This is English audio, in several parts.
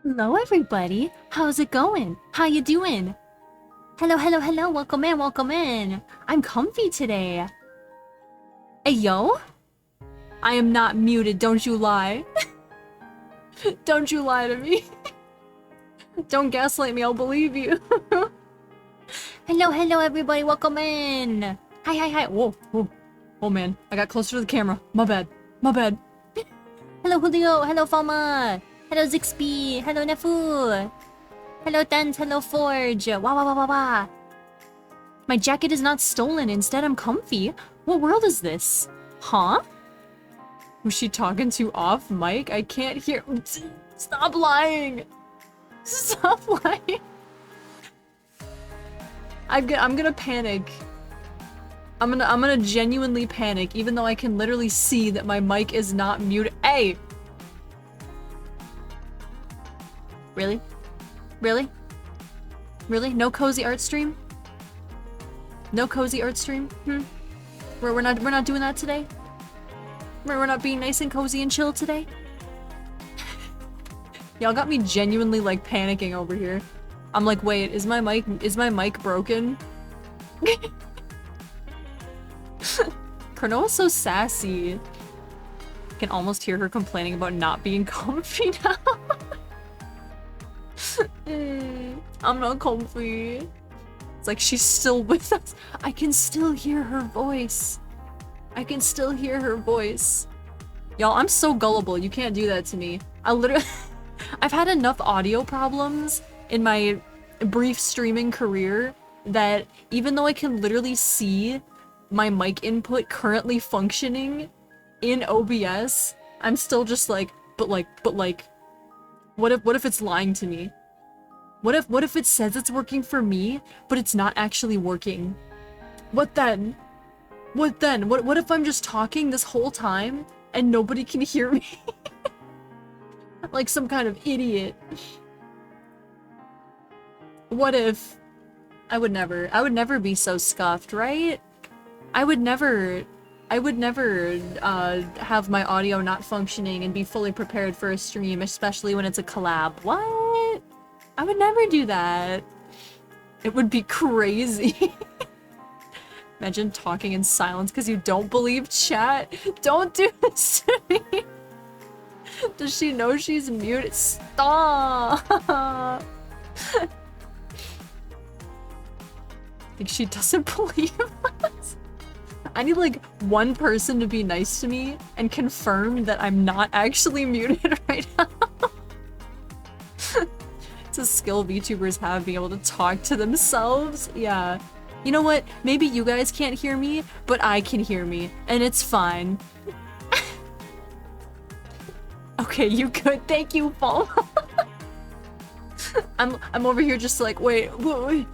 Hello everybody, how's it going? How you doing? Hello, hello, hello, welcome in, welcome in. I'm comfy today. Hey yo? I am not muted, don't you lie. Don't you lie to me. Don't gaslight me, I'll believe you. Hello, hello everybody, welcome in. Hi, hi, hi. Whoa, whoa. Oh man, I got closer to the camera. My bad, my bad. Hello Julio, hello Falma. Hello Zixby, hello Nefu. Hello Dance, hello Forge. Wow, wow, wow, wow, wow. My jacket is not stolen, instead I'm comfy. What world is this? Huh? Was she talking to off mic? I can't hear. Stop lying. Stop lying. I'm gonna panic. I'm gonna genuinely panic, even though I can literally see that my mic is not muted. Hey! Really? Really? Really? No cozy art stream? No cozy art stream? We're not doing that today? We're not being nice and cozy and chill today? Y'all got me genuinely like panicking over here. I'm like, wait, is my mic broken? Cronoa's so sassy. I can almost hear her complaining about not being comfy now. I'm not comfy. It's like she's still with us. I can still hear her voice. I can still hear her voice. Y'all, I'm so gullible. You can't do that to me. I literally... I've had enough audio problems in my brief streaming career that even though I can literally see my mic input currently functioning in OBS, I'm still just like, but like, what if it's lying to me? What if it says it's working for me, but it's not actually working? What then? What then? What if I'm just talking this whole time and nobody can hear me? Like some kind of idiot. What if... I would never be so scuffed, right? I would never have my audio not functioning and be fully prepared for a stream, especially when it's a collab. What? I would never do that. It would be crazy. Imagine talking in silence because you don't believe chat. Don't do this to me. Does she know she's muted? Stop! I think she doesn't believe us. I need like one person to be nice to me and confirm that I'm not actually muted right now. It's a skill VTubers have, being able to talk to themselves. Yeah. You know what? Maybe you guys can't hear me, but I can hear me, and it's fine. Okay, you good. Thank you, Paul. I'm over here just like, wait, but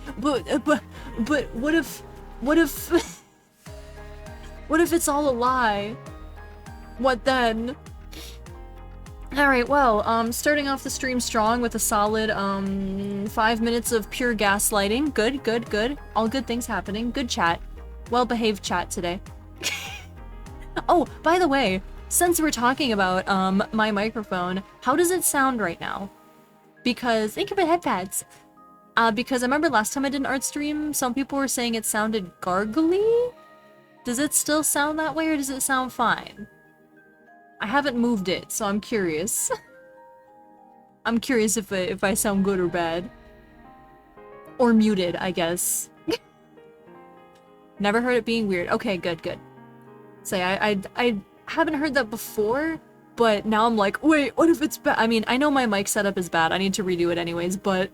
what if what if it's all a lie? What then? Alright, well, starting off the stream strong with a solid 5 minutes of pure gaslighting. Good, good, good. All good things happening. Good chat. Well-behaved chat today. Oh, by the way, since we're talking about my microphone, how does it sound right now? Because thank you for the headpads. Because I remember last time I did an art stream, some people were saying it sounded gargly. Does it still sound that way, or does it sound fine? I haven't moved it, so I'm curious. I'm curious if I sound good or bad. Or muted, I guess. Never heard it being weird. Okay, good, good. Say, I haven't heard that before, but now I'm like, wait, what if it's bad? I mean, I know my mic setup is bad. I need to redo it anyways, but...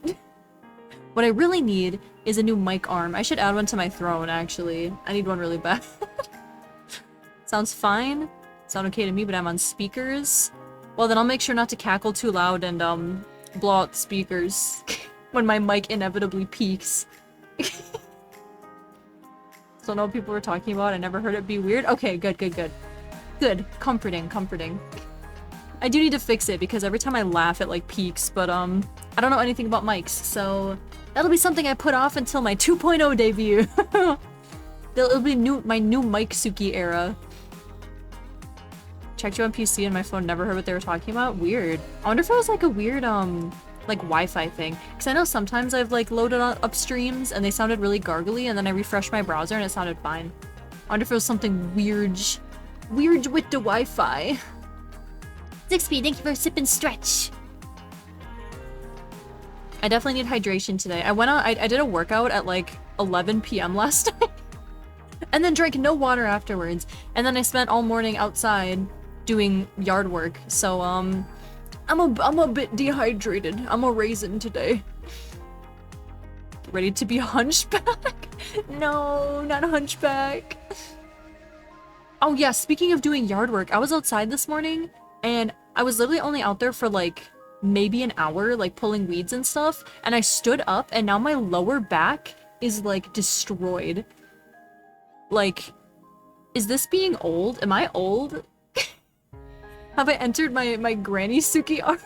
What I really need is a new mic arm. I should add one to my throne, actually. I need one really bad. Sounds fine. Sound okay to me, but I'm on speakers. Well, then I'll make sure not to cackle too loud and, blow out the speakers when my mic inevitably peaks. So know what people were talking about. I never heard it be weird. Okay, good, good, good. Good. Comforting, comforting. I do need to fix it because every time I laugh it like peaks, but I don't know anything about mics, so that'll be something I put off until my 2.0 debut. It'll be my new Mic Suki era. checked you on PC and my phone never heard what they were talking about. Weird. I wonder if it was like a weird, like Wi-Fi thing. Because I know sometimes I've like loaded up streams and they sounded really gargly and then I refreshed my browser and it sounded fine. I wonder if it was something weird with the Wi-Fi. 6P, thank you for sip and stretch. I definitely need hydration today. I went out, I did a workout at like 11 p.m. last night. And then drank no water afterwards. And then I spent all morning outside doing yard work. So, I'm a bit dehydrated. I'm a raisin today. Ready to be hunchback? No, not hunchback. Oh yeah, speaking of doing yard work, I was outside this morning and I was literally only out there for like maybe an hour, like pulling weeds and stuff. And I stood up and now my lower back is like destroyed. Like, is this being old? Am I old? Have I entered my Granny Suki arc?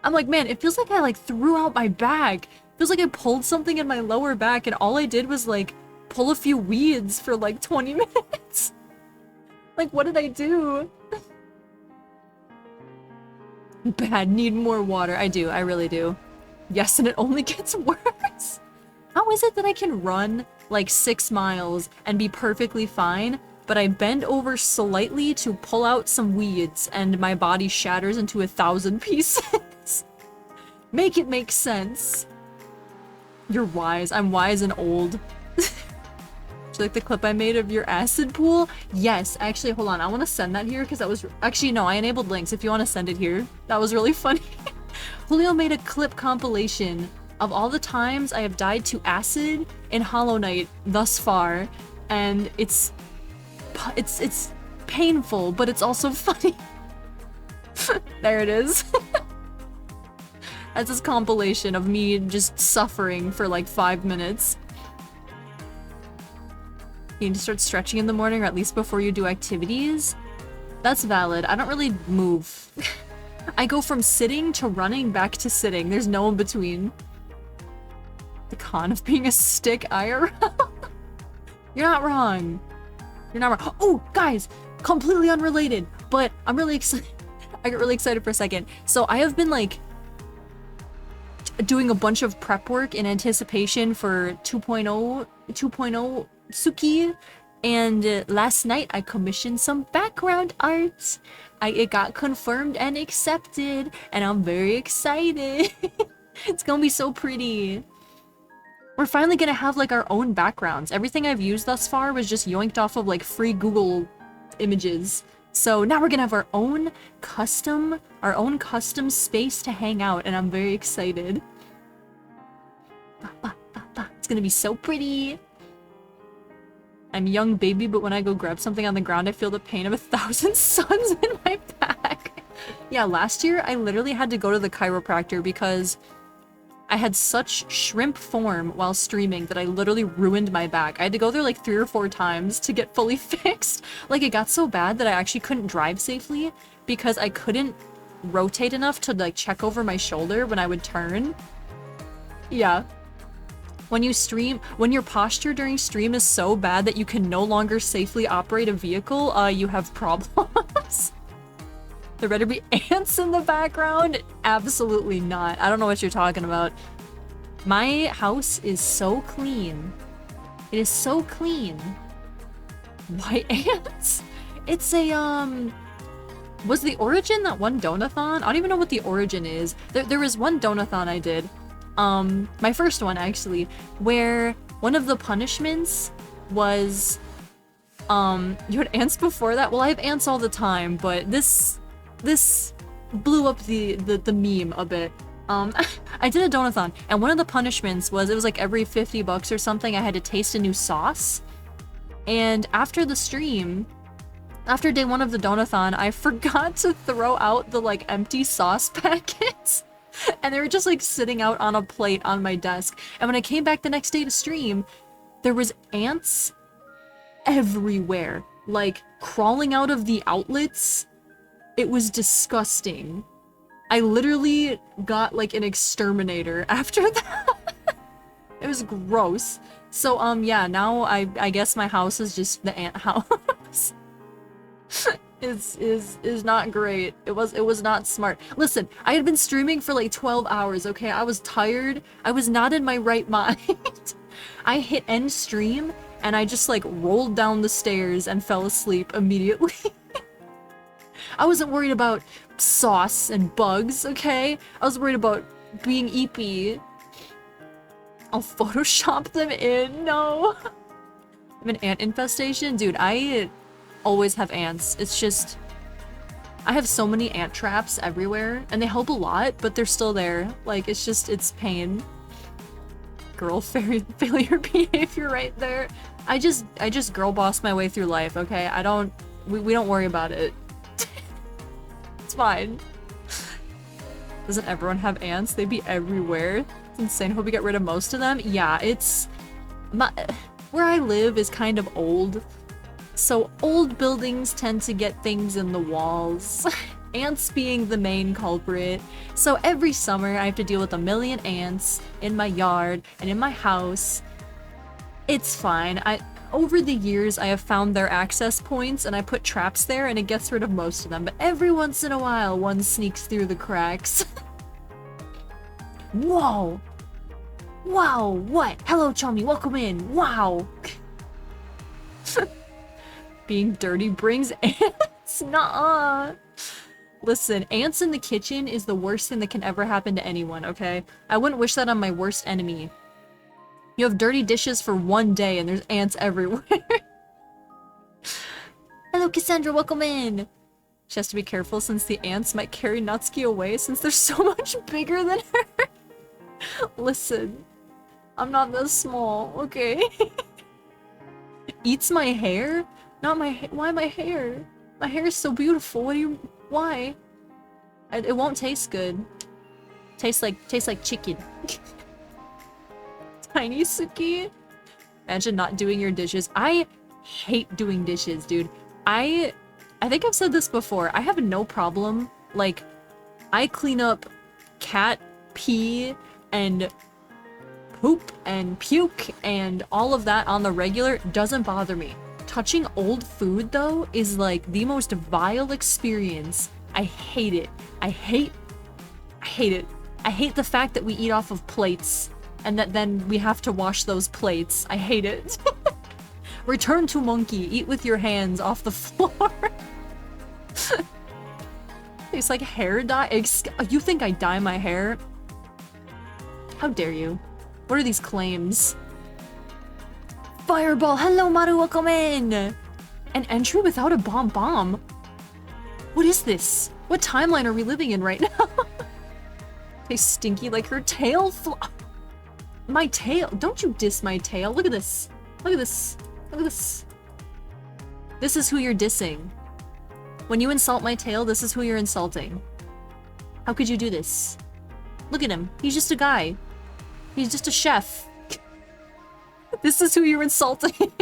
I'm like, man, it feels like I like threw out my back. It feels like I pulled something in my lower back and all I did was like pull a few weeds for like 20 minutes. Like, what did I do? Bad, need more water. I do, I really do. Yes, and it only gets worse. How is it that I can run like 6 miles and be perfectly fine, but I bend over slightly to pull out some weeds and my body shatters into 1,000 pieces? Make it make sense. You're wise. I'm wise and old. Do you like the clip I made of your acid pool? Yes. Actually, hold on. I want to send that here because that was... Actually, no. I enabled links if you want to send it here. That was really funny. Julio made a clip compilation of all the times I have died to acid in Hollow Knight thus far, and it's painful, but it's also funny. There it is. That's his compilation of me just suffering for like 5 minutes. You need to start stretching in the morning, or at least before you do activities. That's valid. I don't really move. I go from sitting to running back to sitting. There's no in between. The con of being a stick IRL. You're not wrong. You're not wrong. Oh, guys, completely unrelated, but I'm really excited. I got really excited for a second. So I have been like doing a bunch of prep work in anticipation for 2.0 Suki, and last night I commissioned some background art. It got confirmed and accepted, and I'm very excited. It's gonna be so pretty. We're finally gonna have like our own backgrounds. Everything I've used thus far was just yoinked off of like free Google images. So now we're gonna have our own custom space to hang out, and I'm very excited. It's gonna be so pretty. I'm young baby, but when I go grab something on the ground, I feel the pain of 1,000 suns in my back. Yeah, last year I literally had to go to the chiropractor because I had such shrimp form while streaming that I literally ruined my back. I had to go there like 3 or 4 times to get fully fixed. Like, it got so bad that I actually couldn't drive safely because I couldn't rotate enough to like check over my shoulder when I would turn. Yeah. When you stream, when your posture during stream is so bad that you can no longer safely operate a vehicle, you have problems. There better be ants in the background? Absolutely not. I don't know what you're talking about. My house is so clean. It is so clean. Why ants? It's a, was the origin that one donathon? I don't even know what the origin is. There was one donathon I did. My first one actually, where one of the punishments was, you had ants before that? Well, I have ants all the time, but this blew up the meme a bit. I did a donathon, and one of the punishments was, it was like every 50 bucks or something, I had to taste a new sauce. And after the stream, after day 1 of the donathon, I forgot to throw out the like empty sauce packets. And they were just like sitting out on a plate on my desk. And when I came back the next day to stream, there was ants everywhere, like crawling out of the outlets. It was disgusting. I literally got like an exterminator after that. It was gross. So yeah, now I guess my house is just the ant house. is not great. It was not smart. Listen, I had been streaming for like 12 hours, okay? I was tired. I was not in my right mind. I hit end stream and I just like rolled down the stairs and fell asleep immediately. I wasn't worried about sauce and bugs, okay? I was worried about being eepy. I'll Photoshop them in. No. I have an ant infestation? Dude, I always have ants. It's just... I have so many ant traps everywhere, and they help a lot, but they're still there. Like, it's just, it's pain. Girl failure behavior right there. I just girl boss my way through life, okay? I don't... We don't worry about it. It's fine. Doesn't everyone have ants? They'd be everywhere. It's insane. Hope we get rid of most of them. Yeah, it's... Where I live is kind of old. So old buildings tend to get things in the walls. Ants being the main culprit. So every summer I have to deal with a million ants in my yard and in my house. It's fine. Over the years I have found their access points and I put traps there and it gets rid of most of them. But every once in a while one sneaks through the cracks. Whoa! Wow, what? Hello, Chummy, welcome in. Wow. Being dirty brings ants? Nuh-uh. Listen, ants in the kitchen is the worst thing that can ever happen to anyone, okay? I wouldn't wish that on my worst enemy. You have dirty dishes for one day and there's ants everywhere. Hello, Cassandra, welcome in. She has to be careful since the ants might carry Natsuki away since they're so much bigger than her. Listen, I'm not that small, okay? Eats my hair? Not my hair. Why my hair? My hair is so beautiful. What do you... Why? It won't taste good. Tastes like chicken. Tiny Suki? Imagine not doing your dishes. I hate doing dishes, dude. I think I've said this before. I have no problem. Like, I clean up cat pee and poop and puke and all of that on the regular. Doesn't bother me. Touching old food, though, is like the most vile experience. I hate it. I hate it. I hate the fact that we eat off of plates and that then we have to wash those plates. I hate it. Return to monkey. Eat with your hands off the floor. It's like hair dye. You think I dye my hair? How dare you? What are these claims? Fireball! Hello, Maru, welcome in! An entry without a bomb. What is this? What timeline are we living in right now? Tastes stinky like her tail My tail! Don't you diss my tail! Look at this! Look at this! Look at this! This is who you're dissing. When you insult my tail, this is who you're insulting. How could you do this? Look at him. He's just a guy. He's just a chef. This is who you're insulting.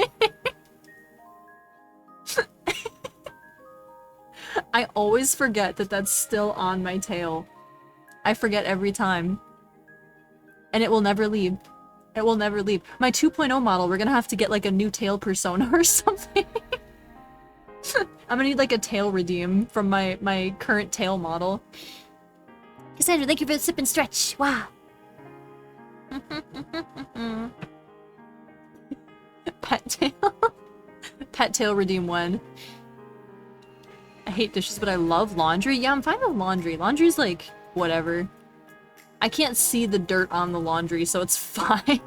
I always forget that that's still on my tail. I forget every time. And it will never leave. It will never leave. My 2.0 model, we're gonna have to get like a new tail persona or something. I'm gonna need like a tail redeem from my current tail model. Cassandra, thank you for the sip and stretch. Wow. Pet tail. Pet tail redeem one. I hate dishes, but I love laundry. Yeah, I'm fine with laundry. Laundry's like, whatever. I can't see the dirt on the laundry, so it's fine.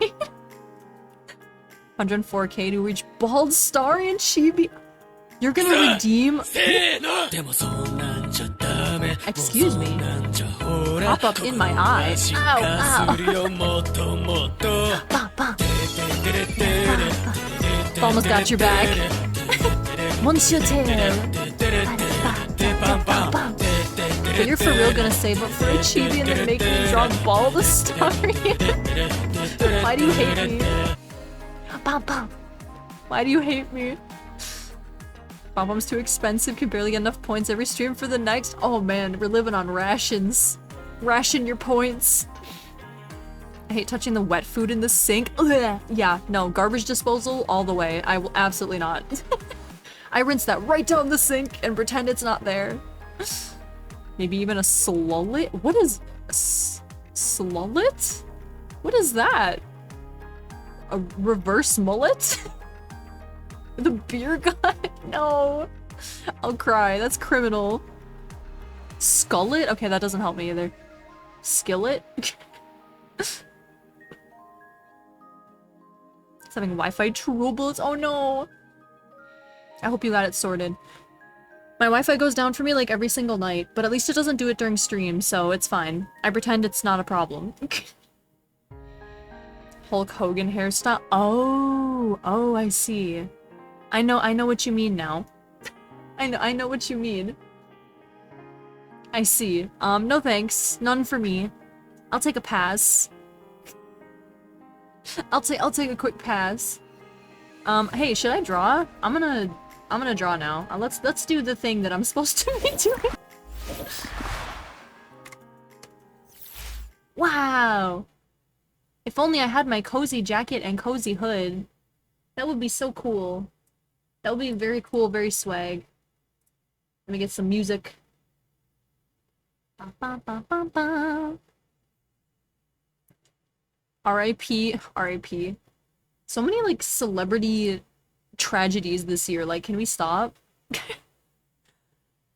104k to reach bald star and chibi. You're gonna redeem... Excuse me. Pop up in my eye. Ow, ow. Almost got your back. Monsieur Tail. But you're for real gonna save up for a chibi and then make me draw ball the star? Why do you hate me? Why do you hate me? Bomb's too expensive, can barely get enough points every stream for the next. Oh man, we're living on rations. Ration your points. I hate touching the wet food in the sink. Ugh. Yeah, no, garbage disposal all the way. I will absolutely not. I rinse that right down the sink and pretend it's not there. Maybe even a slullet? What is a slullet? What is that? A reverse mullet? The beer gut? No. I'll cry. That's criminal. Skullet? Okay, that doesn't help me either. Skillet? It's having Wi-Fi troubles. Oh no. I hope you got it sorted. My Wi-Fi goes down for me like every single night, but at least it doesn't do it during stream, so it's fine. I pretend it's not a problem. Hulk Hogan hairstyle. Oh, I see. I know what you mean now. I know what you mean. I see. No thanks. None for me. I'll take a pass. I'll take a quick pass. Hey, should I draw? I'm gonna draw now. Let's do the thing that I'm supposed to be doing. Wow. If only I had my cozy jacket and cozy hood. That would be so cool. That would be very cool, very swag. Let me get some music. R.I.P. R.I.P. So many, like, celebrity tragedies this year. Like, can we stop? I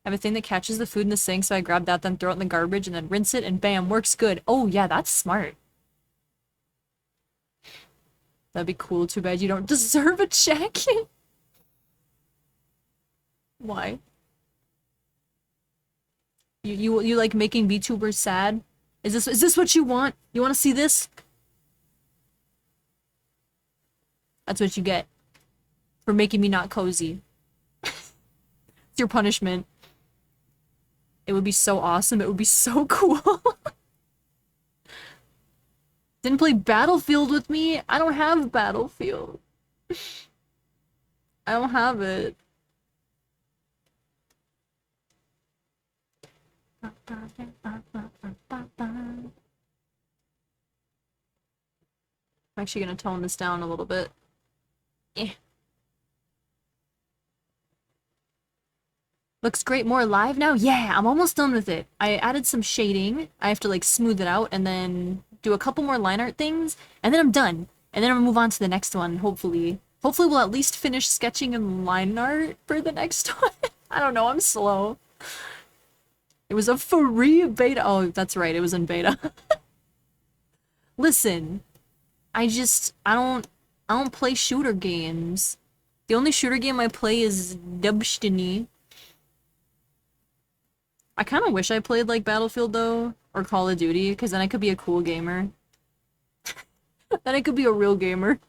have a thing that catches the food in the sink, so I grab that, then throw it in the garbage, and then rinse it, and bam, works good. Oh, yeah, that's smart. That'd be cool. Too bad you don't deserve a jacket. Why? You like making VTubers sad? Is this what you want? You want to see this? That's what you get for making me not cozy. It's your punishment. It would be so awesome. It would be so cool. Didn't play Battlefield with me? I don't have Battlefield. I don't have it. I'm actually gonna tone this down a little bit. Eh. Looks great, more alive now? Yeah, I'm almost done with it. I added some shading. I have to like smooth it out and then do a couple more line art things, and then I'm done. And then I'm gonna move on to the next one, hopefully. Hopefully we'll at least finish sketching and line art for the next one. I don't know, I'm slow. It was a free beta. Oh, that's right, it was in beta. Listen, I don't play shooter games. The only shooter game I play is Destiny. I kind of wish I played like Battlefield though, or Call of Duty, because then I could be a cool gamer. Then I could be a real gamer.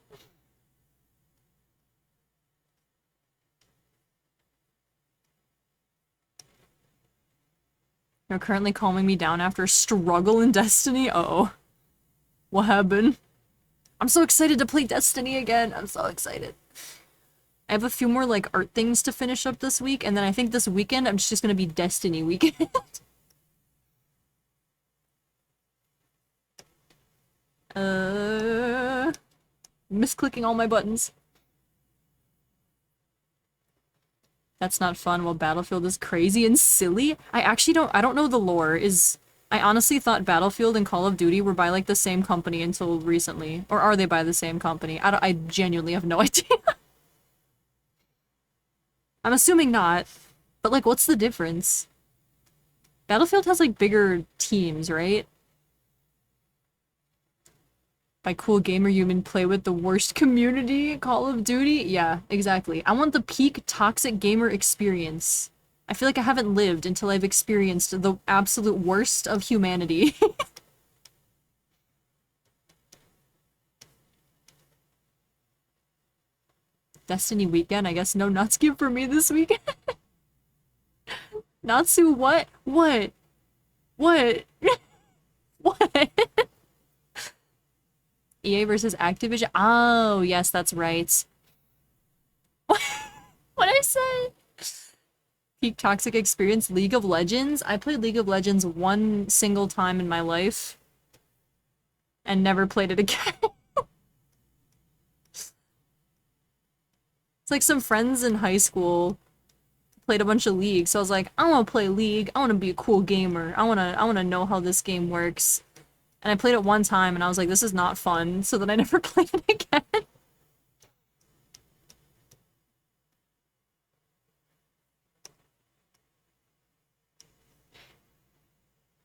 You're currently calming me down after a struggle in Destiny? Uh-oh. What happened? I'm so excited to play Destiny again. I'm so excited. I have a few more, like, art things to finish up this week, and then I think this weekend I'm just gonna be Destiny weekend. Misclicking all my buttons. That's not fun. Well, Battlefield is crazy and silly. I don't know the lore. I honestly thought Battlefield and Call of Duty were by, like, the same company until recently. Or are they by the same company? I genuinely have no idea. I'm assuming not. But, like, what's the difference? Battlefield has, like, bigger teams, right? By cool gamer, you mean play with the worst community? Call of Duty? Yeah, exactly. I want the peak toxic gamer experience. I feel like I haven't lived until I've experienced the absolute worst of humanity. Destiny weekend? I guess no Natsuki for me this weekend. Natsu, what? What? What? What? EA versus Activision? Oh, yes, that's right. What'd I say? Peak toxic experience, League of Legends? I played League of Legends one single time in my life. And never played it again. It's like some friends in high school played a bunch of League, so I was like, I want to play League. I want to be a cool gamer. I want to know how this game works. And I played it one time, and I was like, this is not fun. So then I never played it again.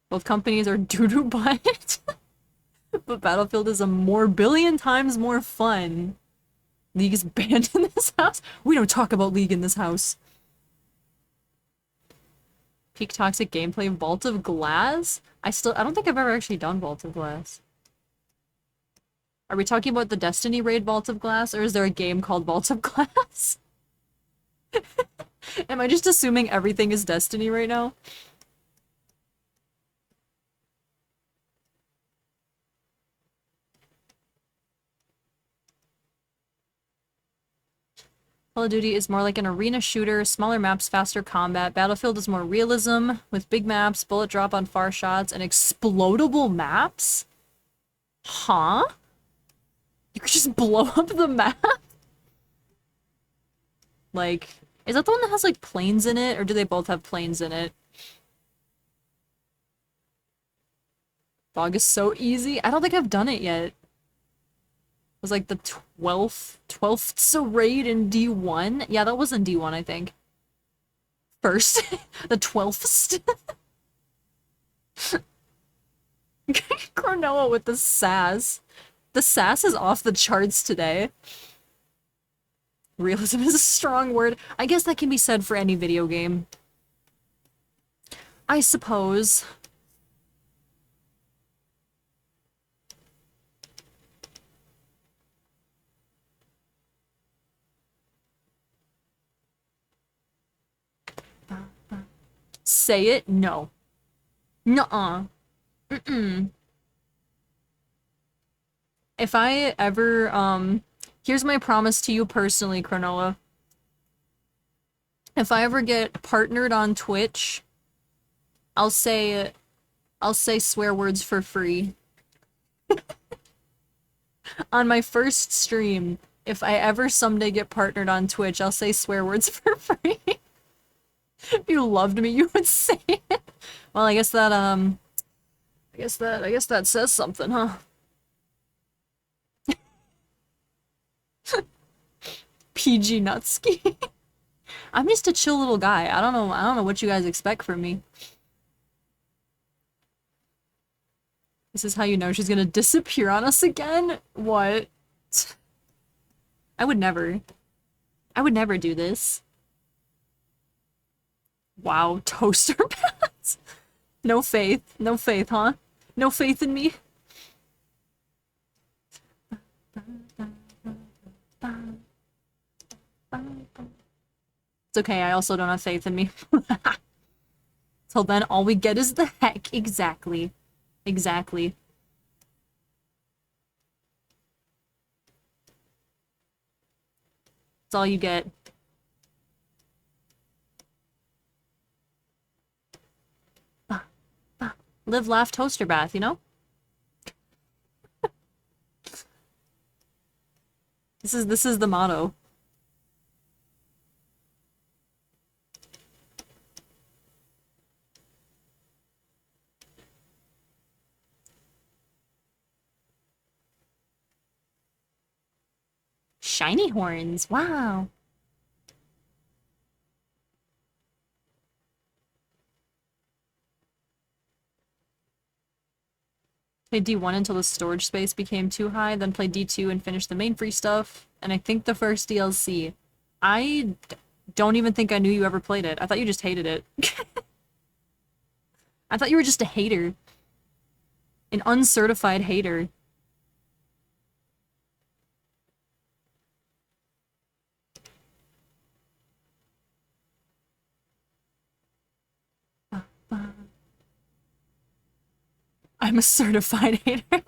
Both companies are doo-doo butt. But Battlefield is a more billion times more fun. League is banned in this house? We don't talk about League in this house. Peak toxic gameplay, Vault of Glass? I don't think I've ever actually done Vault of Glass. Are we talking about the Destiny raid Vault of Glass, or is there a game called Vault of Glass? Am I just assuming everything is Destiny right now? Call of Duty is more like an arena shooter, smaller maps, faster combat. Battlefield is more realism, with big maps, bullet drop on far shots, and explodable maps? Huh? You could just blow up the map? Like, is that the one that has, like, planes in it, or do they both have planes in it? Fog is so easy. I don't think I've done it yet. Was like the 12th raid in D1? Yeah, that was in D1, I think. First. The 12th. Cronoa with the sass. The sass is off the charts today. Realism is a strong word. I guess that can be said for any video game. I suppose. Say it? No. Nuh-uh. Mm-mm. If I ever, here's my promise to you personally, Cronoa. If I ever get partnered on Twitch, I'll say swear words for free. On my first stream, if I ever someday get partnered on Twitch, I'll say swear words for free. If you loved me, you would say it. Well, I guess that, I guess that says something, huh? PG Nutski. I'm just a chill little guy. I don't know what you guys expect from me. This is how you know she's gonna disappear on us again? What? I would never. I would never do this. Wow, toaster pads? No faith. No faith, huh? No faith in me? It's okay, I also don't have faith in me. Till then, all we get is the heck. Exactly. Exactly. That's all you get. Live, laugh, toaster bath, you know? This is the motto. Shiny horns. Wow. Played D1 until the storage space became too high, then played D2 and finished the main free stuff, and I think the first DLC. I don't even think I knew you ever played it. I thought you just hated it. I thought you were just a hater. An uncertified hater. I'm a certified hater.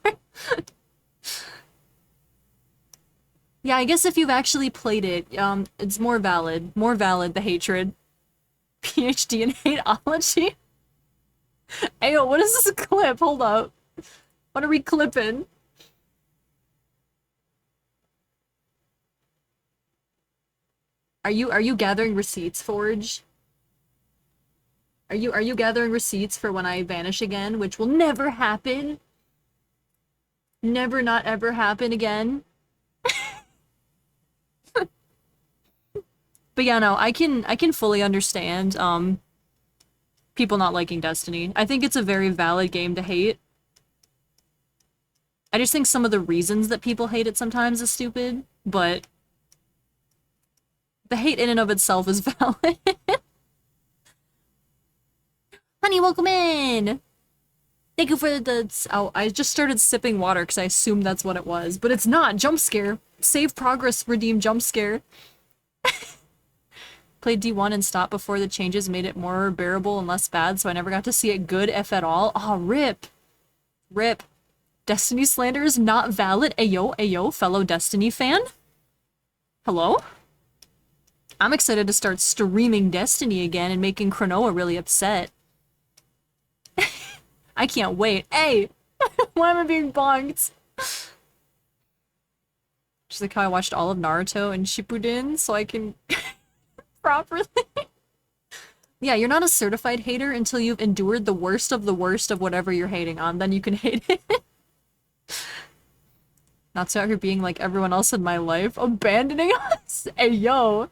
Yeah, I guess if you've actually played it, it's more valid. More valid, the hatred. PhD in hateology? Ayo, what is this clip? Hold up. What are we clipping? Are you gathering receipts, Forge? Are you gathering receipts for when I vanish again, which will never happen? Never not ever happen again. But yeah, no, I can fully understand people not liking Destiny. I think it's a very valid game to hate. I just think some of the reasons that people hate it sometimes is stupid, but the hate in and of itself is valid. Honey, welcome in! Thank you for the... Oh, I just started sipping water because I assumed that's what it was, but it's not! Jump scare! Save progress, redeem jump scare. Played D1 and stopped before the changes made it more bearable and less bad, so I never got to see it good, if at all. Aw, rip! Rip. Destiny slander is not valid. Ayo, ayo, fellow Destiny fan? Hello? I'm excited to start streaming Destiny again and making Cronoa really upset. I can't wait. Hey! Why am I being bonked? Just like how I watched all of Naruto and Shippuden so I can properly. Yeah, you're not a certified hater until you've endured the worst of whatever you're hating on. Then you can hate it. Not so out here being like everyone else in my life. Abandoning us? Hey, yo.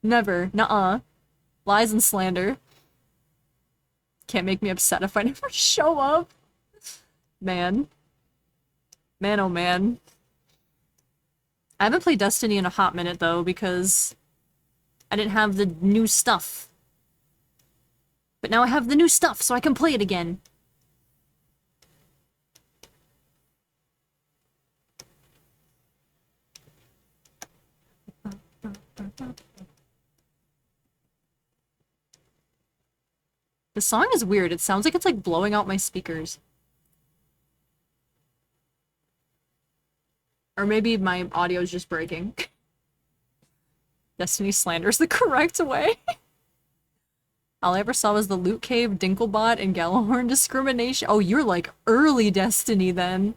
Never. Nuh-uh. Lies and slander. Can't make me upset if I never show up. Man. Man, oh man. I haven't played Destiny in a hot minute, though, because I didn't have the new stuff. But now I have the new stuff, so I can play it again. The song is weird. It sounds like it's like blowing out my speakers. Or maybe my audio is just breaking. Destiny slanders the correct way. All I ever saw was the Loot Cave, Dinklebot, and Gallahorn discrimination. Oh, you're like early Destiny then.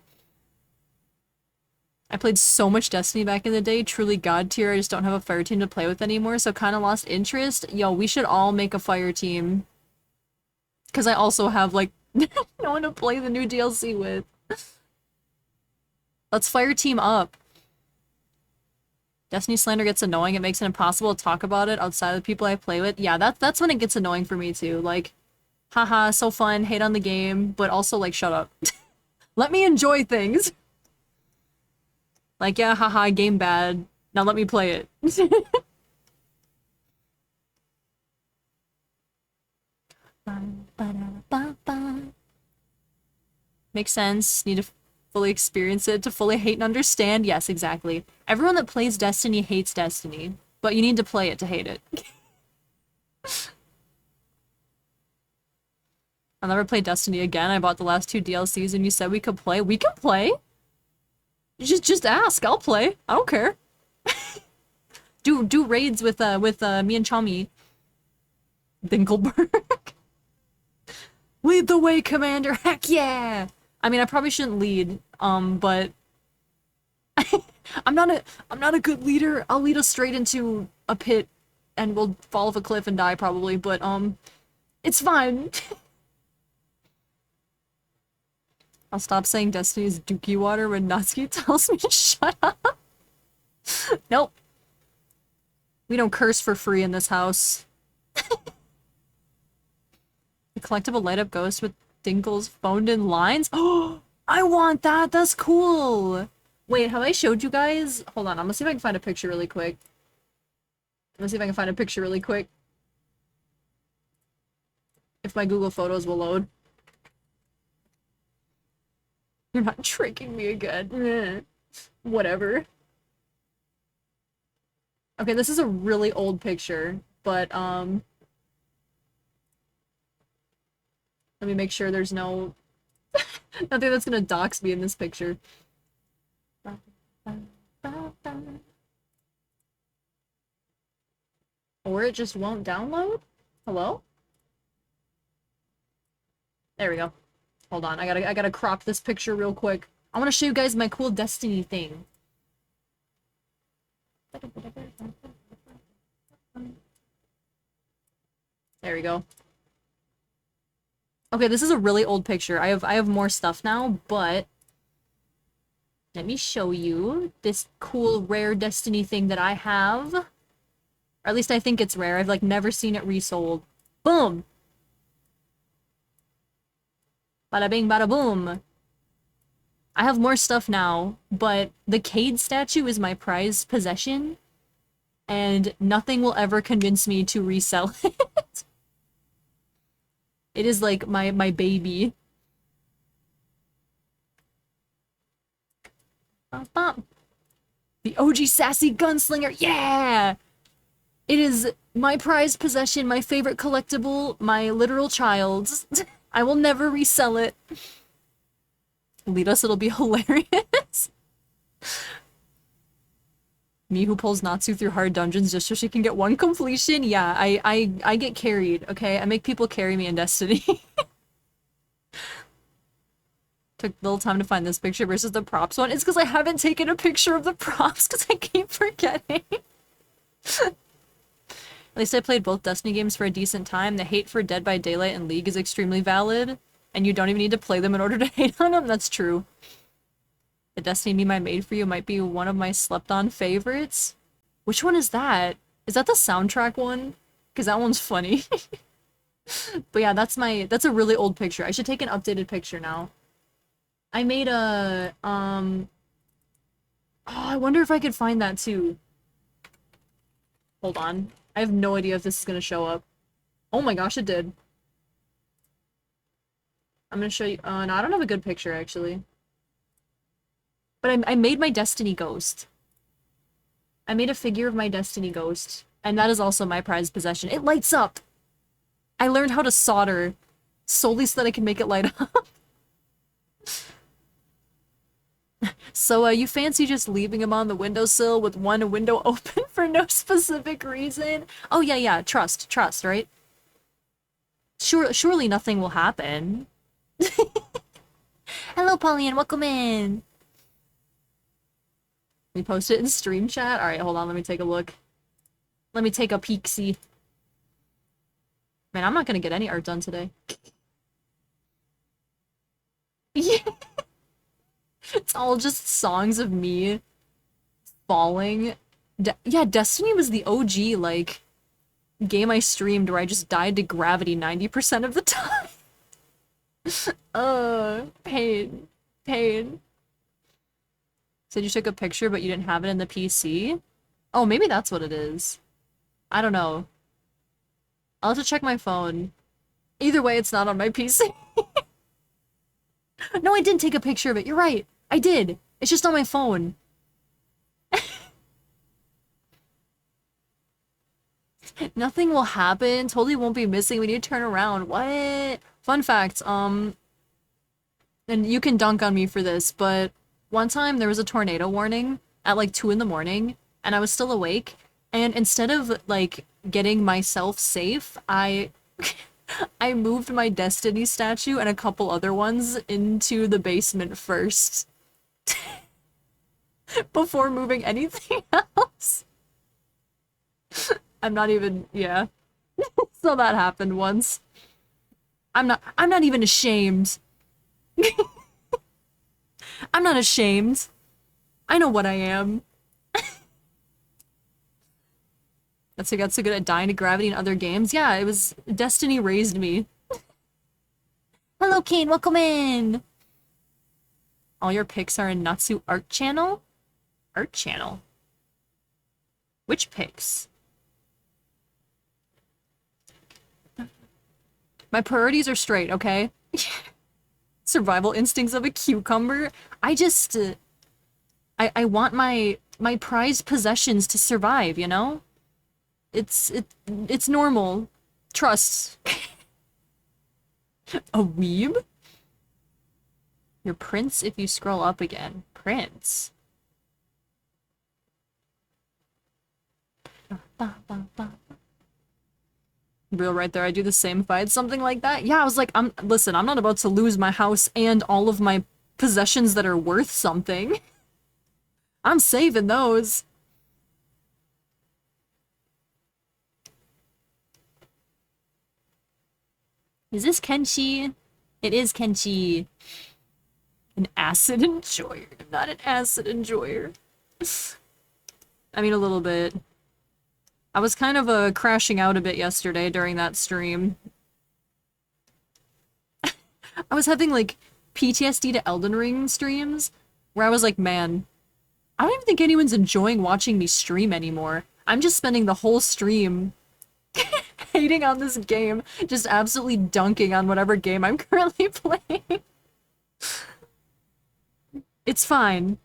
I played so much Destiny back in the day, truly god tier. I just don't have a fire team to play with anymore, so kind of lost interest. Yo, we should all make a fire team. Because I also have, like, no one to play the new DLC with. Let's fire team up. Destiny slander gets annoying. It makes it impossible to talk about it outside of the people I play with. Yeah, that's when it gets annoying for me, too. Like, haha, so fun, hate on the game, but also, like, shut up. Let me enjoy things. Like, yeah, haha, game bad. Now let me play it. Makes sense. Need to fully experience it to fully hate and understand. Yes, exactly. Everyone that plays Destiny hates Destiny, but you need to play it to hate it. I'll never play Destiny again. I bought the last 2 DLCs and you said we could play. We can play. Just ask. I'll play. I don't care. do raids with me and Chummy. Dinkelberg. Lead the way, Commander! Heck yeah! I mean, I probably shouldn't lead, but I'm not a good leader. I'll lead us straight into a pit and we'll fall off a cliff and die probably, but it's fine. I'll stop saying Destiny's Dookie Water when Natsuki tells me to shut up. Nope. We don't curse for free in this house. The collectible light-up ghost with Dinkle's phoned-in lines? Oh, I want that! That's cool! Wait, have I showed you guys? Hold on, I'm gonna see if I can find a picture really quick. If my Google Photos will load. You're not tricking me again. Whatever. Okay, this is a really old picture, but, let me make sure there's no... nothing that's gonna dox me in this picture. Or it just won't download? Hello? There we go. Hold on, I gotta crop this picture real quick. I wanna show you guys my cool Destiny thing. There we go. Okay, this is a really old picture. I have more stuff now, but let me show you this cool rare Destiny thing that I have. Or at least I think it's rare. I've like never seen it resold. Boom! Bada bing, bada boom. I have more stuff now, but the Cade statue is my prized possession, and nothing will ever convince me to resell it. It is like my baby. Bum, bum. The OG sassy gunslinger, yeah! It is my prized possession, my favorite collectible, my literal child's. I will never resell it. Lead us, it'll be hilarious. Me who pulls Natsu through hard dungeons just so she can get one completion? Yeah, I get carried, okay? I make people carry me in Destiny. Took a little time to find this picture versus the props one. It's because I haven't taken a picture of the props because I keep forgetting. At least I played both Destiny games for a decent time. The hate for Dead by Daylight and League is extremely valid, and you don't even need to play them in order to hate on them. That's true. The Destiny meme I made for you might be one of my slept-on favorites. Which one is that? Is that the soundtrack one? Because that one's funny. But yeah, that's a really old picture. I should take an updated picture now. I made a, oh, I wonder if I could find that too. Hold on. I have no idea if this is gonna show up. Oh my gosh, it did. I'm gonna show you, no, I don't have a good picture actually. But I made my Destiny Ghost. I made a figure of my Destiny Ghost, and that is also my prized possession. It lights up! I learned how to solder solely so that I can make it light up. So, you fancy just leaving him on the windowsill with one window open for no specific reason? Oh, yeah, trust, right? Surely nothing will happen. Hello, Pauline, welcome in! We post it in stream chat? Alright, hold on, let me take a look. Let me take a peek-see. Man, I'm not gonna get any art done today. Yeah. It's all just songs of me falling. Yeah, Destiny was the OG, like, game I streamed where I just died to gravity 90% of the time. Pain. Pain. Said you took a picture, but you didn't have it in the PC? Oh, maybe that's what it is. I don't know. I'll have to check my phone. Either way, it's not on my PC. No, I didn't take a picture of it. You're right. I did. It's just on my phone. Nothing will happen. Totally won't be missing when you turn around. What? Fun fact, and you can dunk on me for this, but one time there was a tornado warning at like 2 in the morning, and I was still awake, and instead of like getting myself safe, I I moved my Destiny statue and a couple other ones into the basement first. Before moving anything else. I'm not even, yeah. So that happened once. I'm not even ashamed. I'm not ashamed. I know what I am. That's who got so good at dying to gravity in other games. Yeah, it was Destiny raised me. Hello, Kane, welcome in. All your pics are in Natsu art channel? Art channel? Which pics? My priorities are straight, okay? Survival instincts of a cucumber. I just, I want my prized possessions to survive, you know? It's normal. Trust. A weeb? Your prince if you scroll up again. Prince. Real right there, I do the same if I had something like that. Yeah, I was like, listen, I'm not about to lose my house and all of my possessions that are worth something. I'm saving those. Is this Kenchi? It is Kenchi. An acid enjoyer. I'm not an acid enjoyer. I mean, a little bit. I was kind of crashing out a bit yesterday during that stream. I was having, like, PTSD to Elden Ring streams, where I was like, man, I don't even think anyone's enjoying watching me stream anymore. I'm just spending the whole stream hating on this game, just absolutely dunking on whatever game I'm currently playing. It's fine.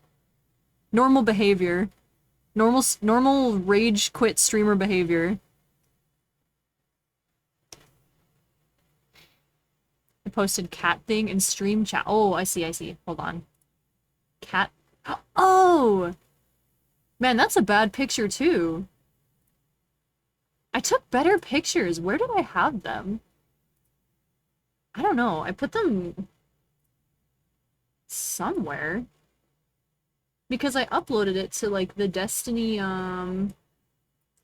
Normal behavior. Normal rage quit streamer behavior. I posted cat thing in stream chat. Oh, I see. Hold on. Cat. Oh! Man, that's a bad picture too. I took better pictures. Where did I have them? I don't know. I put them somewhere. Because I uploaded it to, like, the Destiny,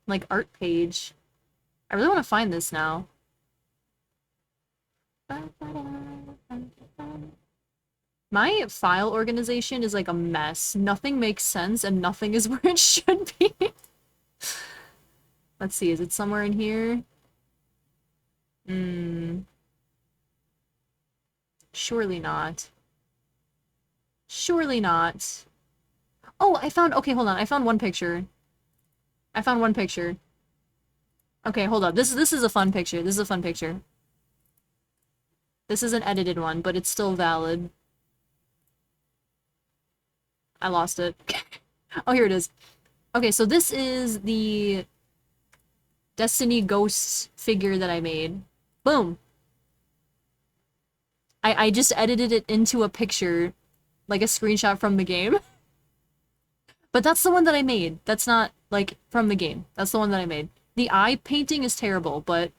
like, art page. I really want to find this now. My file organization is, like, a mess. Nothing makes sense, and nothing is where it should be. Let's see, is it somewhere in here? Surely not. Surely not. Oh, okay, hold on. I found one picture. Okay, hold up. This is a fun picture. This is an edited one, but it's still valid. I lost it. Oh, here it is. Okay, so this is the Destiny Ghosts figure that I made. Boom! I just edited it into a picture, like a screenshot from the game. But that's the one that I made. That's not, like, from the game. That's the one that I made. The eye painting is terrible, but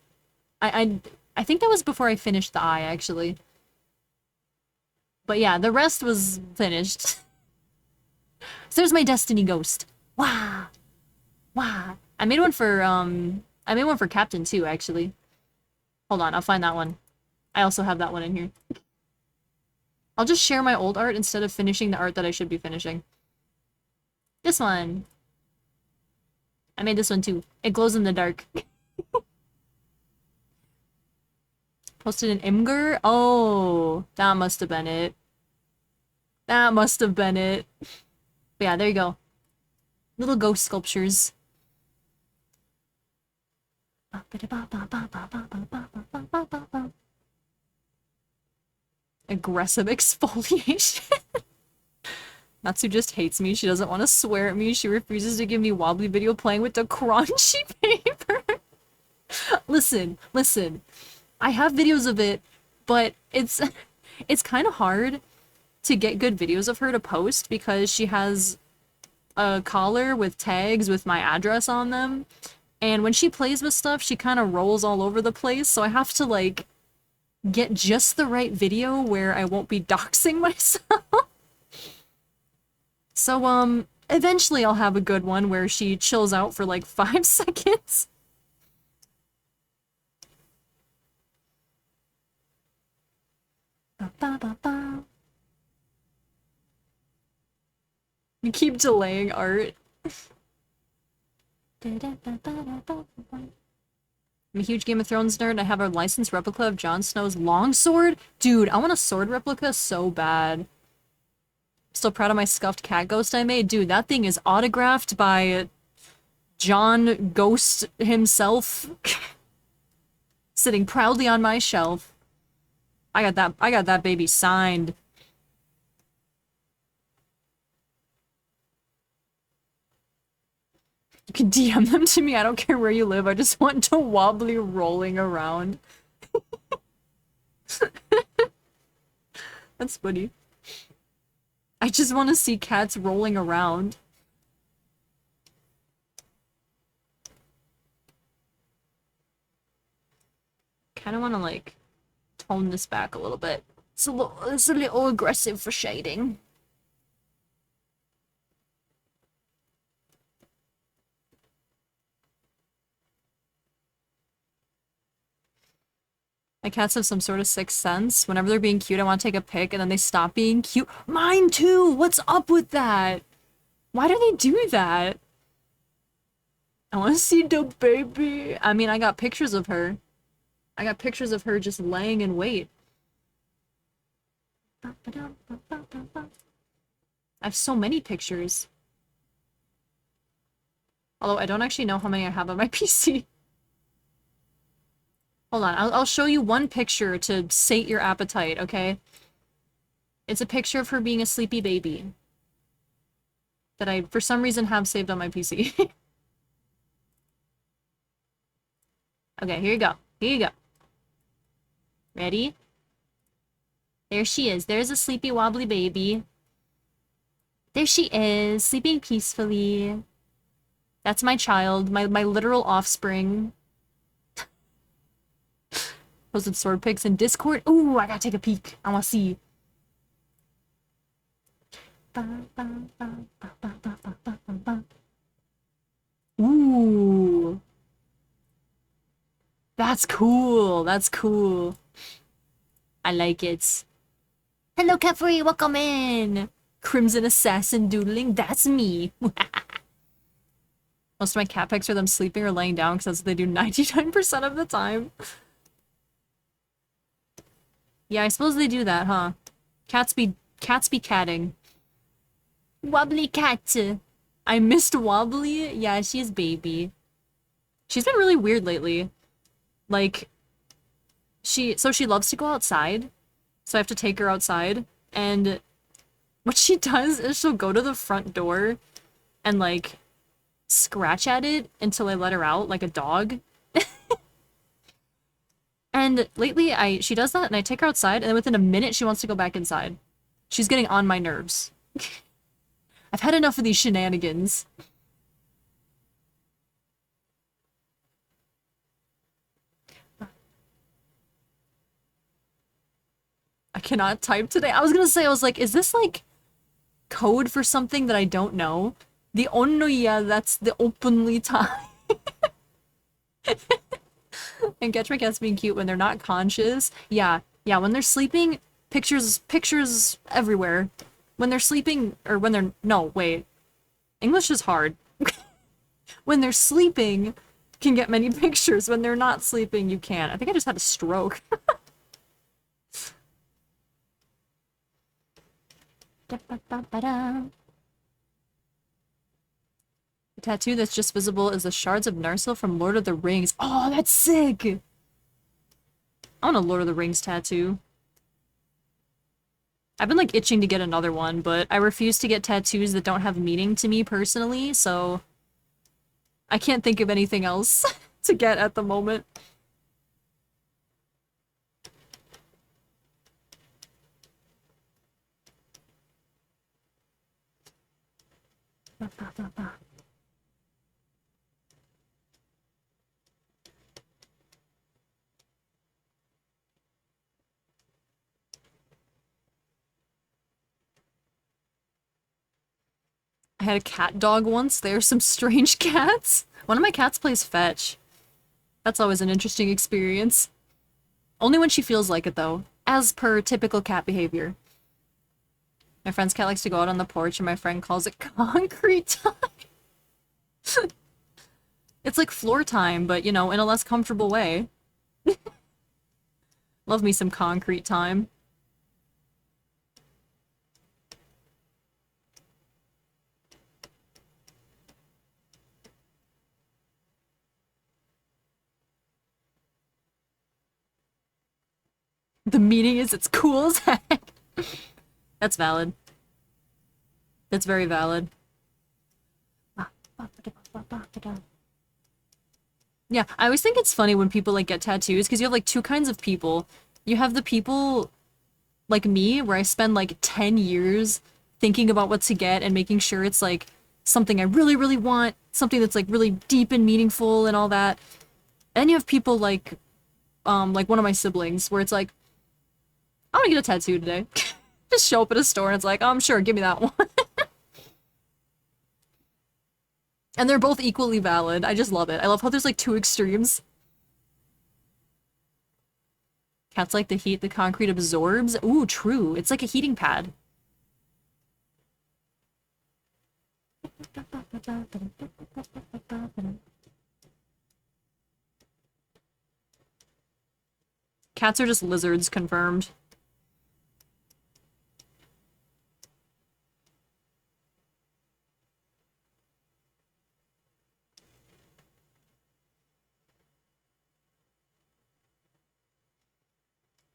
I think that was before I finished the eye, actually. But yeah, the rest was finished. So there's my Destiny Ghost. Wow! Wow! I made one for Captain too, actually. Hold on, I'll find that one. I also have that one in here. I'll just share my old art instead of finishing the art that I should be finishing. This one. I made this one too. It glows in the dark. Posted an Imgur? Oh, that must have been it. That must have been it. But yeah, there you go. Little ghost sculptures. Aggressive exfoliation. Natsu just hates me. She doesn't want to swear at me. She refuses to give me wobbly video playing with the crunchy paper. Listen. I have videos of it, but it's kind of hard to get good videos of her to post because she has a collar with tags with my address on them. And when she plays with stuff, she kind of rolls all over the place. So I have to, like, get just the right video where I won't be doxing myself. So, eventually I'll have a good one where she chills out for like 5 seconds. You keep delaying art. I'm a huge Game of Thrones nerd. I have a licensed replica of Jon Snow's longsword. Dude, I want a sword replica so bad. Still proud of my scuffed cat ghost I made. Dude, that thing is autographed by John Ghost himself. Sitting proudly on my shelf. I got that baby signed. You can DM them to me. I don't care where you live. I just want to wobbly rolling around. That's funny. I just want to see cats rolling around. Kind of want to, like, tone this back a little bit. It's a little aggressive for shading. My cats have some sort of sixth sense. Whenever they're being cute, I want to take a pic, and then they stop being cute. Mine too! What's up with that? Why do they do that? I want to see the baby. I mean, I got pictures of her. I got pictures of her just laying in wait. I have so many pictures. Although I don't actually know how many I have on my PC. Hold on, I'll show you one picture to sate your appetite, okay? It's a picture of her being a sleepy baby. That I, for some reason, have saved on my PC. Okay, here you go. Here you go. Ready? There she is. There's a sleepy wobbly baby. There she is, sleeping peacefully. That's my child, my literal offspring. Posted sword pics in Discord. Ooh, I gotta take a peek. I wanna see. Ooh. That's cool. That's cool. I like it. Hello, Catfree. Welcome in. Crimson Assassin doodling. That's me. Most of my cat pics are them sleeping or laying down because that's what they do 99% of the time. Yeah, I suppose they do that, huh? Cats be catting. Wobbly cat. I missed Wobbly. Yeah, she's baby. She's been really weird lately. Like, she loves to go outside. So I have to take her outside. And what she does is she'll go to the front door and, like, scratch at it until I let her out, like a dog. And lately, she does that, and I take her outside, and then within a minute, she wants to go back inside. She's getting on my nerves. I've had enough of these shenanigans. I cannot type today. I was gonna say, I was like, is this, like, code for something that I don't know? The onnoya, that's the openly time. And catch my cats being cute when they're not conscious. Yeah, when they're sleeping, pictures everywhere. When they're sleeping, or when they're, no, wait. English is hard. When they're sleeping, can get many pictures. When they're not sleeping, you can't. I think I just had a stroke. The tattoo that's just visible is the shards of Narsil from Lord of the Rings. Oh, that's sick! I want a Lord of the Rings tattoo. I've been, like, itching to get another one, but I refuse to get tattoos that don't have meaning to me personally, so I can't think of anything else to get at the moment. I had a cat dog once. There are some strange cats. One of my cats plays fetch. That's always an interesting experience. Only when she feels like it, though. As per typical cat behavior. My friend's cat likes to go out on the porch, and my friend calls it concrete time. It's like floor time, but, you know, in a less comfortable way. Love me some concrete time. The meaning is it's cool as heck. That's valid. That's very valid. Yeah, I always think it's funny when people, like, get tattoos, because you have, like, two kinds of people. You have the people like me, where I spend, like, 10 years thinking about what to get and making sure it's, like, something I really, really want, something that's, like, really deep and meaningful and all that. And you have people like one of my siblings, where it's like, I want to get a tattoo today. Just show up at a store and it's like, oh, sure, give me that one. And they're both equally valid. I just love it. I love how there's like two extremes. Cats like the heat the concrete absorbs. Ooh, true. It's like a heating pad. Cats are just lizards, confirmed.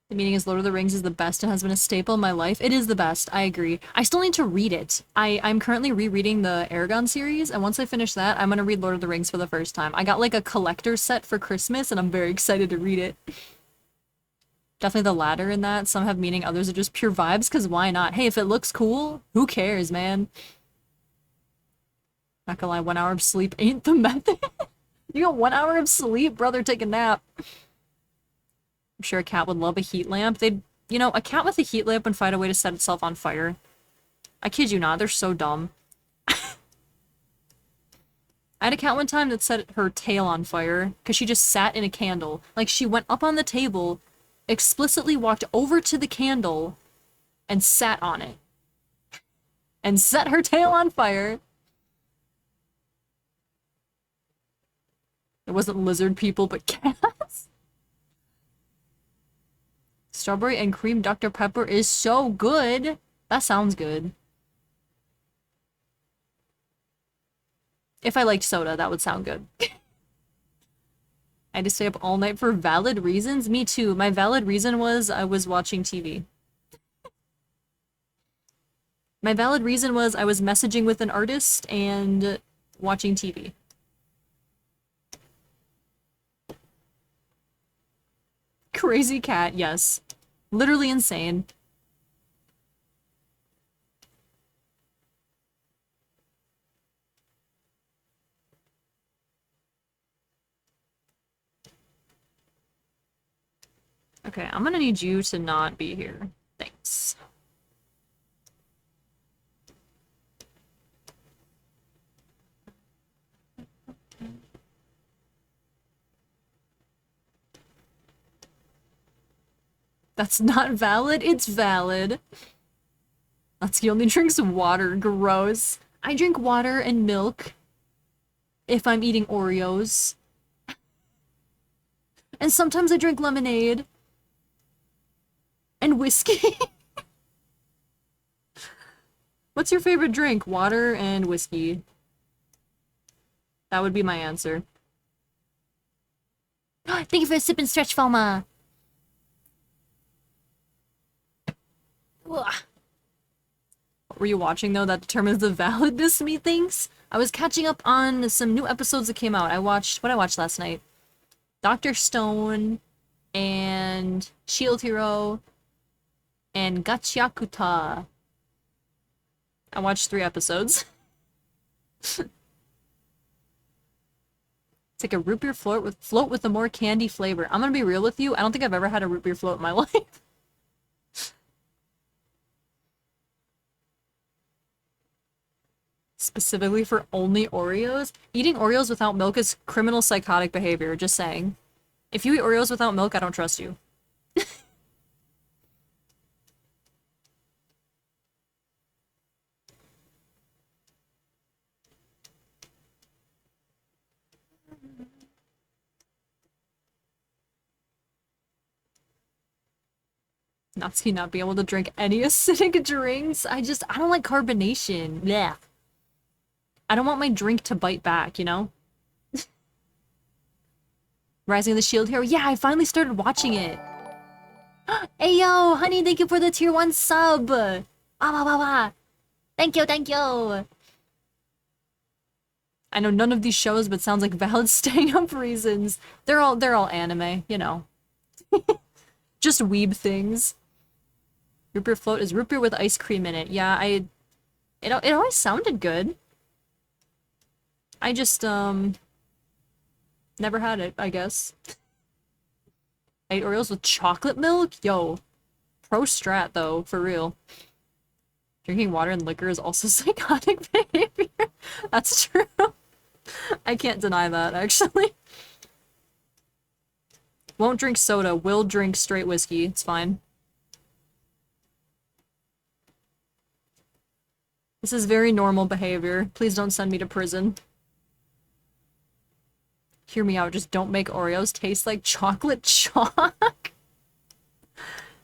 The meaning is Lord of the Rings is the best and has been a staple in my life. It is the best, I agree. I still need to read it. I'm currently rereading the Aragon series, and once I finish that, I'm gonna read Lord of the Rings for the first time. I got like a collector set for Christmas, and I'm very excited to read it. Definitely the latter in that. Some have meaning, others are just pure vibes, because why not? Hey, if it looks cool, who cares, man? Not gonna lie, 1 hour of sleep ain't the method. You got 1 hour of sleep? Brother, take a nap. I'm sure a cat would love a heat lamp. They'd, you know, a cat with a heat lamp would find a way to set itself on fire. I kid you not, they're so dumb. I had a cat one time that set her tail on fire because she just sat in a candle. Like, she went up on the table, explicitly walked over to the candle, and sat on it. And set her tail on fire. It wasn't lizard people, but cats. Strawberry and cream Dr. Pepper is so good. That sounds good. If I liked soda, that would sound good. I had to stay up all night for valid reasons. Me too. My valid reason was I was watching TV. My valid reason was I was messaging with an artist and watching TV. Crazy cat, yes. Literally insane. Okay, I'm gonna need you to not be here. Thanks. That's not valid? It's valid. Natsuki only drinks water. Gross. I drink water and milk if I'm eating Oreos. And sometimes I drink lemonade. And whiskey. What's your favorite drink? Water and whiskey. That would be my answer. Thank you for the sip and stretch, Falma. Ugh. What were you watching, though, that determines the validness, methinks? I was catching up on some new episodes that came out. I watched... What I watched last night? Dr. Stone and Shield Hero and Gachiakuta. I watched 3 episodes. It's like a root beer float with a more candy flavor. I'm gonna be real with you. I don't think I've ever had a root beer float in my life. Specifically for only Oreos? Eating Oreos without milk is criminal psychotic behavior, just saying. If you eat Oreos without milk, I don't trust you. Natsuki not be able to drink any acidic drinks. I don't like carbonation. Blech. I don't want my drink to bite back, you know? Rising of the Shield Hero. Yeah, I finally started watching it. Hey yo, honey, thank you for the tier 1 sub. Ah, wah, wah, wah. Thank you, thank you. I know none of these shows, but sounds like valid staying up reasons. They're all anime, you know. Just weeb things. Root beer float is root beer with ice cream in it. Yeah, it always sounded good. I just, never had it, I guess. I ate Oreos with chocolate milk? Yo. Pro strat, though, for real. Drinking water and liquor is also psychotic behavior. That's true. I can't deny that, actually. Won't drink soda, will drink straight whiskey. It's fine. This is very normal behavior. Please don't send me to prison. Hear me out, just don't make Oreos taste like chocolate chalk.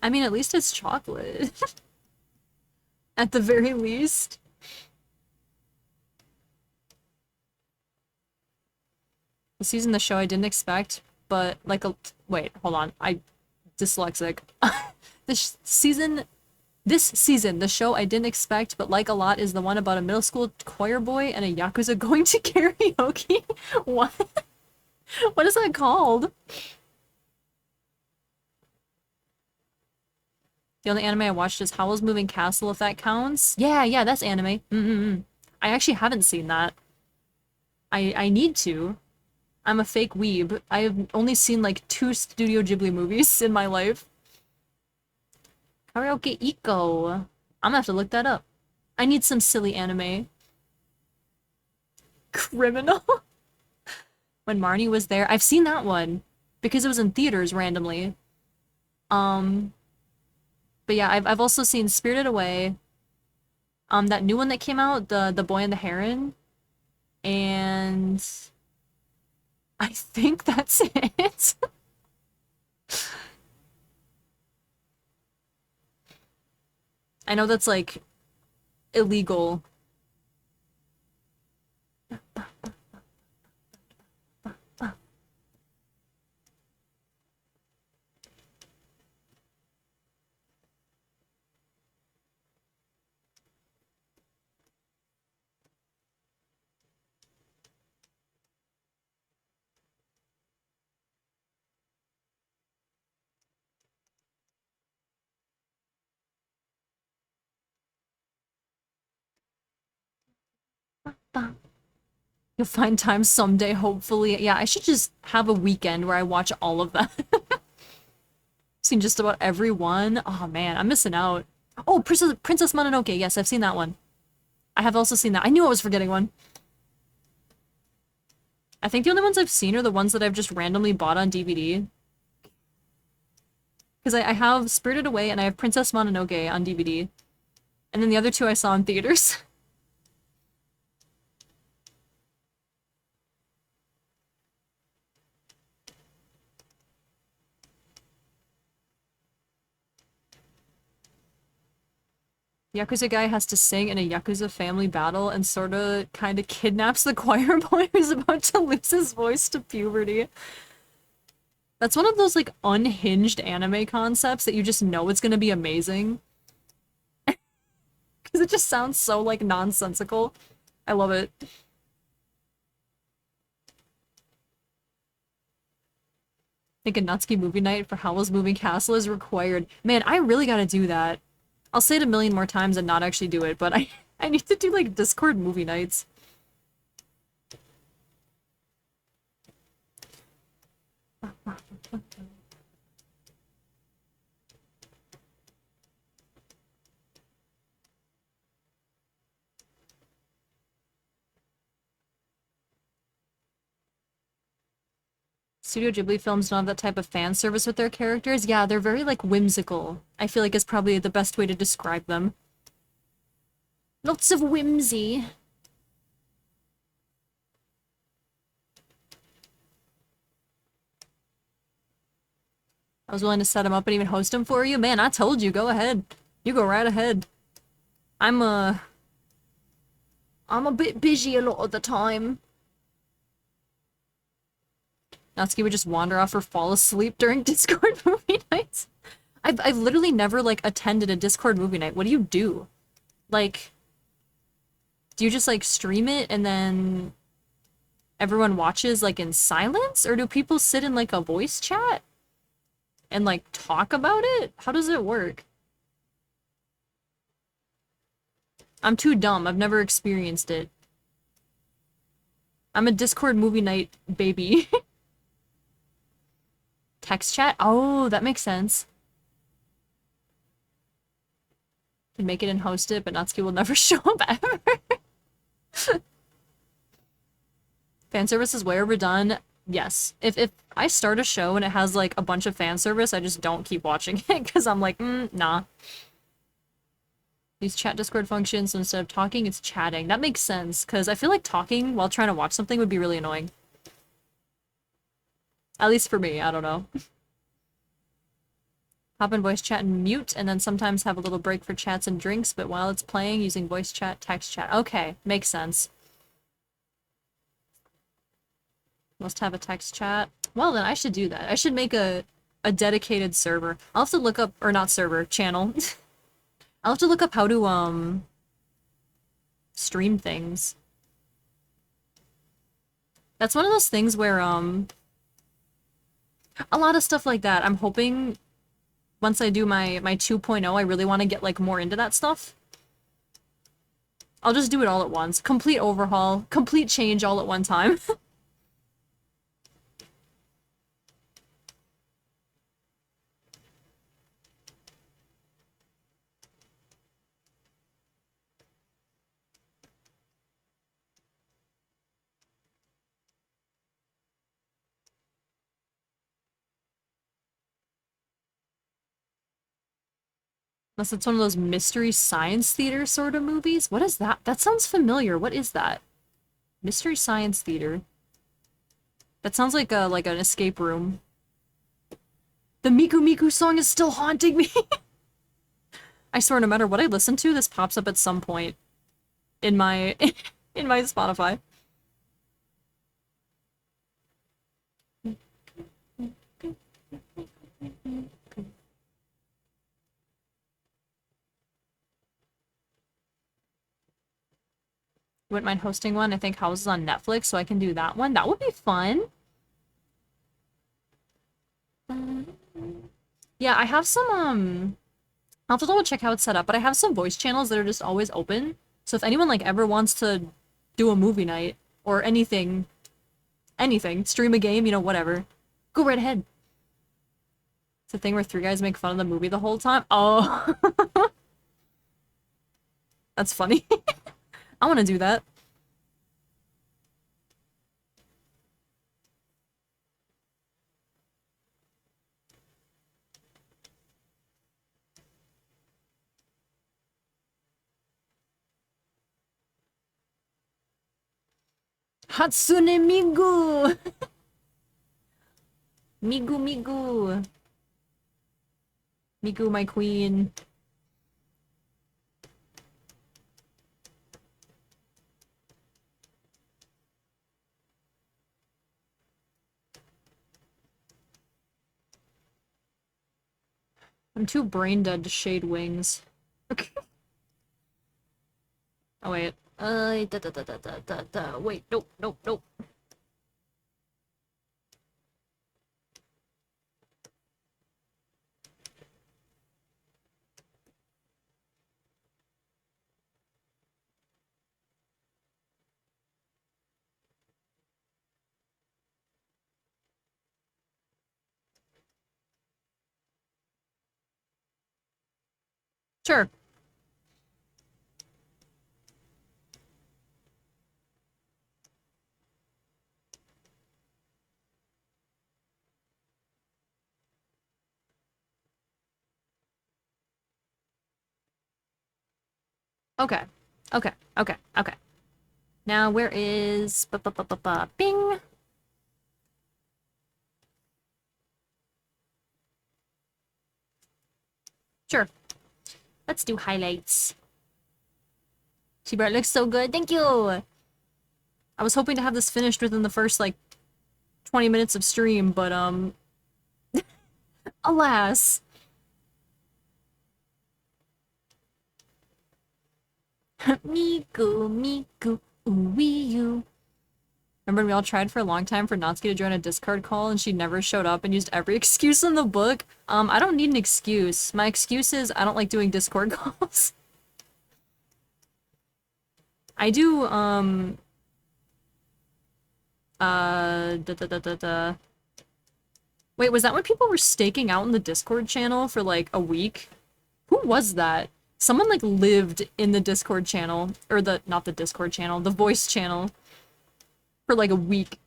I mean, at least it's chocolate. At the very least. The season of the show I didn't expect, but like a- wait, hold on. Dyslexic. This season, the show I didn't expect, but like a lot, is the one about a middle school choir boy and a Yakuza going to karaoke. What? What is that called? The only anime I watched is Howl's Moving Castle, if that counts. Yeah, that's anime. I actually haven't seen that. I need to. I'm a fake weeb. I have only seen like 2 Studio Ghibli movies in my life. Karaoke Iko. I'm gonna have to look that up. I need some silly anime. Criminal? When Marnie was there. I've seen that one. Because it was in theaters randomly. But yeah, I've also seen Spirited Away. That new one that came out, the Boy and the Heron. And I think that's it. I know that's like illegal. You'll find time someday, hopefully. Yeah, I should just have a weekend where I watch all of that. Seen just about every one. Oh man, I'm missing out. Oh, Princess Mononoke. Yes, I've seen that one. I have also seen that. I knew I was forgetting one. I think the only ones I've seen are the ones that I've just randomly bought on DVD. Because I have Spirited Away and I have Princess Mononoke on DVD. And then the other 2 I saw in theaters. Yakuza guy has to sing in a Yakuza family battle and sorta kinda kidnaps the choir boy who's about to lose his voice to puberty. That's one of those like unhinged anime concepts that you just know it's gonna be amazing. Because it just sounds so like nonsensical. I love it. I think a Natsuki movie night for Howl's Moving Castle is required. Man, I really gotta do that. I'll say it a million more times and not actually do it, but I need to do like Discord movie nights. Studio Ghibli films don't have that type of fan service with their characters. Yeah, they're very like whimsical. I feel like is probably the best way to describe them. Lots of whimsy. I was willing to set him up and even host him for you. Man, I told you, go ahead. You go right ahead. I'm a bit busy a lot of the time. Natsuki would just wander off or fall asleep during Discord movie nights. I've literally never like attended a Discord movie night. What do you do? Like, do you just like stream it and then everyone watches like in silence? Or do people sit in like a voice chat and like talk about it? How does it work? I'm too dumb. I've never experienced it. I'm a Discord movie night baby. Text chat? Oh, that makes sense. Can make it and host it, but Natsuki will never show up ever. Fan service is way overdone. Yes. If I start a show and it has like a bunch of fan service, I just don't keep watching it because I'm like, nah. Use chat Discord functions, so instead of talking, it's chatting. That makes sense, because I feel like talking while trying to watch something would be really annoying. At least for me, I don't know. Hop in voice chat and mute, and then sometimes have a little break for chats and drinks, but while it's playing, using voice chat, text chat. Okay, makes sense. Must have a text chat. Well, then I should do that. I should make a dedicated server. I'll have to look up, or not server, channel. I'll have to look up how to, stream things. That's one of those things where, a lot of stuff like that. I'm hoping once I do my 2.0, I really want to get, like, more into that stuff. I'll just do it all at once. Complete overhaul, complete change all at one time. Unless it's one of those mystery science theater sort of movies. What is that? That sounds familiar. What is that? Mystery science theater. That sounds like an escape room. The Miku Miku song is still haunting me. I swear, no matter what I listen to, this pops up at some point in my in my Spotify. Wouldn't mind hosting one. I think House is on Netflix, so I can do that one. That would be fun. Yeah, I have some, I'll have to double check how it's set up, but I have some voice channels that are just always open. So if anyone, like, ever wants to do a movie night, or anything, stream a game, you know, whatever, go right ahead. It's a thing where three guys make fun of the movie the whole time. Oh. That's funny. I want to do that. Hatsune Migu! Migu Migu. Migu, my queen. I'm too brain dead to shade wings. Okay. Oh wait. Wait, nope, nope, nope. Sure. Okay. Okay. Okay. Okay. Now, where is... Bing! Sure. Let's do highlights. Cheeber, it looks so good. Thank you! I was hoping to have this finished within the first, like, 20 minutes of stream, but, alas. Miku, Miku, ooh-wee-you. Remember, we all tried for a long time for Natsuki to join a Discord call, and she never showed up and used every excuse in the book. I don't need an excuse. My excuse is I don't like doing Discord calls. I do, Wait, was that when people were staking out in the Discord channel for, like, a week? Who was that? Someone, like, lived in the Discord channel, or not the Discord channel, the voice channel, for, like, a week.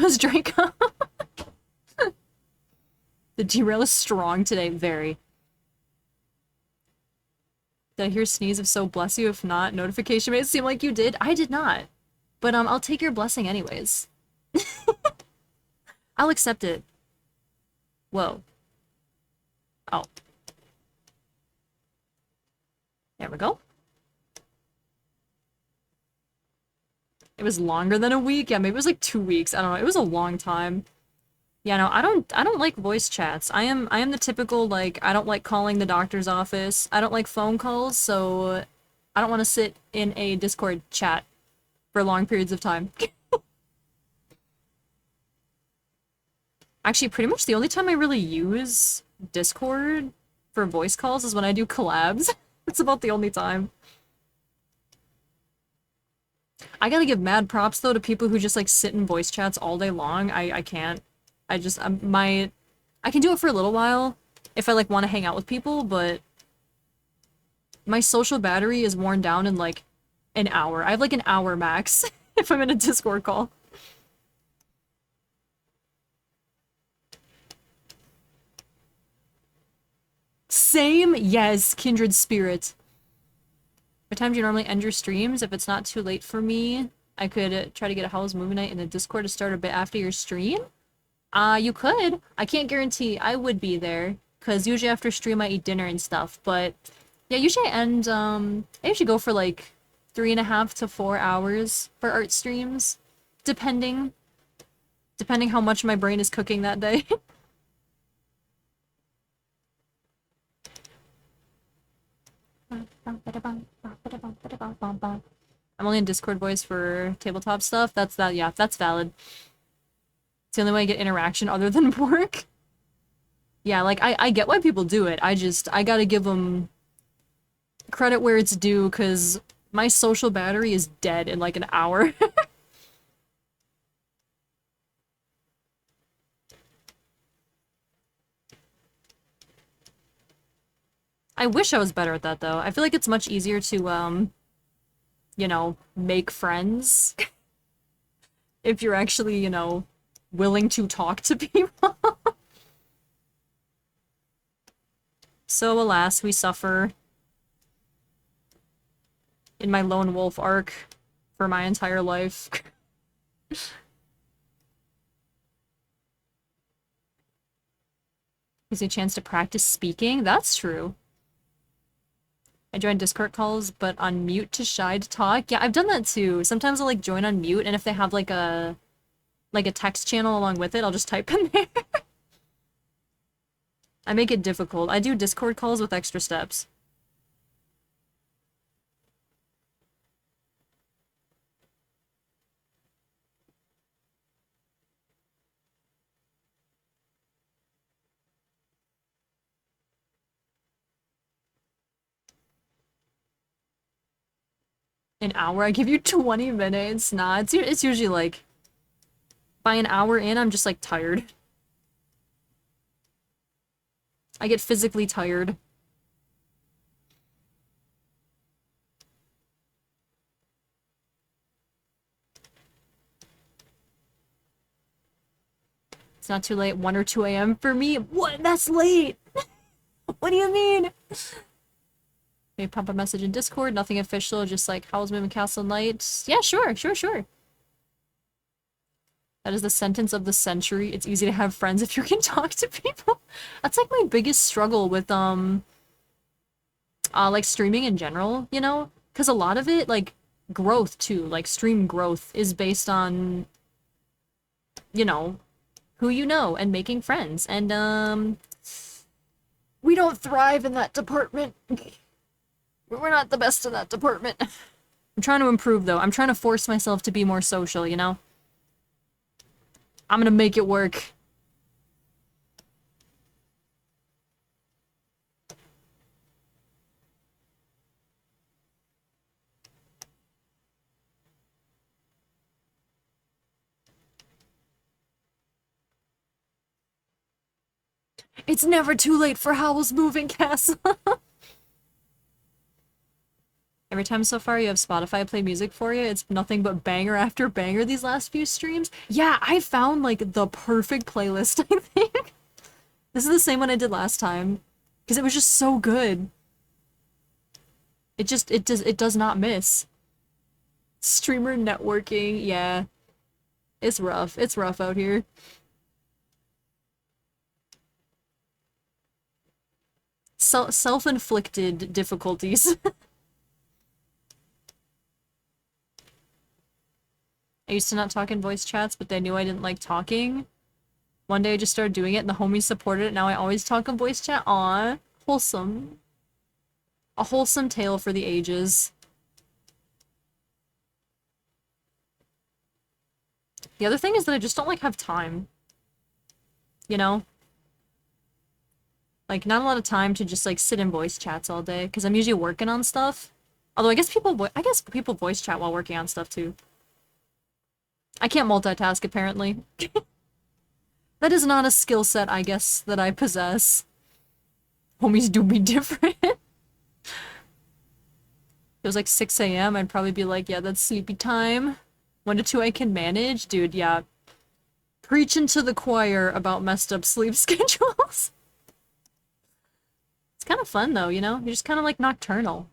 was Draco. The derail is strong today, very. Did I hear sneeze? If so, bless you. If not, notification made it seem like you did. I did not. But I'll take your blessing anyways. I'll accept it. Whoa. Oh. There we go. It was longer than a week. Yeah, maybe it was like 2 weeks. I don't know. It was a long time. Yeah, no, I don't like voice chats. I am the typical, like, I don't like calling the doctor's office. I don't like phone calls, so I don't want to sit in a Discord chat for long periods of time. Actually, pretty much the only time I really use Discord for voice calls is when I do collabs. It's about the only time. I gotta give mad props, though, to people who just, like, sit in voice chats all day long. I can't. I just, I can do it for a little while if I, like, want to hang out with people, but my social battery is worn down in, like, an hour. I have, like, an hour max if I'm in a Discord call. Same? Yes, kindred spirit. What time do you normally end your streams? If it's not too late for me, I could try to get a house movie night in the Discord to start a bit after your stream. You could. I can't guarantee I would be there, because usually after stream I eat dinner and stuff, but yeah, usually I end, I usually go for like 3.5 to 4 hours for art streams, depending how much my brain is cooking that day. I'm only in Discord voice for tabletop stuff. Yeah, that's valid. It's the only way I get interaction other than work. Yeah, like, I get why people do it. I gotta give them credit where it's due, because my social battery is dead in, like, an hour. I wish I was better at that, though. I feel like it's much easier to, you know, make friends if you're actually, you know, willing to talk to people. So, alas, we suffer in my lone wolf arc for my entire life. Gives you a chance to practice speaking? That's true. I join Discord calls, but on mute to shy to talk. Yeah, I've done that too. Sometimes I'll, like, join on mute, and if they have, like a text channel along with it, I'll just type in there. I make it difficult. I do Discord calls with extra steps. An hour? I give you 20 minutes? Nah, it's usually, like, by an hour in, I'm just, like, tired. I get physically tired. It's not too late, 1 or 2 a.m. for me? What? That's late! What do you mean? Maybe pump a message in Discord, nothing official, just like, how's Moon Castle Night? Yeah, sure. That is the sentence of the century. It's easy to have friends if you can talk to people. That's, like, my biggest struggle with, like, streaming in general, you know? Because a lot of it, like, growth, too, like, stream growth is based on, you know, who you know and making friends. And, we don't thrive in that department. We're not the best in that department. I'm trying to improve, though. I'm trying to force myself to be more social, you know? I'm gonna make it work. It's never too late for Howl's Moving Castle. Every time so far you have Spotify play music for you, it's nothing but banger after banger these last few streams. Yeah, I found like the perfect playlist, I think. This is the same one I did last time. Because it was just so good. It does not miss. Streamer networking, yeah. It's rough. It's rough out here. Self-inflicted difficulties. I used to not talk in voice chats, but they knew I didn't like talking. One day I just started doing it and the homies supported it. Now I always talk in voice chat. Aw, wholesome. A wholesome tale for the ages. The other thing is that I just don't like have time. You know? Like, not a lot of time to just like sit in voice chats all day, because I'm usually working on stuff. Although I guess people voice chat while working on stuff too. I can't multitask apparently. That is not a skill set, I guess, that I possess. Homies do me different. It was like 6 a.m. I'd probably be like, yeah, that's sleepy time. 1 to 2 I can manage. Dude, yeah. Preaching to the choir about messed up sleep schedules. It's kind of fun though, you know? You're just kind of like nocturnal.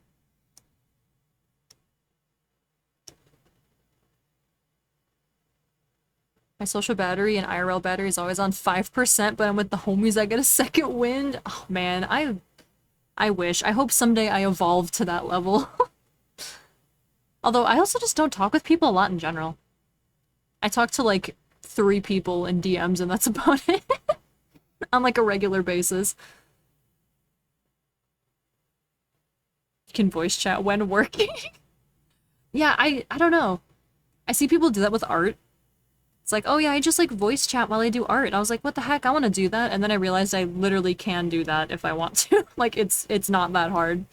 My social battery and IRL battery is always on 5%, but I'm with the homies, I get a second wind. Oh man, I wish. I hope someday I evolve to that level. Although I also just don't talk with people a lot in general. I talk to like 3 people in DMs and that's about it. On like a regular basis. You can voice chat when working. Yeah, I don't know. I see people do that with art. It's like, oh yeah, I just like voice chat while I do art. I was like, what the heck? I want to do that. And then I realized I literally can do that if I want to. Like, it's not that hard.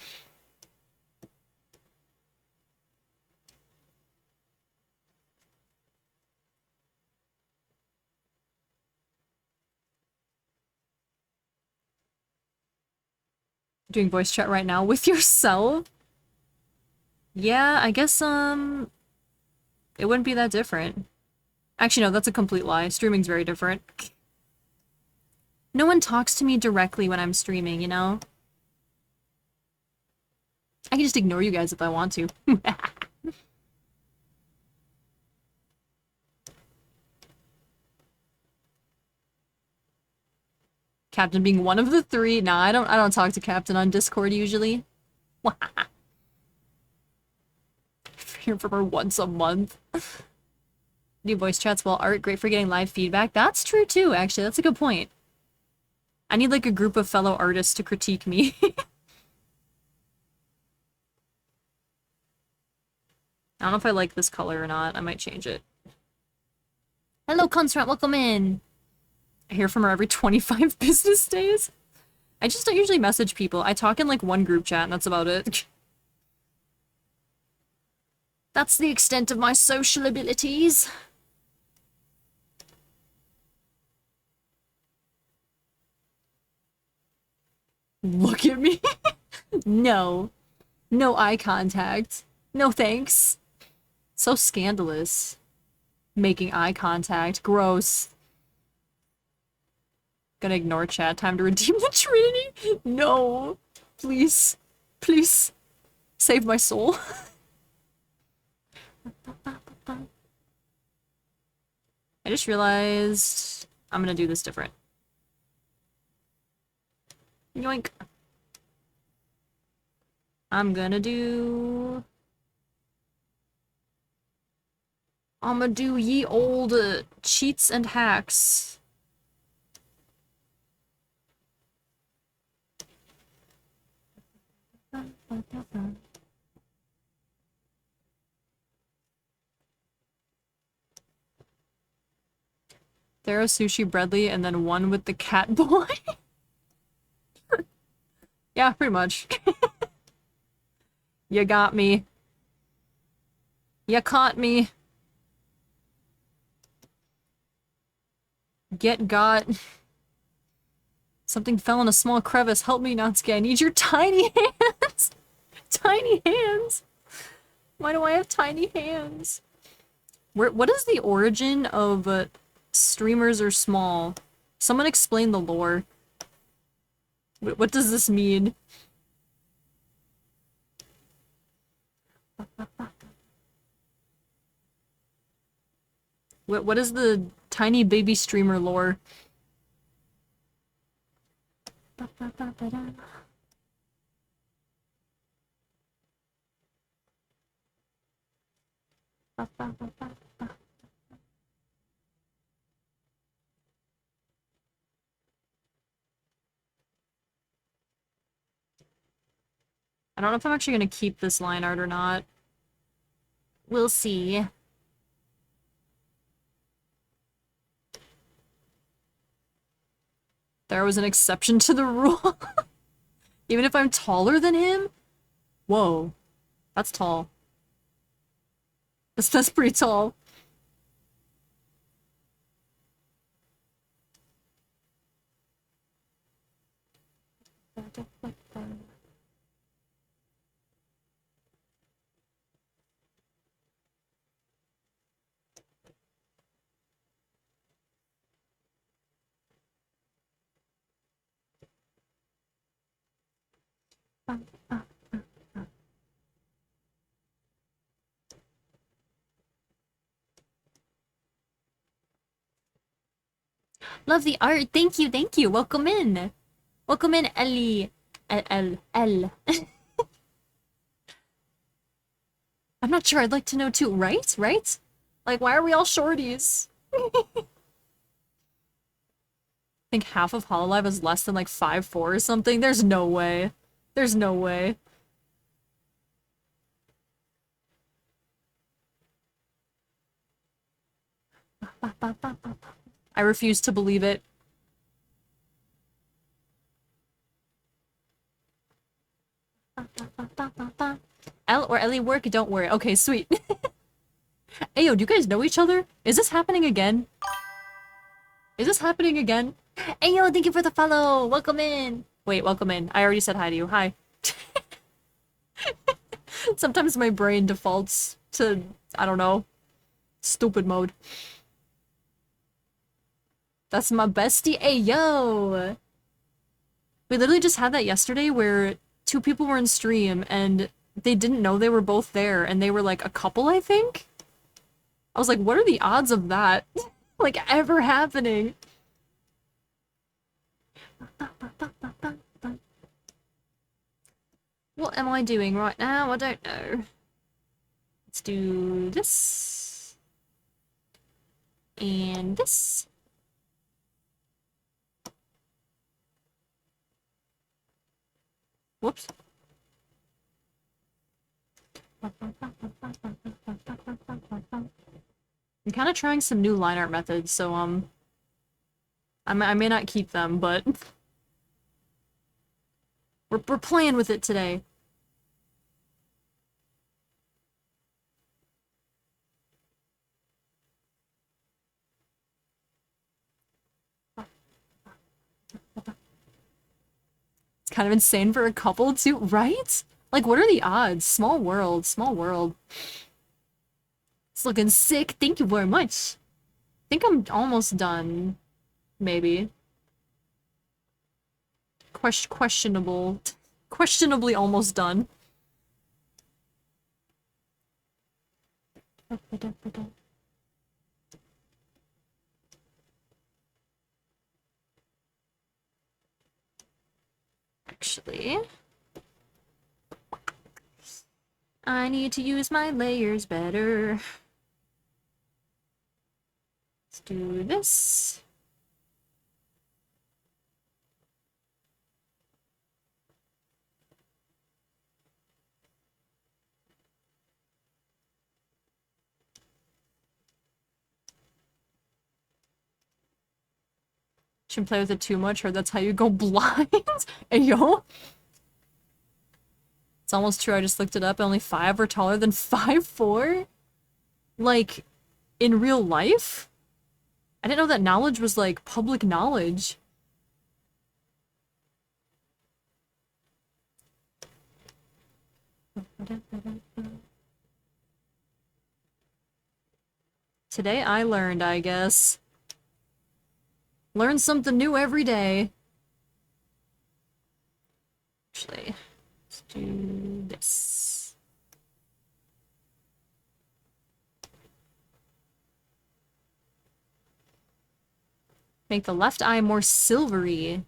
Doing voice chat right now with yourself? Yeah, I guess, it wouldn't be that different. Actually, no, that's a complete lie. Streaming's very different. No one talks to me directly when I'm streaming, you know? I can just ignore you guys if I want to. Captain being one of the 3. Nah, I don't talk to Captain on Discord usually. Hear from her once a month. Do voice chats while art, great for getting live feedback. That's true too, actually. That's a good point. I need like a group of fellow artists to critique me. I don't know if I like this color or not. I might change it. Hello, Construct. Welcome in. I hear from her every 25 business days. I just don't usually message people. I talk in like one group chat and that's about it. That's the extent of my social abilities. Look at me. No. No eye contact. No thanks. So scandalous. Making eye contact. Gross. Gonna ignore chat. Time to redeem the Trinity. No. Please. Please. Save my soul. I just realized I'm gonna do this different. Yoink. I'm gonna do ye old cheats and hacks. Thero, Sushi, Bradley, and then one with the cat boy. Yeah, pretty much. You got me. You caught me. Get got. Something fell in a small crevice. Help me, Natsuki. I need your tiny hands. Tiny hands. Why do I have tiny hands? What is the origin of streamers are small? Someone explain the lore. What does this mean? What is the tiny baby streamer lore? I don't know if I'm actually gonna keep this line art or not. We'll see. There was an exception to the rule. Even if I'm taller than him? Whoa. That's tall. That's pretty tall. Love the art. Thank you, thank you. Welcome in. Welcome in, Ellie. L. I'm not sure. I'd like to know too. Right? Right? Like, why are we all shorties? I think half of Hololive is less than like 5'4" or something. There's no way. There's no way. I refuse to believe it. L or Ellie work? Don't worry. Okay, sweet. Ayo, do you guys know each other? Is this happening again? Is this happening again? Ayo, thank you for the follow! Welcome in! Wait, welcome in. I already said hi to you. Hi. Sometimes my brain defaults to, I don't know, stupid mode. That's my bestie. Ayo! We literally just had that yesterday where two people were in stream and they didn't know they were both there and they were like a couple, I think? I was like, what are the odds of that like ever happening? What am I doing right now? I don't know. Let's do this. And this. Whoops. I'm kind of trying some new line art methods, so I may not keep them, but we're playing with it today. It's kind of insane for a couple too, right? Like, what are the odds? Small world, small world. It's looking sick. Thank you very much. I think I'm almost done. Maybe. Questionable. Questionably almost done. Actually, I need to use my layers better. Let's do this. Shouldn't play with it too much, or that's how you go blind. Ayo. It's almost true. I just looked it up. Only 5 are taller than 5'4". Like, in real life? I didn't know that knowledge was, like, public knowledge. Today I learned, I guess. Learn something new every day. Actually, let's do this. Make the left eye more silvery.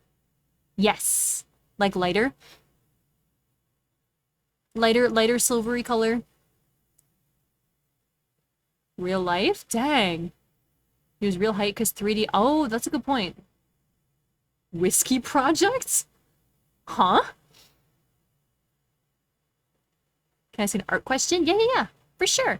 Yes. Like lighter. Lighter silvery color. Real life? Dang. Use real height because 3D. Oh, that's a good point. Whiskey projects? Huh? Can I see an art question? Yeah. For sure.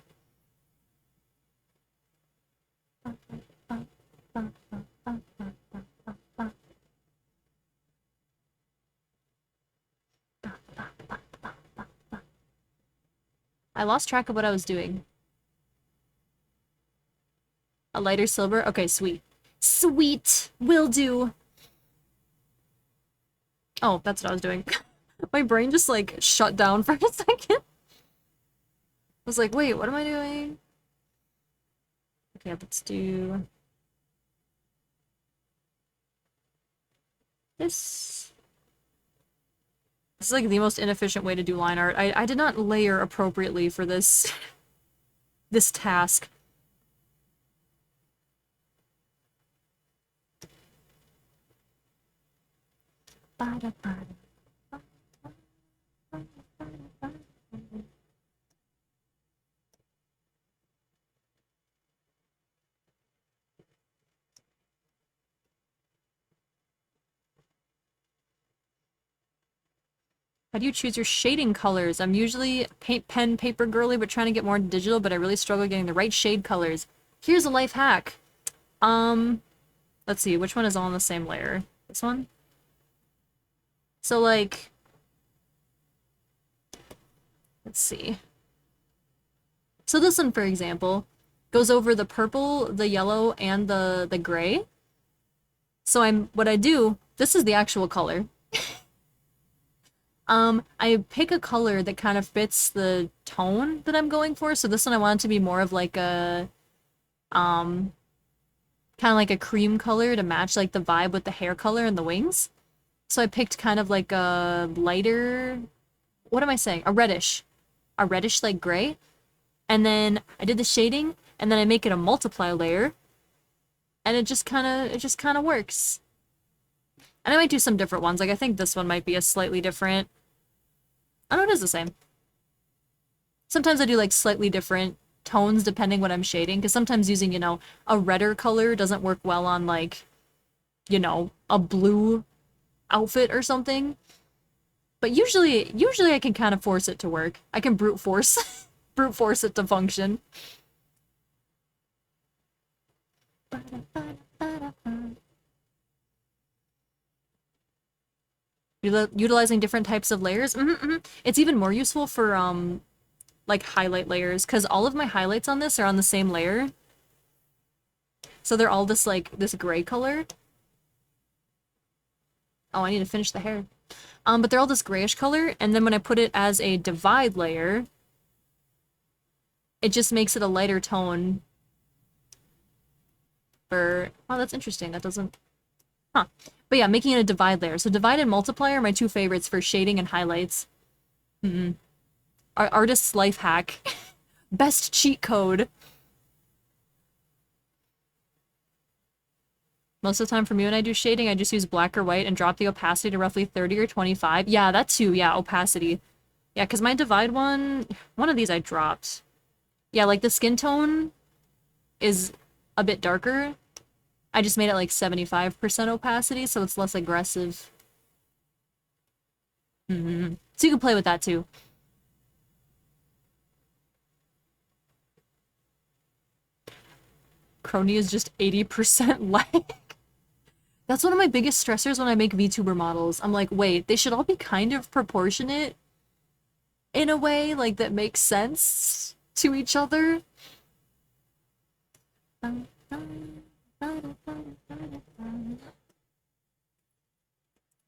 I lost track of what I was doing. A lighter silver? Okay, sweet. Sweet! Will do. Oh, that's what I was doing. My brain just, like, shut down for a second. I was like, wait, what am I doing? Okay, let's do... this. This is, like, the most inefficient way to do line art. I did not layer appropriately for this... this task. How do you choose your shading colors? I'm usually paint pen paper girly, but trying to get more digital, but I really struggle getting the right shade colors. Here's a life hack. Let's see, which one is all on the same layer? This one? So, like... let's see. So this one, for example, goes over the purple, the yellow, and the gray. So what I do, this is the actual color. I pick a color that kind of fits the tone that I'm going for. So this one I want it to be more of like a, kind of like a cream color to match like the vibe with the hair color and the wings. So I picked kind of like a lighter, what am I saying? A reddish like gray. And then I did the shading, and then I make it a multiply layer. And it just kind of works. And I might do some different ones. Like, I think this one might be a slightly different... oh, no, it is the same. Sometimes I do, like, slightly different tones depending what I'm shading. Because sometimes using, you know, a redder color doesn't work well on, like, you know, a blue outfit or something. But usually I can kind of force it to work. I can brute force... brute force it to function. Utilizing different types of layers. It's even more useful for like highlight layers, because all of my highlights on this are on the same layer. So they're all this like this gray color. Oh, I need to finish the hair. But they're all this grayish color, and then when I put it as a divide layer, it just makes it a lighter tone. For oh, that's interesting. That doesn't. Huh. But yeah, making it a divide layer. So divide and multiply are my two favorites for shading and highlights. Artist's life hack. Best cheat code. Most of the time for me when I do shading, I just use black or white and drop the opacity to roughly 30 or 25. Yeah, that too. Yeah, opacity. Yeah, because my divide one of these I dropped. Yeah, like the skin tone is a bit darker. I just made it like 75% opacity, so it's less aggressive. So you can play with that too. Crony is just 80% lag. That's one of my biggest stressors when I make VTuber models. I'm like, wait, they should all be kind of proportionate in a way, like, that makes sense to each other.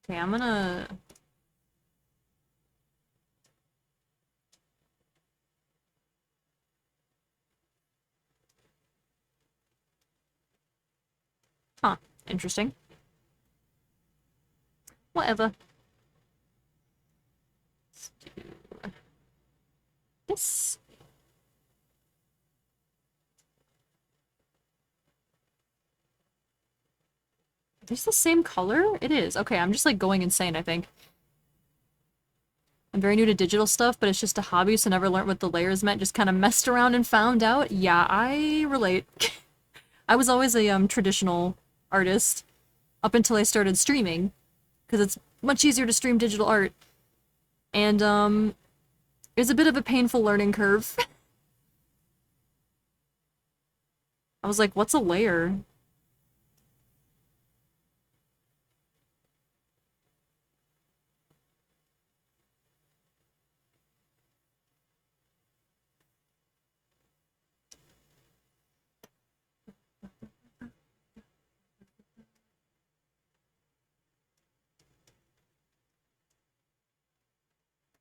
Okay, I'm gonna... Huh. Interesting. Whatever. Let's do this. Is this the same color? It is. Okay, I'm just like going insane, I think. I'm very new to digital stuff, but it's just a hobby, so never learned what the layers meant. Just kind of messed around and found out. Yeah, I relate. I was always a traditional artist up until I started streaming, because it's much easier to stream digital art. And it was a bit of a painful learning curve. I was like, what's a layer?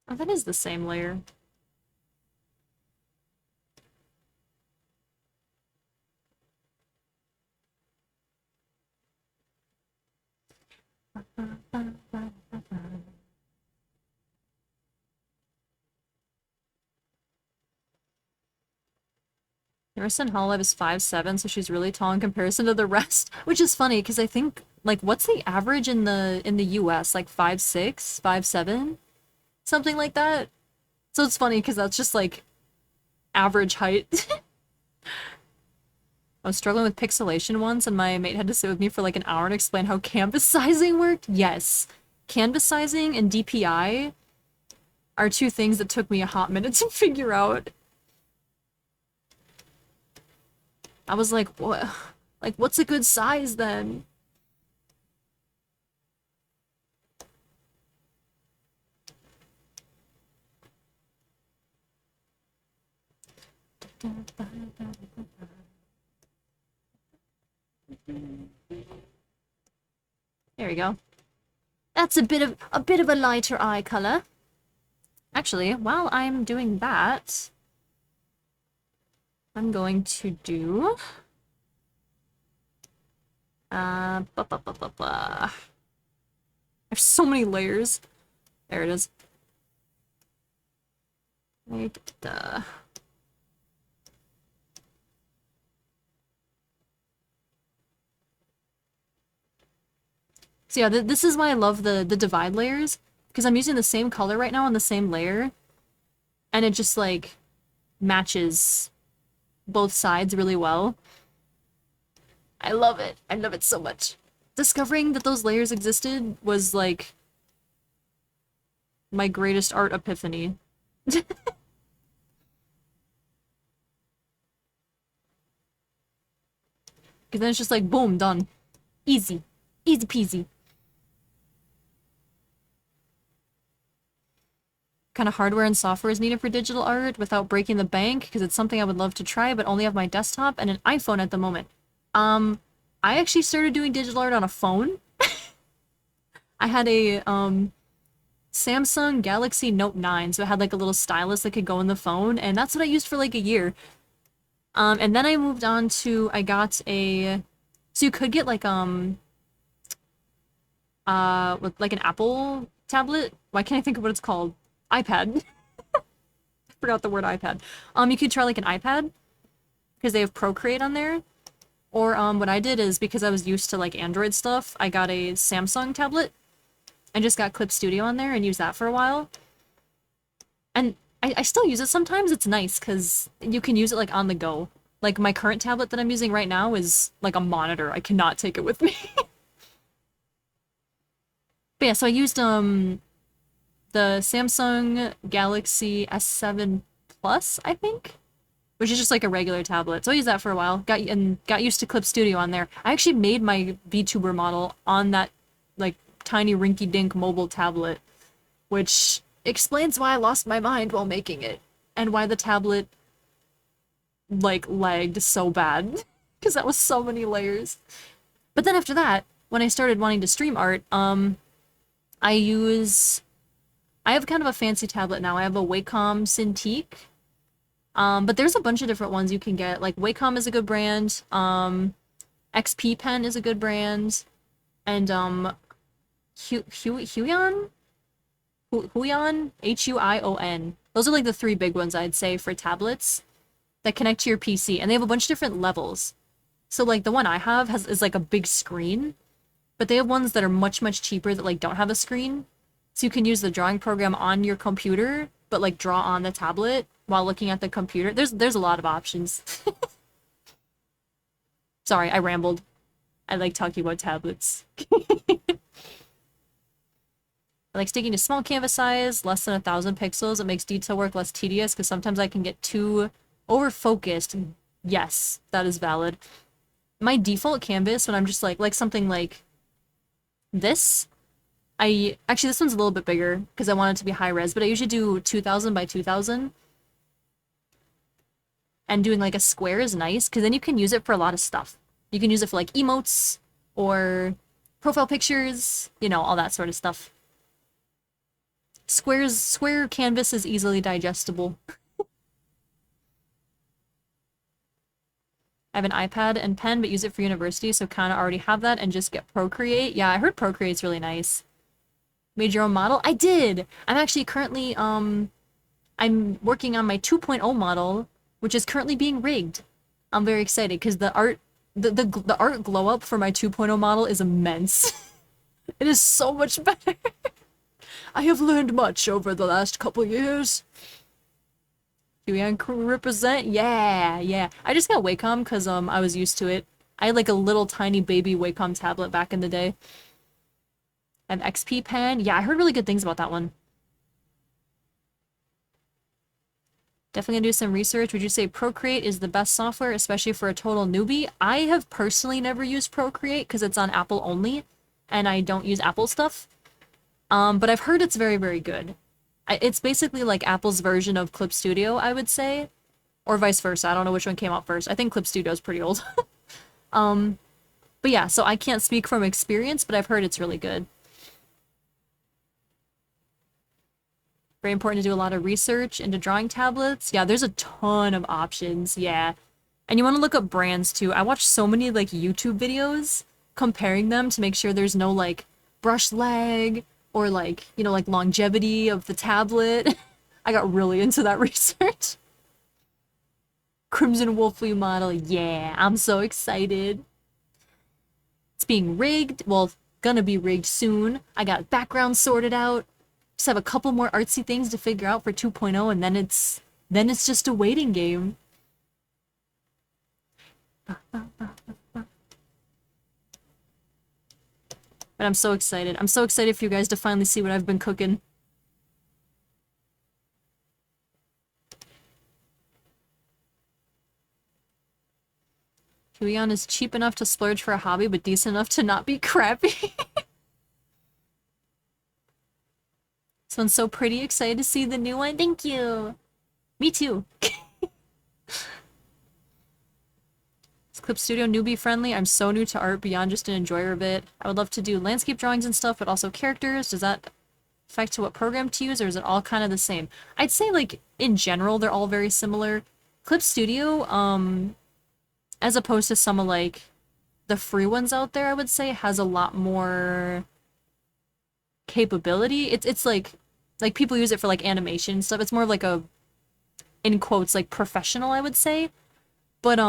Oh, that is the same layer. Harrison Hololive is 5'7", so she's really tall in comparison to the rest, which is funny because I think like what's the average in the US? Like 5'6", 5'7", something like that. So it's funny because that's just like average height. I was struggling with pixelation once, and my mate had to sit with me for like an hour and explain how canvas sizing worked. Yes, canvas sizing and DPI are two things that took me a hot minute to figure out. I was like, what? Like, what's a good size then? There we go. That's a bit of a lighter eye color. Actually, while I'm doing that, I'm going to do I have so many layers. There it is. So yeah, this is why I love the divide layers, because I'm using the same color right now on the same layer, and it just like matches both sides really well. I love it. I love it so much. Discovering that those layers existed was like my greatest art epiphany. Because then it's just like, boom, done. Easy. Easy peasy. Kind of hardware and software is needed for digital art without breaking the bank, because it's something I would love to try, but only have my desktop and an iPhone at the moment. I actually started doing digital art on a phone. I had a Samsung Galaxy Note 9, so it had like a little stylus that could go in the phone, and that's what I used for like a year. And then I moved on to, I got a, so you could get like with like an Apple tablet. Why can't I think of what it's called? iPad. I forgot the word iPad. You could try like an iPad because they have Procreate on there. Or what I did is, because I was used to like Android stuff, I got a Samsung tablet and just got Clip Studio on there and used that for a while. And I still use it sometimes. It's nice because you can use it like on the go. Like my current tablet that I'm using right now is like a monitor. I cannot take it with me. But yeah, so I used the Samsung Galaxy S7 Plus, I think, which is just like a regular tablet. So I used that for a while. Got used to Clip Studio on there. I actually made my VTuber model on that like tiny rinky-dink mobile tablet, which explains why I lost my mind while making it and why the tablet like lagged so bad because that was so many layers. But then after that, when I started wanting to stream art, I have kind of a fancy tablet now. I have a Wacom Cintiq. But there's a bunch of different ones you can get. Like Wacom is a good brand. And XP Pen is a good brand. And, Huion? Huion? Huion. Those are like the three big ones I'd say for tablets that connect to your PC. And they have a bunch of different levels. So like the one I have is like a big screen. But they have ones that are much, much cheaper that like don't have a screen. So you can use the drawing program on your computer, but like draw on the tablet while looking at the computer. There's a lot of options. Sorry, I rambled. I like talking about tablets. I like sticking to small canvas size, less than 1,000 pixels. It makes detail work less tedious because sometimes I can get too over-focused. Yes, that is valid. My default canvas, when I'm just like something like this, actually this one's a little bit bigger because I want it to be high res, but I usually do 2000 by 2000. And doing like a square is nice because then you can use it for a lot of stuff. You can use it for like emotes or profile pictures, you know, all that sort of stuff. Square canvas is easily digestible. I have an iPad and pen, but use it for university, so kind of already have that and just get Procreate. Yeah, I heard Procreate's really nice. Made your own model? I did! I'm actually currently, I'm working on my 2.0 model, which is currently being rigged. I'm very excited, because the art glow up for my 2.0 model is immense. It is so much better. I have learned much over the last couple years. Huion crew represent? Yeah, yeah. I just got Wacom because I was used to it. I had like a little tiny baby Wacom tablet back in the day. I have XP Pen. Yeah, I heard really good things about that one. Definitely gonna do some research. Would you say Procreate is the best software, especially for a total newbie? I have personally never used Procreate because it's on Apple only, and I don't use Apple stuff. But I've heard it's very, very good. It's basically like Apple's version of Clip Studio, I would say. Or vice versa. I don't know which one came out first. I think Clip Studio is pretty old. But yeah, so I can't speak from experience, but I've heard it's really good. Very important to do a lot of research into drawing tablets. Yeah, there's a ton of options, yeah. And you want to look up brands too. I watch so many like YouTube videos comparing them to make sure there's no like brush lag or like, you know, like longevity of the tablet. I got really into that research. Crimson Wolfly model, yeah, I'm so excited. It's being rigged, well, gonna be rigged soon. I got background sorted out. Just have a couple more artsy things to figure out for 2.0 and then it's just a waiting game. But I'm so excited. I'm so excited for you guys to finally see what I've been cooking. Huion is cheap enough to splurge for a hobby, but decent enough to not be crappy. This one's so pretty. Excited to see the new one. Thank you. Me too. Is Clip Studio newbie friendly? I'm so new to art beyond just an enjoyer of it. I would love to do landscape drawings and stuff, but also characters. Does that affect to what program to use, or is it all kind of the same? I'd say, like, in general, they're all very similar. Clip Studio, as opposed to some of, like, the free ones out there, I would say, has a lot more capability. It's like people use it for, like, animation and stuff. It's more of like a, in quotes, like, professional, I would say. But,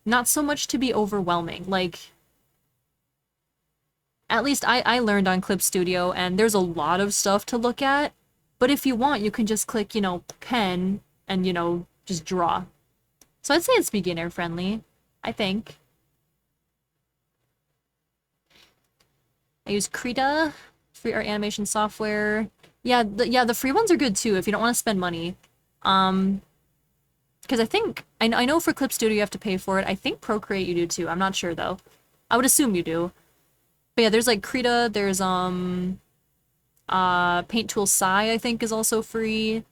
not so much to be overwhelming. Like, at least I learned on Clip Studio, and there's a lot of stuff to look at. But if you want, you can just click, you know, pen, and, you know, just draw. So I'd say it's beginner friendly, I think. I use Krita, free art animation software. Yeah, the free ones are good too if you don't want to spend money. Because I think, I know for Clip Studio you have to pay for it. I think Procreate you do too. I'm not sure though. I would assume you do. But yeah, there's like Krita, there's Paint Tool Sai I think is also free.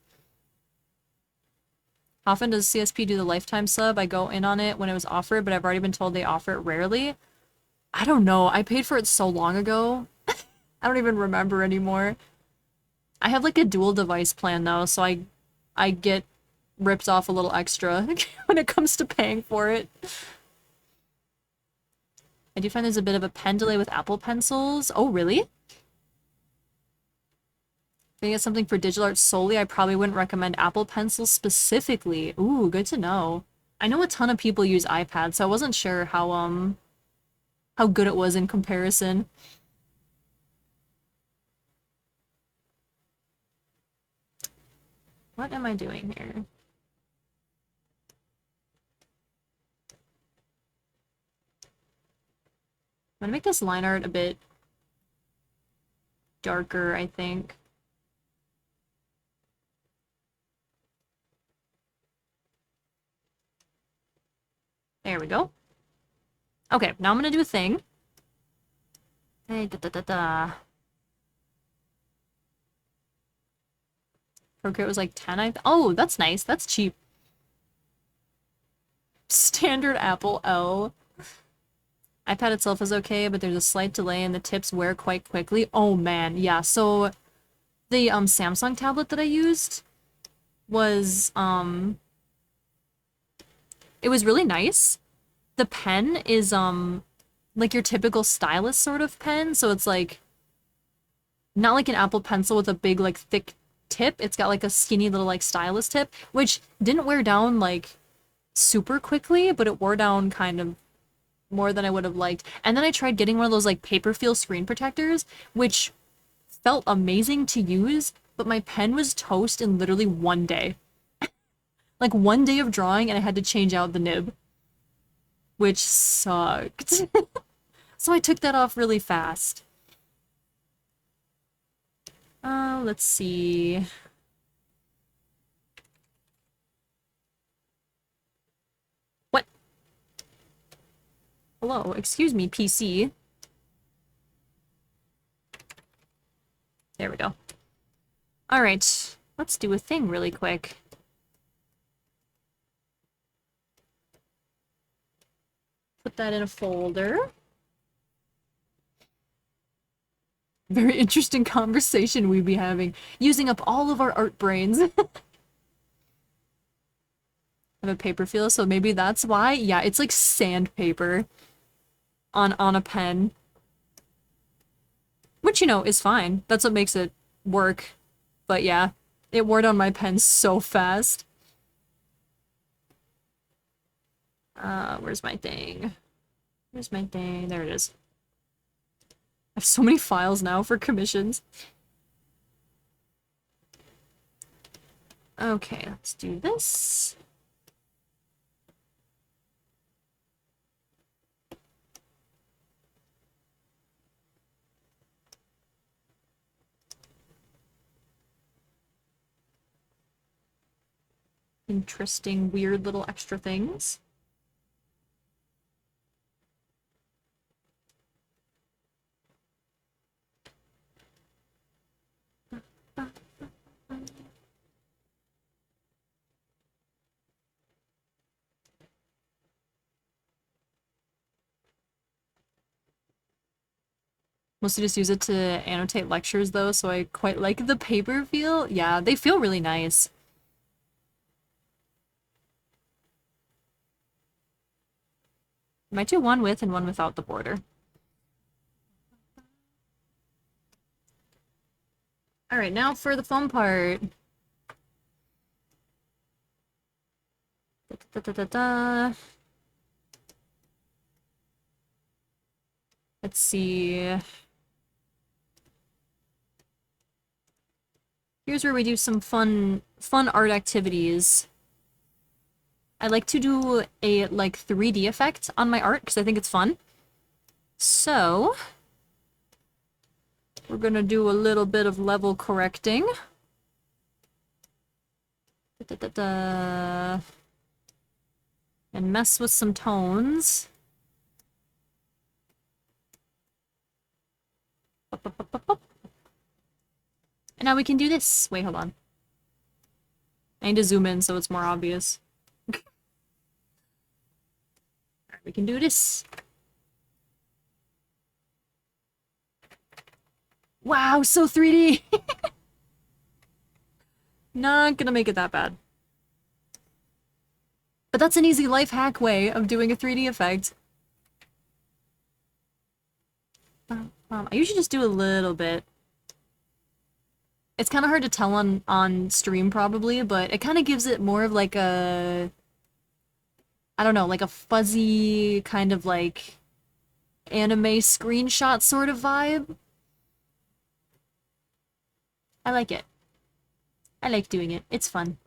How often does CSP do the lifetime sub? I go in on it when it was offered, but I've already been told they offer it rarely. I don't know. I paid for it so long ago. I don't even remember anymore. I have like a dual device plan though, so I get ripped off a little extra when it comes to paying for it. I do find there's a bit of a pen delay with Apple Pencils. Oh, really? If I get something for digital art solely, I probably wouldn't recommend Apple Pencils specifically. Ooh, good to know. I know a ton of people use iPads, so I wasn't sure how good it was in comparison. What am I doing here? I'm gonna make this line art a bit darker, I think. There we go. Okay, now I'm gonna do a thing. Hey, da da da da. Procreate was like 10, oh, that's nice. That's cheap. Standard Apple L. iPad itself is okay, but there's a slight delay and the tips wear quite quickly. Oh man, yeah. So the Samsung tablet that I used was it was really nice. The pen is like your typical stylus sort of pen, so it's like not like an Apple Pencil with a big like thick tip. It's got like a skinny little like stylus tip, which didn't wear down like super quickly, but it wore down kind of more than I would have liked. And then I tried getting one of those like paper feel screen protectors, which felt amazing to use, but my pen was toast in literally one day. Like one day of drawing and I had to change out the nib, which sucked. So I took that off really fast. Let's see. What? Hello, excuse me, PC. There we go. Alright, let's do a thing really quick. Put that in a folder. Very interesting conversation we'd be having, using up all of our art brains. I have a paper feel, so maybe that's why. Yeah, it's like sandpaper on a pen. Which, you know, is fine. That's what makes it work. But yeah, it wore down my pen so fast. Where's my thing? Where's my thing? There it is. I have so many files now for commissions. Okay, let's do this. Interesting, weird little extra things. Mostly just use it to annotate lectures though, so I quite like the paper feel. Yeah, they feel really nice. I might do one with and one without the border. Alright, now for the fun part. Da, da, da, da. Let's see. Here's where we do some fun art activities. I like to do a like 3D effect on my art because I think it's fun. So we're gonna do a little bit of level correcting. Da, da, da, and mess with some tones. Up, up, up, up, up. And now we can do this. Wait, hold on. I need to zoom in so it's more obvious. Alright, we can do this. Wow, so 3D! Not gonna make it that bad. But that's an easy life hack way of doing a 3D effect. I usually just do a little bit. It's kind of hard to tell on stream probably, but it kind of gives it more of like a, I don't know, like a fuzzy kind of like anime screenshot sort of vibe. I like it. I like doing it. It's fun.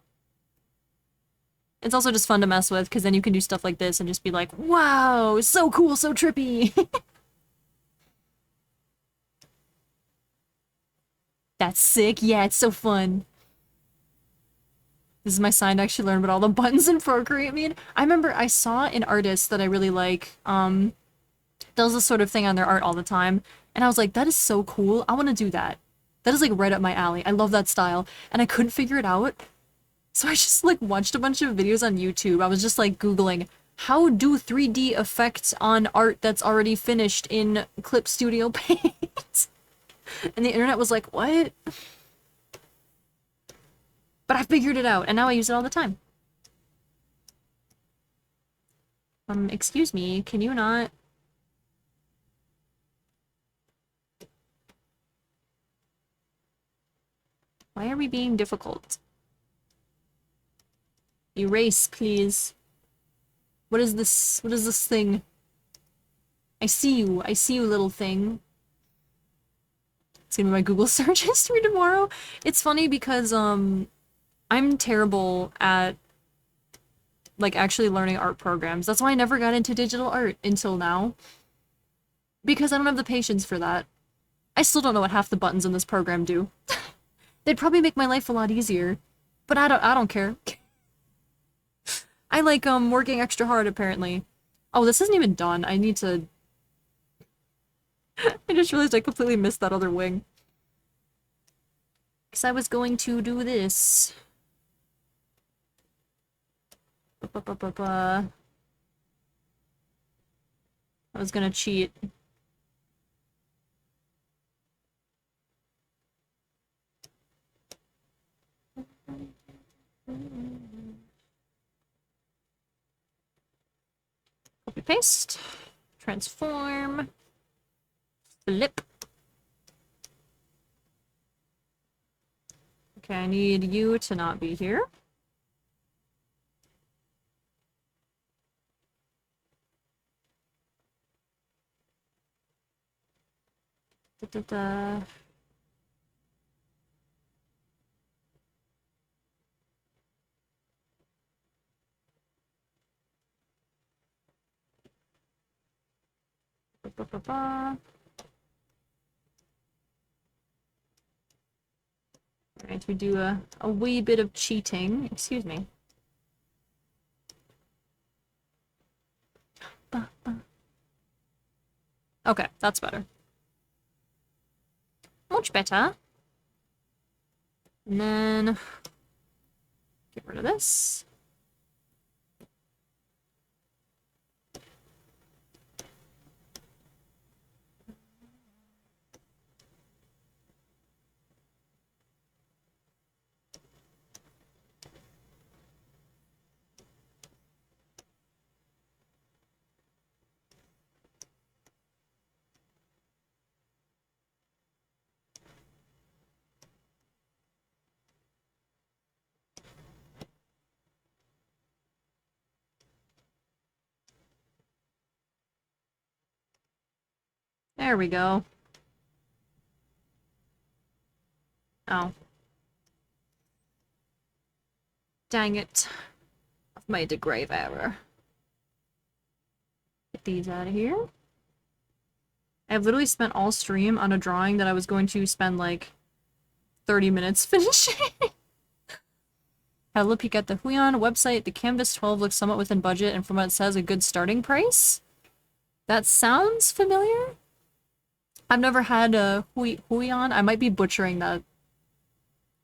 It's also just fun to mess with, because then you can do stuff like this and just be like, wow, so cool, so trippy. That's sick. Yeah, it's so fun. This is my sign to actually learn what all the buttons in Procreate mean. I remember I saw an artist that I really like, does this sort of thing on their art all the time, and I was like, that is so cool. I want to do that. That is like right up my alley. I love that style, and I couldn't figure it out. So I just like watched a bunch of videos on YouTube. I was just like Googling, how do 3D effects on art that's already finished in Clip Studio Paint? And the internet was like, what? But I figured it out, and now I use it all the time. Excuse me, can you not? Why are we being difficult? Erase, please. What is this? What is this thing? I see you. I see you, little thing. It's gonna be my Google search history tomorrow. It's funny because, I'm terrible at, like, actually learning art programs. That's why I never got into digital art until now. Because I don't have the patience for that. I still don't know what half the buttons in this program do. They'd probably make my life a lot easier. But I don't care. I like, working extra hard, apparently. Oh, this isn't even done. I need to... I just realized I completely missed that other wing. Because I was going to do this. I was gonna cheat. Copy paste. Transform. Flip. Okay, I need you to not be here. Da, da, da. Ba, ba, ba, ba. Alright, we do a wee bit of cheating. Excuse me. Ba, ba. Okay, that's better. Much better. And then get rid of this. There we go. Oh. Dang it. I've made a grave error. Get these out of here. I've literally spent all stream on a drawing that I was going to spend like 30 minutes finishing. Had a look peek at the Huion website. The Canvas 12 looks somewhat within budget, and from what it says, a good starting price. That sounds familiar? I've never had a Huion. I might be butchering that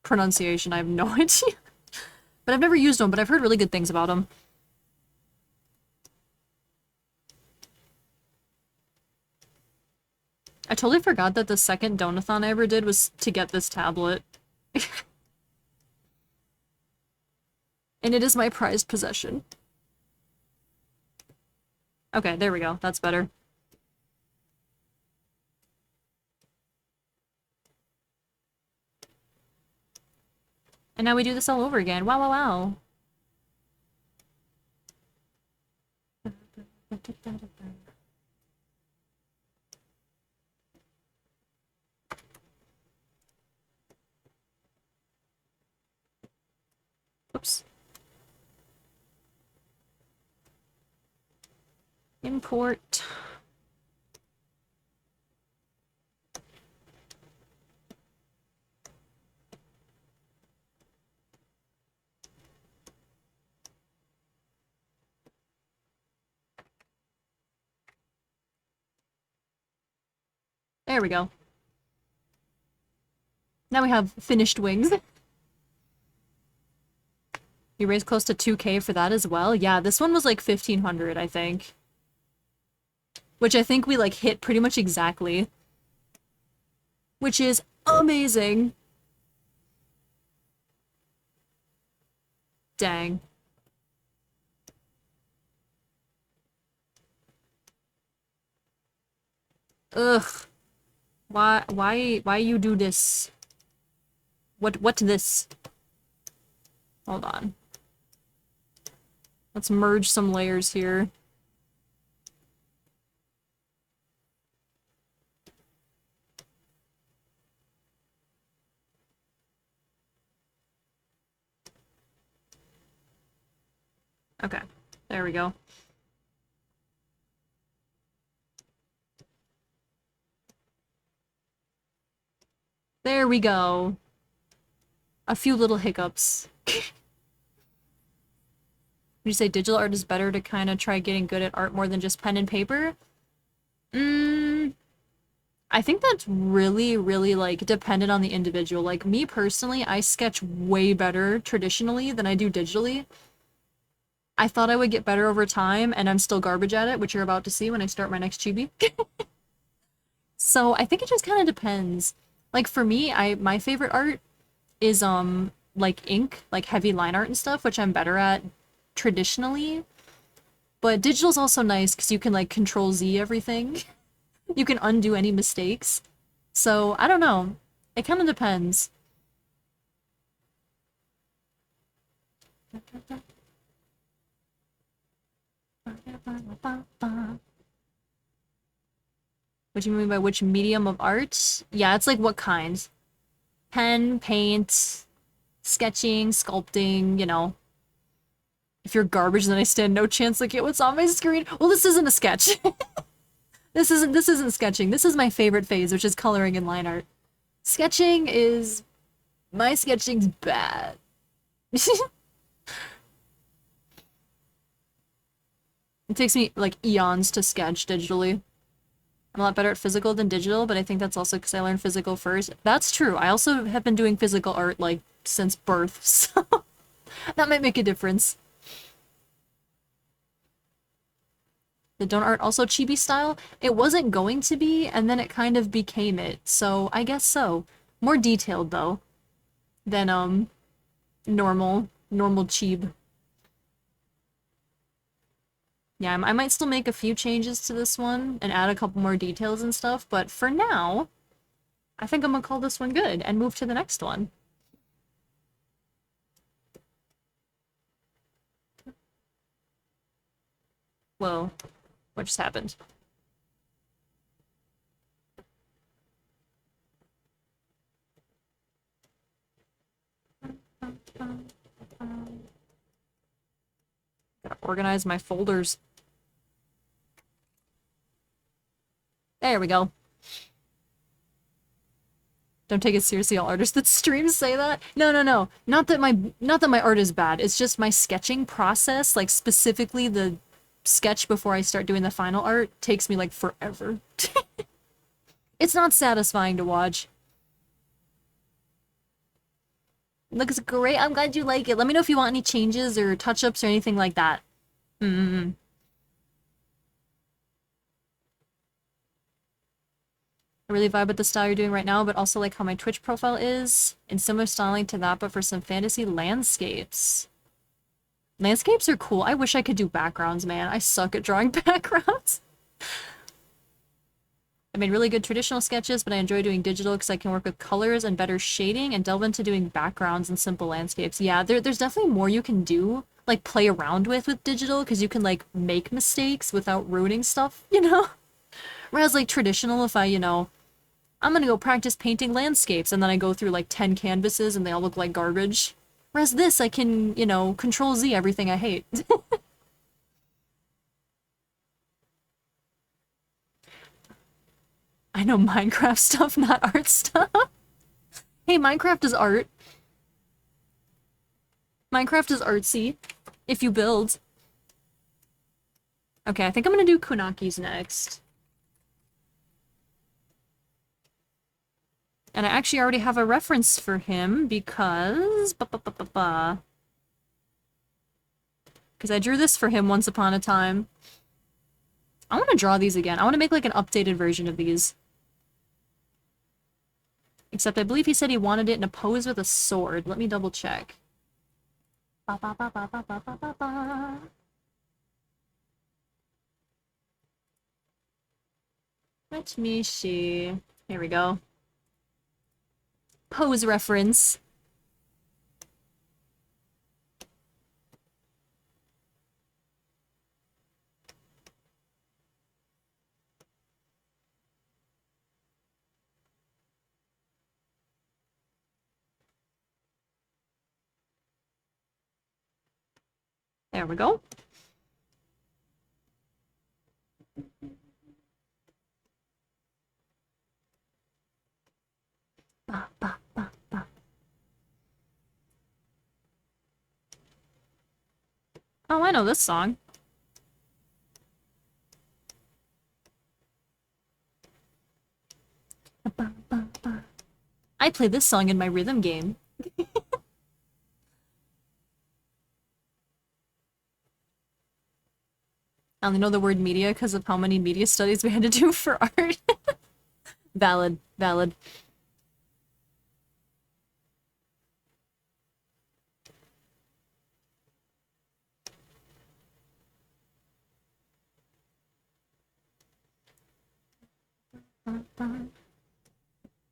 pronunciation. I have no idea. But I've never used them, but I've heard really good things about them. I totally forgot that the second donathon I ever did was to get this tablet. And it is my prized possession. Okay, there we go. That's better. And now we do this all over again. Wow, wow, wow. Oops. Import. There we go. Now we have finished wings. You raised close to 2K for that as well? Yeah, this one was like 1,500, I think. Which I think we like hit pretty much exactly. Which is amazing. Dang. Ugh. Why you do this? What this? Hold on. Let's merge some layers here. Okay, there we go. There we go. A few little hiccups. Would you say digital art is better to kind of try getting good at art more than just pen and paper? I think that's really, really, like, dependent on the individual. Like, me personally, I sketch way better traditionally than I do digitally. I thought I would get better over time, and I'm still garbage at it, which you're about to see when I start my next chibi. So I think it just kind of depends. Like, for me, my favorite art is, like, ink, like heavy line art and stuff, which I'm better at traditionally. But digital's also nice because you can, like, control Z everything. You can undo any mistakes. So, I don't know. It kind of depends. What do you mean by which medium of art? Yeah, it's like what kind? Pen, paint, sketching, sculpting, you know. If you're garbage, then I stand no chance to get what's on my screen. Well, this isn't a sketch. This isn't sketching. This is my favorite phase, which is coloring and line art. Sketching is... My sketching's bad. It takes me, like, eons to sketch digitally. I'm a lot better at physical than digital, but I think that's also because I learned physical first. That's true. I also have been doing physical art, like, since birth, so... that might make a difference. The donut art also chibi style? It wasn't going to be, and then it kind of became it, so I guess so. More detailed, though, than, normal cheeb. Yeah, I might still make a few changes to this one and add a couple more details and stuff, but for now, I think I'm gonna call this one good and move to the next one. Whoa, what just happened? Gotta organize my folders. There we go. Don't take it seriously, all artists that stream say that. No, no, no. Not that my art is bad. It's just my sketching process, like specifically the sketch before I start doing the final art, takes me like forever. It's not satisfying to watch. Looks great. I'm glad you like it. Let me know if you want any changes or touch-ups or anything like that. I really vibe with the style you're doing right now, but also like how my Twitch profile is. And similar styling to that, but for some fantasy landscapes. Landscapes are cool. I wish I could do backgrounds, man. I suck at drawing backgrounds. I made really good traditional sketches, but I enjoy doing digital because I can work with colors and better shading and delve into doing backgrounds and simple landscapes. Yeah, there's definitely more you can do, like play around with digital, because you can like make mistakes without ruining stuff, you know? Whereas like traditional, if I, I'm gonna go practice painting landscapes and then I go through like 10 canvases and they all look like garbage. Whereas this, I can, control Z everything I hate. I know Minecraft stuff, not art stuff. Hey, Minecraft is art. Minecraft is artsy, if you build. Okay, I think I'm gonna do Kunaki's next. And I actually already have a reference for him because... Because I drew this for him once upon a time. I want to draw these again. I want to make like an updated version of these. Except I believe he said he wanted it in a pose with a sword. Let me double check. Let me see. Here we go. Pose reference. There we go. Ba, ba, ba, ba. Oh, I know this song. Ba, ba, ba. I play this song in my rhythm game. I only know the word media because of how many media studies we had to do for art. Valid, valid.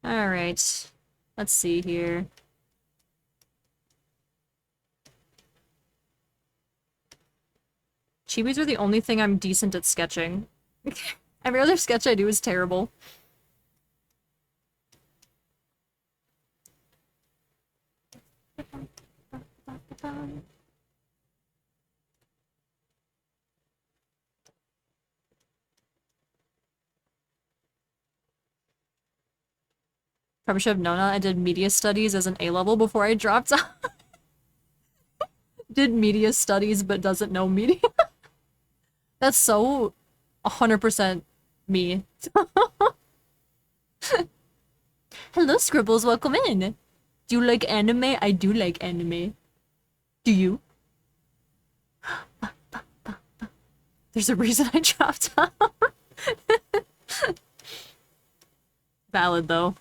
Alright. Let's see here. Chibis are the only thing I'm decent at sketching. Every other sketch I do is terrible. Probably should have known that I did media studies as an A-level before I dropped out. Did media studies but doesn't know media. That's so 100% me. Hello, Scribbles, welcome in. Do you like anime? I do like anime. Do you? There's a reason I dropped out. Valid, though.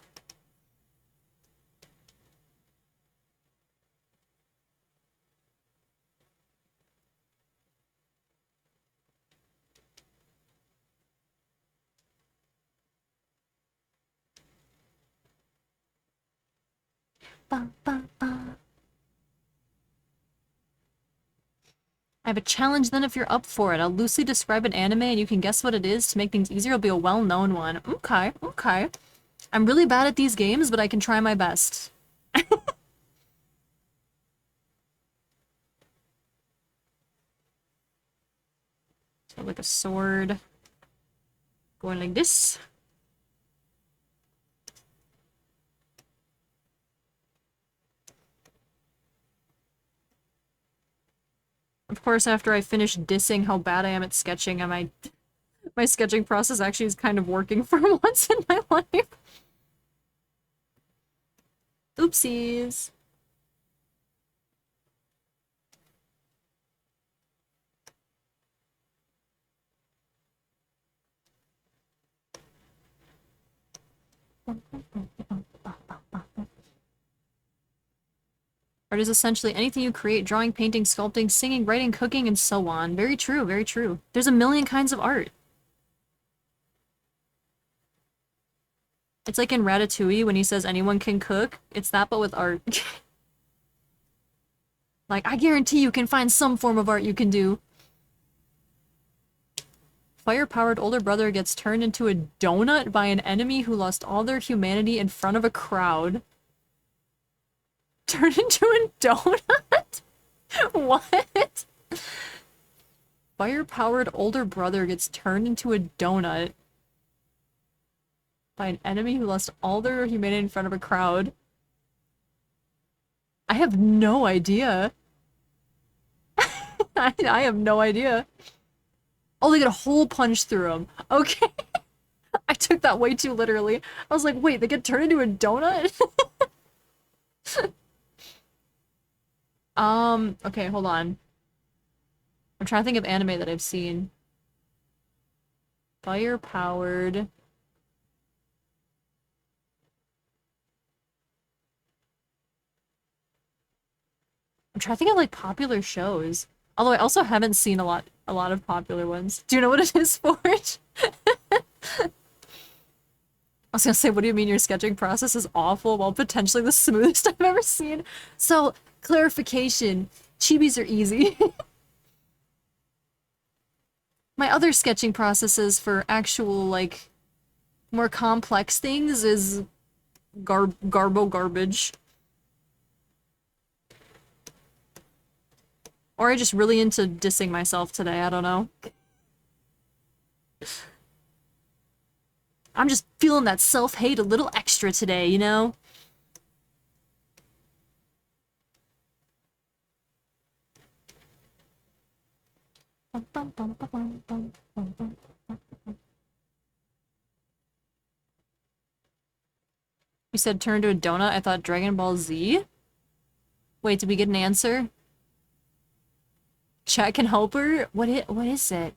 Ba, ba, ba. I have a challenge then if you're up for it. I'll loosely describe an anime and you can guess what it is. To make things easier, it'll be a well-known one. Okay, okay. I'm really bad at these games, but I can try my best. So like a sword. Going like this. Of course, after I finish dissing how bad I am at sketching, my sketching process actually is kind of working for once in my life. Oopsies. Art is essentially anything you create, drawing, painting, sculpting, singing, writing, cooking, and so on. Very true, very true. There's a million kinds of art. It's like in Ratatouille when he says anyone can cook. It's that, but with art. Like, I guarantee you can find some form of art you can do. Fire-powered older brother gets turned into a donut by an enemy who lost all their humanity in front of a crowd. Turned into a donut? What? Fire-powered older brother gets turned into a donut by an enemy who lost all their humanity in front of a crowd. I have no idea. I have no idea. Oh, they get a hole punched through him. Okay. I took that way too literally. I was like, wait, they get turned into a donut? Okay, hold on. I'm trying to think of anime that I've seen. Fire-powered. I'm trying to think of like popular shows. Although I also haven't seen a lot of popular ones. Do you know what it is for it? I was gonna say, what do you mean your sketching process is awful? Well, potentially the smoothest I've ever seen. So, clarification, chibis are easy. My other sketching processes for actual, like, more complex things is garbage. Or I just really into dissing myself today, I don't know. I'm just feeling that self-hate a little extra today, you know? You said turn to a donut? I thought Dragon Ball Z? Wait, did we get an answer? Chat can help her? What is it?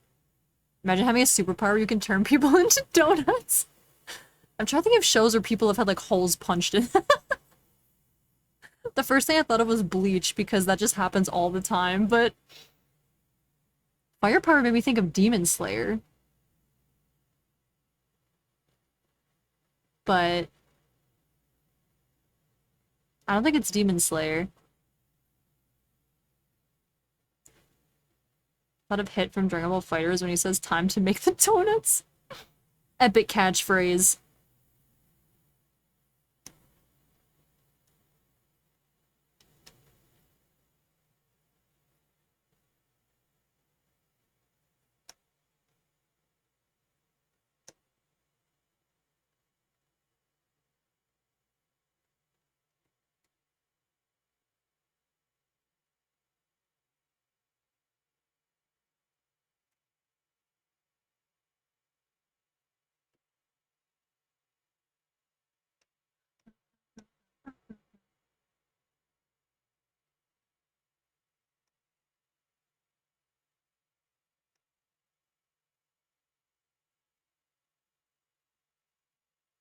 Imagine having a superpower you can turn people into donuts. I'm trying to think of shows where people have had like holes punched in. The first thing I thought of was Bleach because that just happens all the time, but firepower made me think of Demon Slayer. But I don't think it's Demon Slayer. A lot of hit from Dragon Ball Fighters when he says time to make the donuts. Epic catchphrase.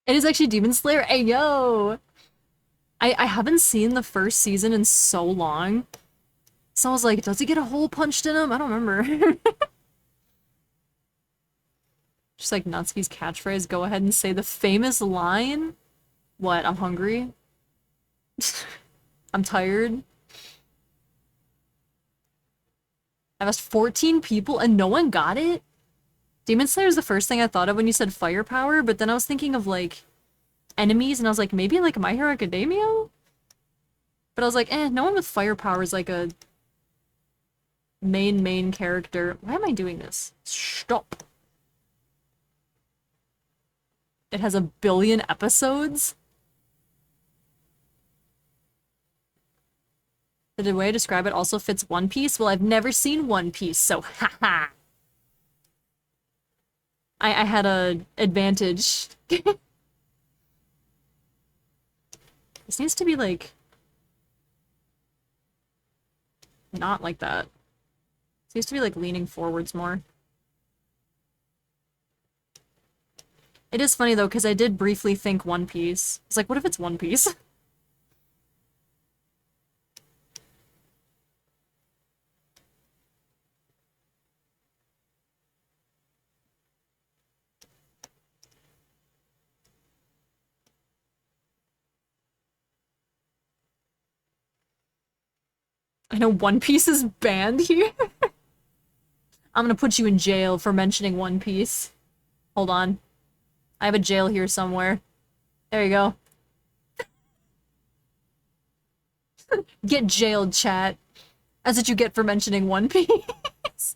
It is actually Demon Slayer. Hey, yo! I haven't seen the first season in so long. So I was like, does he get a hole punched in him? I don't remember. Just like Natsuki's catchphrase, go ahead and say the famous line. What? I'm hungry? I'm tired? I've asked 14 people and no one got it? Demon Slayer is the first thing I thought of when you said firepower, but then I was thinking of like enemies and I was like, maybe like My Hero Academia? But I was like, no one with firepower is like a main character. Why am I doing this? Stop. It has 1 billion episodes? The way I describe it also fits One Piece? Well, I've never seen One Piece, so haha. I had a advantage. This needs to be like not like that. It needs to be like leaning forwards more. It is funny though, because I did briefly think One Piece. It's like, what if it's One Piece? I know One Piece is banned here. I'm gonna put you in jail for mentioning One Piece. Hold on. I have a jail here somewhere. There you go. Get jailed, chat. That's what you get for mentioning One Piece.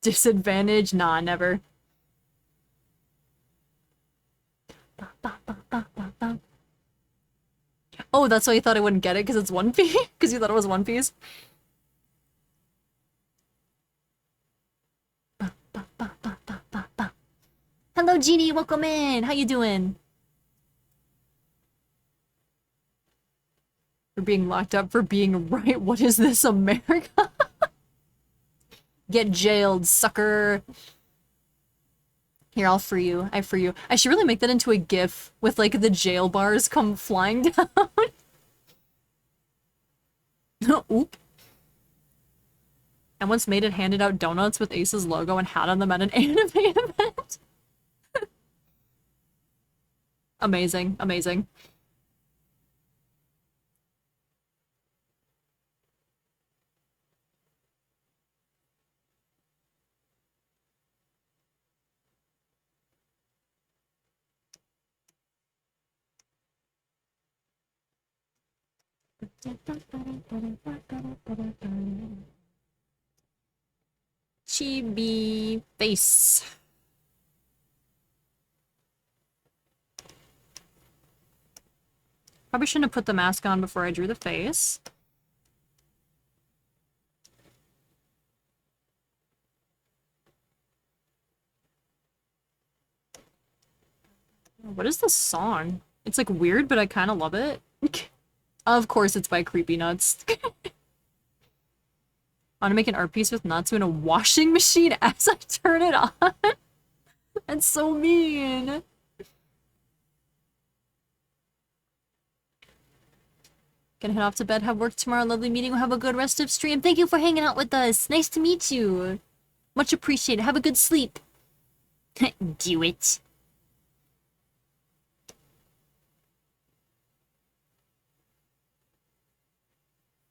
Disadvantage? Nah, never. Oh, that's why you thought I wouldn't get it, because it's One Piece? Because you thought it was One Piece? Hello, Genie, welcome in! How you doing? You're being locked up for being right. What is this, America? Get jailed, sucker. Here, I'll free you. I free you. I should really make that into a GIF with, like, the jail bars come flying down. Oop. I once made it handed out donuts with Ace's logo and hat on them at an anime event. Amazing, amazing. Chibi face. Probably shouldn't have put the mask on before I drew the face. What is this song? It's like weird, but I kind of love it. Of course it's by Creepy Nuts. I want to make an art piece with Natsu in a washing machine as I turn it on. That's so mean. Gonna head off to bed, have work tomorrow. Lovely meeting. We'll have a good rest of stream. Thank you for hanging out with us. Nice to meet you. Much appreciated. Have a good sleep. Do it.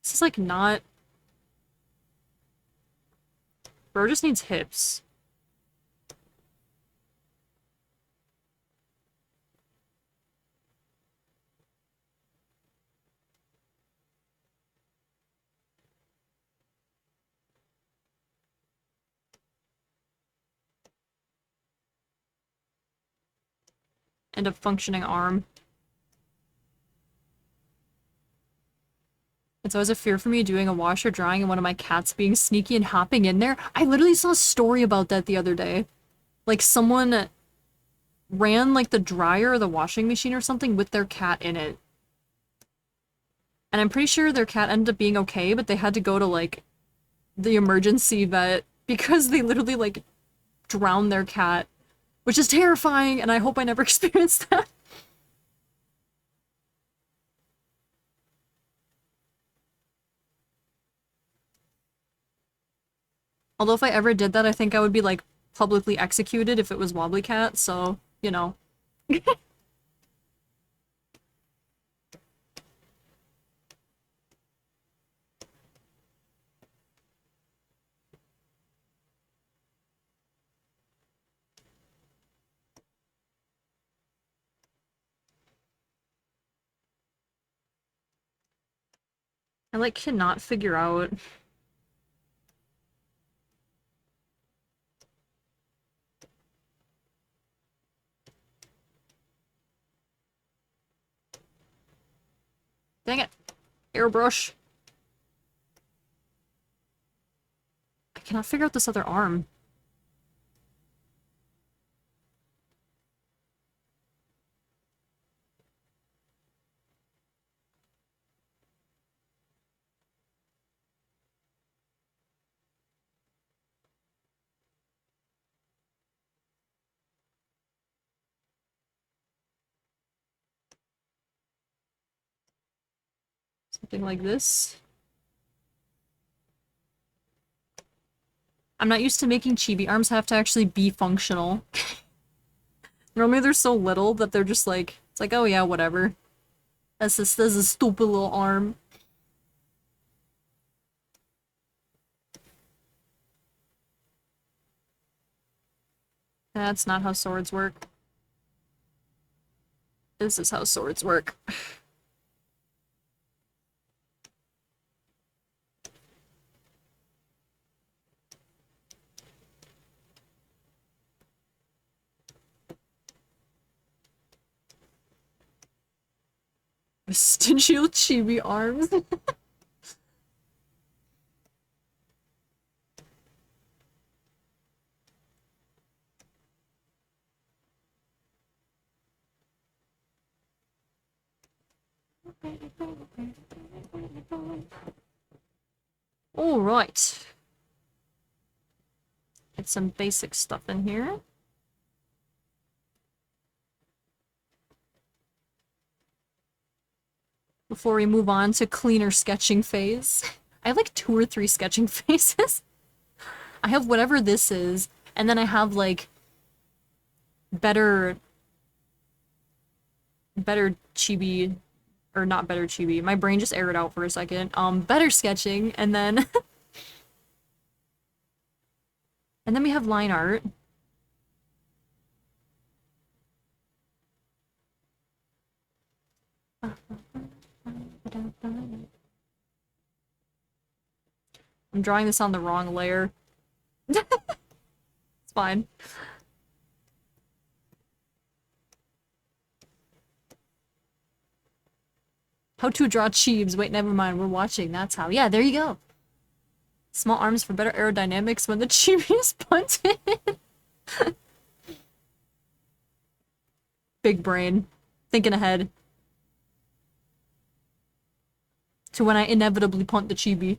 This is like not... Bro just needs hips. And a functioning arm. It's always a fear for me doing a wash or drying and one of my cats being sneaky and hopping in there. I literally saw a story about that the other day. Like, someone ran, like, the dryer or the washing machine or something with their cat in it. And I'm pretty sure their cat ended up being okay, but they had to go to, like, the emergency vet because they literally, like, drowned their cat. Which is terrifying, and I hope I never experience that. Although if I ever did that, I think I would be, like, publicly executed if it was Wobbly Cat, so, you know. I, like, cannot figure out... Dang it. Airbrush. I cannot figure out this other arm. Something like this. I'm not used to making chibi arms have to actually be functional. Or maybe they're so little that they're just like, it's like, oh yeah, whatever. That's a stupid little arm. That's not how swords work. This is how swords work. Vestigial chibi arms. All right. Get some basic stuff in here. Before we move on to cleaner sketching phase. I have like 2 or 3 sketching phases. I have whatever this is, and then I have like better chibi, or not better chibi. My brain just aired out for a second. Better sketching, and then and then we have line art. I'm drawing this on the wrong layer. It's fine. How to draw cheebs. Wait, never mind. We're watching. That's how. Yeah, there you go. Small arms for better aerodynamics when the chibi is punted. Big brain. Thinking ahead. To when I inevitably punt the chibi.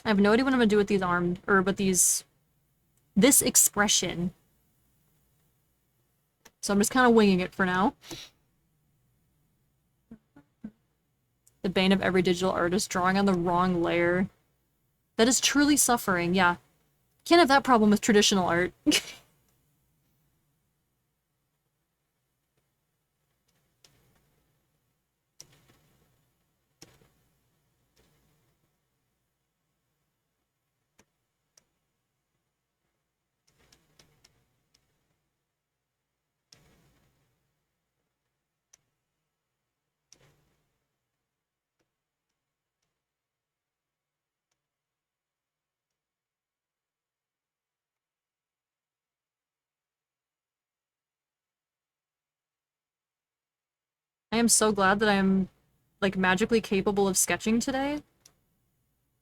I have no idea what I'm gonna do with these arms, or with this expression. So I'm just kind of winging it for now. The bane of every digital artist, drawing on the wrong layer. That is truly suffering, yeah. Can't have that problem with traditional art. I am so glad that I'm, like, magically capable of sketching today.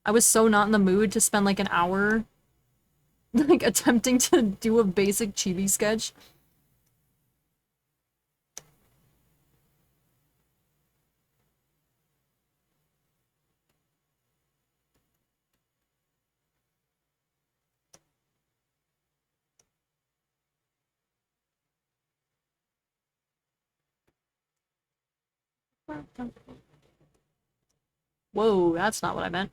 I was so not in the mood to spend, like, an hour, like, attempting to do a basic chibi sketch. Whoa, that's not what I meant.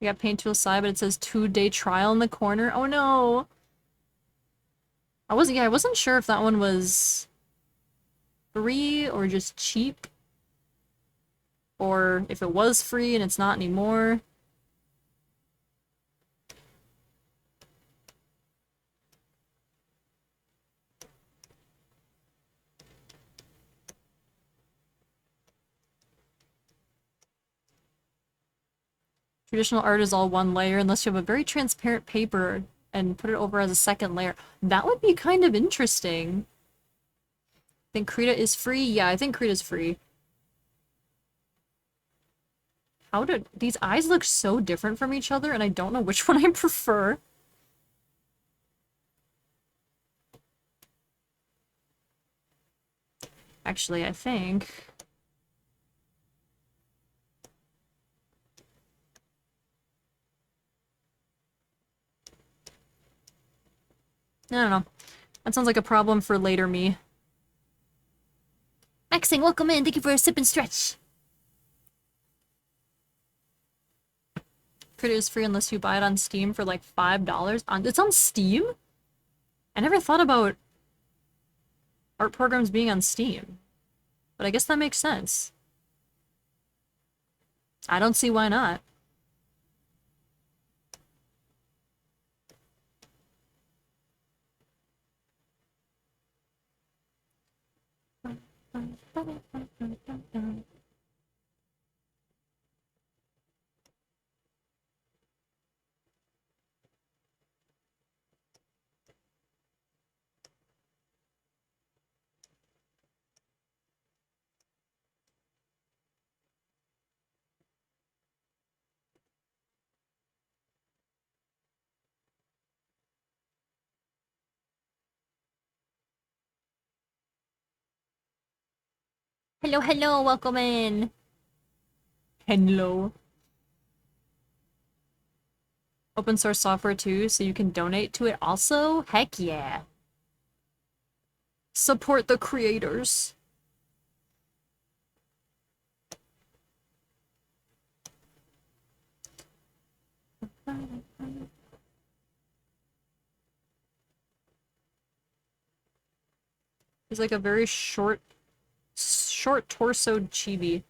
I got paint tool side, but it says 2-day trial in the corner. Oh no! I wasn't sure if that one was free or just cheap. Or if it was free and it's not anymore. Traditional art is all one layer unless you have a very transparent paper and put it over as a second layer. That would be kind of interesting. I think Krita is free? Yeah, I think Krita's free. How did these eyes look so different from each other, and I don't know which one I prefer. Actually, I think I don't know. That sounds like a problem for later me. Maxing, welcome in. Thank you for a sip and stretch. It is free unless you buy it on Steam for like $5. It's on Steam? I never thought about art programs being on Steam. But I guess that makes sense. I don't see why not. Hello, hello, welcome in. Hello. Open source software too, so you can donate to it also? Heck yeah. Support the creators. He's like a very short torsoed chibi.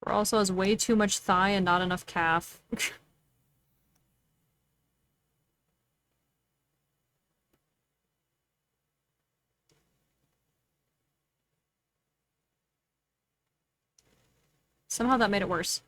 Or also has way too much thigh and not enough calf. Somehow that made it worse.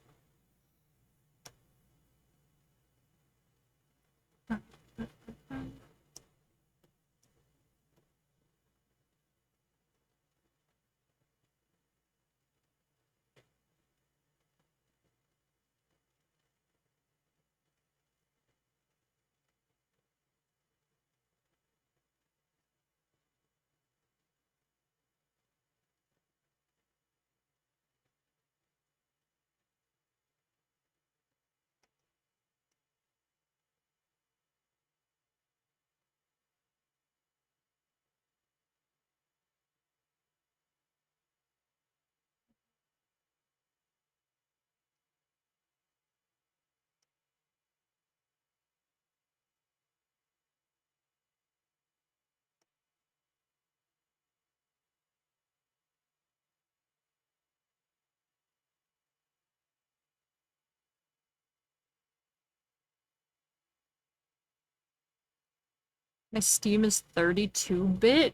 My Steam is 32-bit?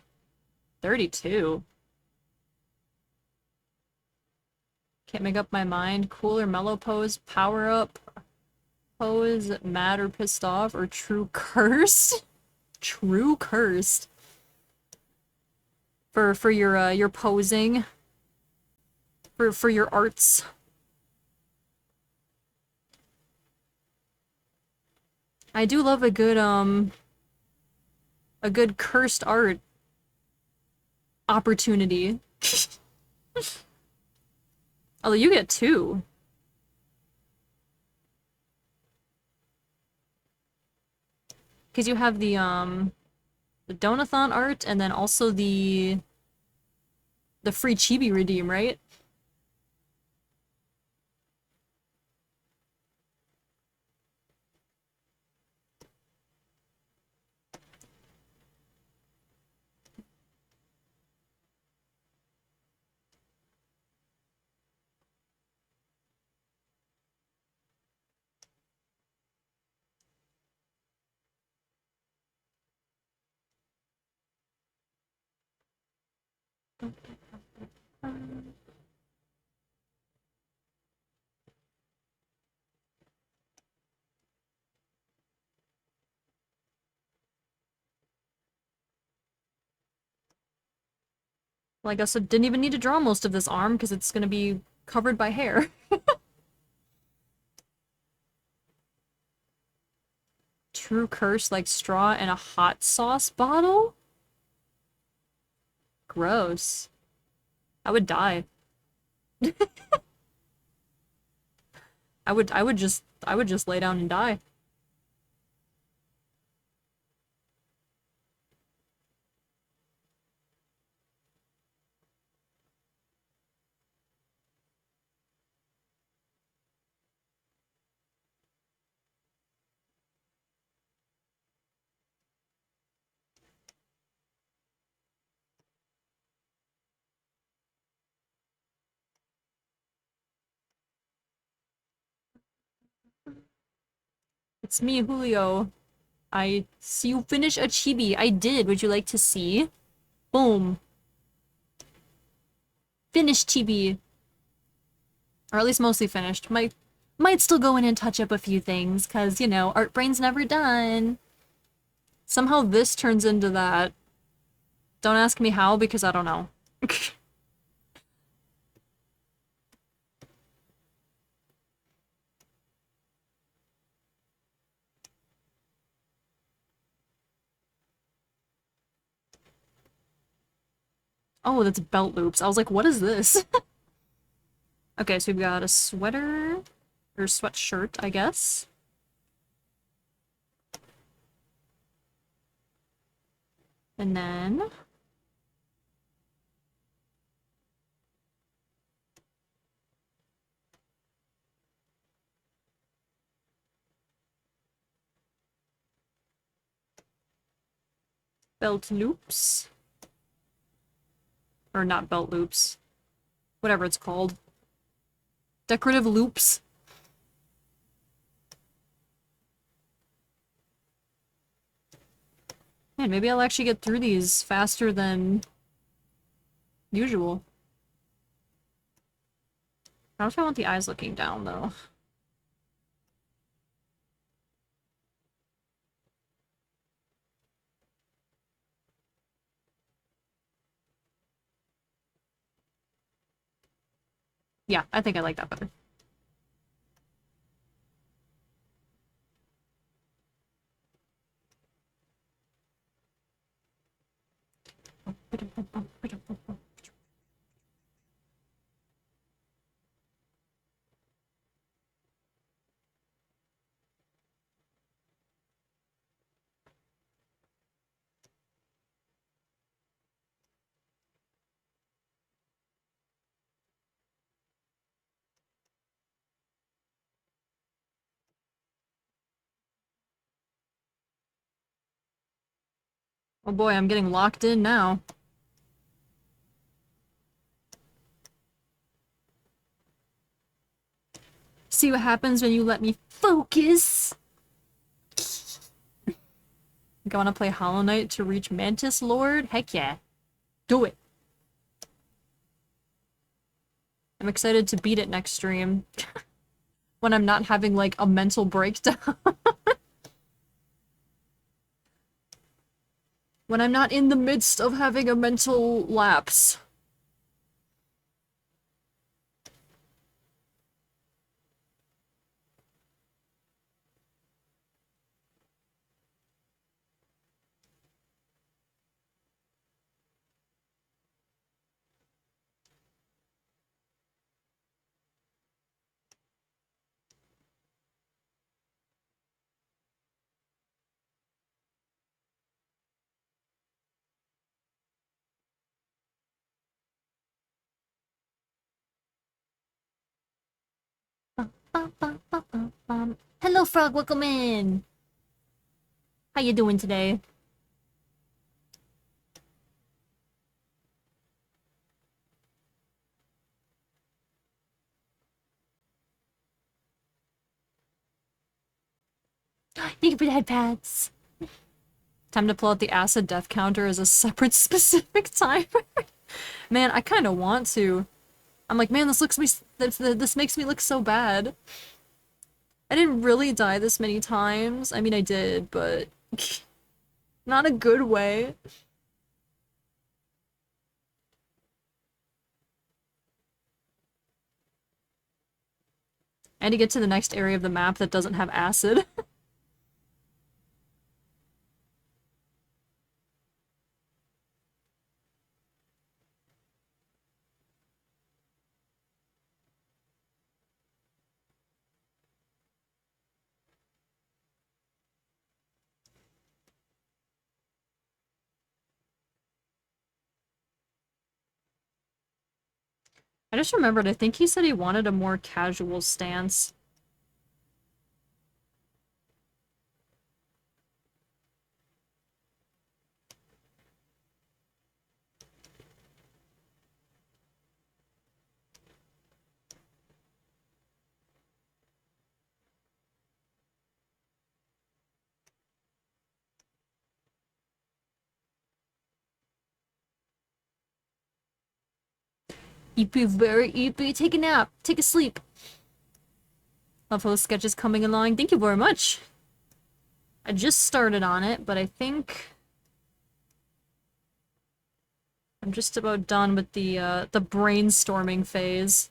32? Can't make up my mind. Cool or mellow pose, power up pose, mad or pissed off, or true cursed? True cursed. For your posing. For your arts. I do love a good cursed art opportunity. Although you get two. Because you have the Donathon art and then also the free chibi redeem, right? Well, I guess I didn't even need to draw most of this arm because it's gonna be covered by hair. True curse like straw in a hot sauce bottle? Gross. I would die. I would just lay down and die. It's me, Julio. I see you finish a chibi. I did. Would you like to see? Boom. Finished chibi. Or at least mostly finished. Might still go in and touch up a few things, cause, you know, art brain's never done. Somehow this turns into that. Don't ask me how, because I don't know. Oh, that's belt loops. I was like, what is this? Okay, so we've got a sweater, or sweatshirt, I guess. And then... belt loops. Or not belt loops. Whatever it's called. Decorative loops. Man, maybe I'll actually get through these faster than usual. How if I want the eyes looking down, though? Yeah, I think I like that better. Oh boy, I'm getting locked in now. See what happens when you let me focus? Think I want to play Hollow Knight to reach Mantis Lord? Heck yeah. Do it. I'm excited to beat it next stream. When I'm not having, like, a mental breakdown. When I'm not in the midst of having a mental lapse. Hello, Frog, welcome in! How you doing today? Thank you for the head pats! Time to pull out the acid death counter as a separate specific timer. Man, I kind of want to. I'm like, man, this makes me look so bad. I didn't really die this many times. I mean, I did, but not a good way. And to get to the next area of the map that doesn't have acid. I just remembered, I think he said he wanted a more casual stance. Ippy, very Ippy, take a nap, take a sleep. Love how the sketch is coming along. Thank you very much. I just started on it, but I think I'm just about done with the brainstorming phase.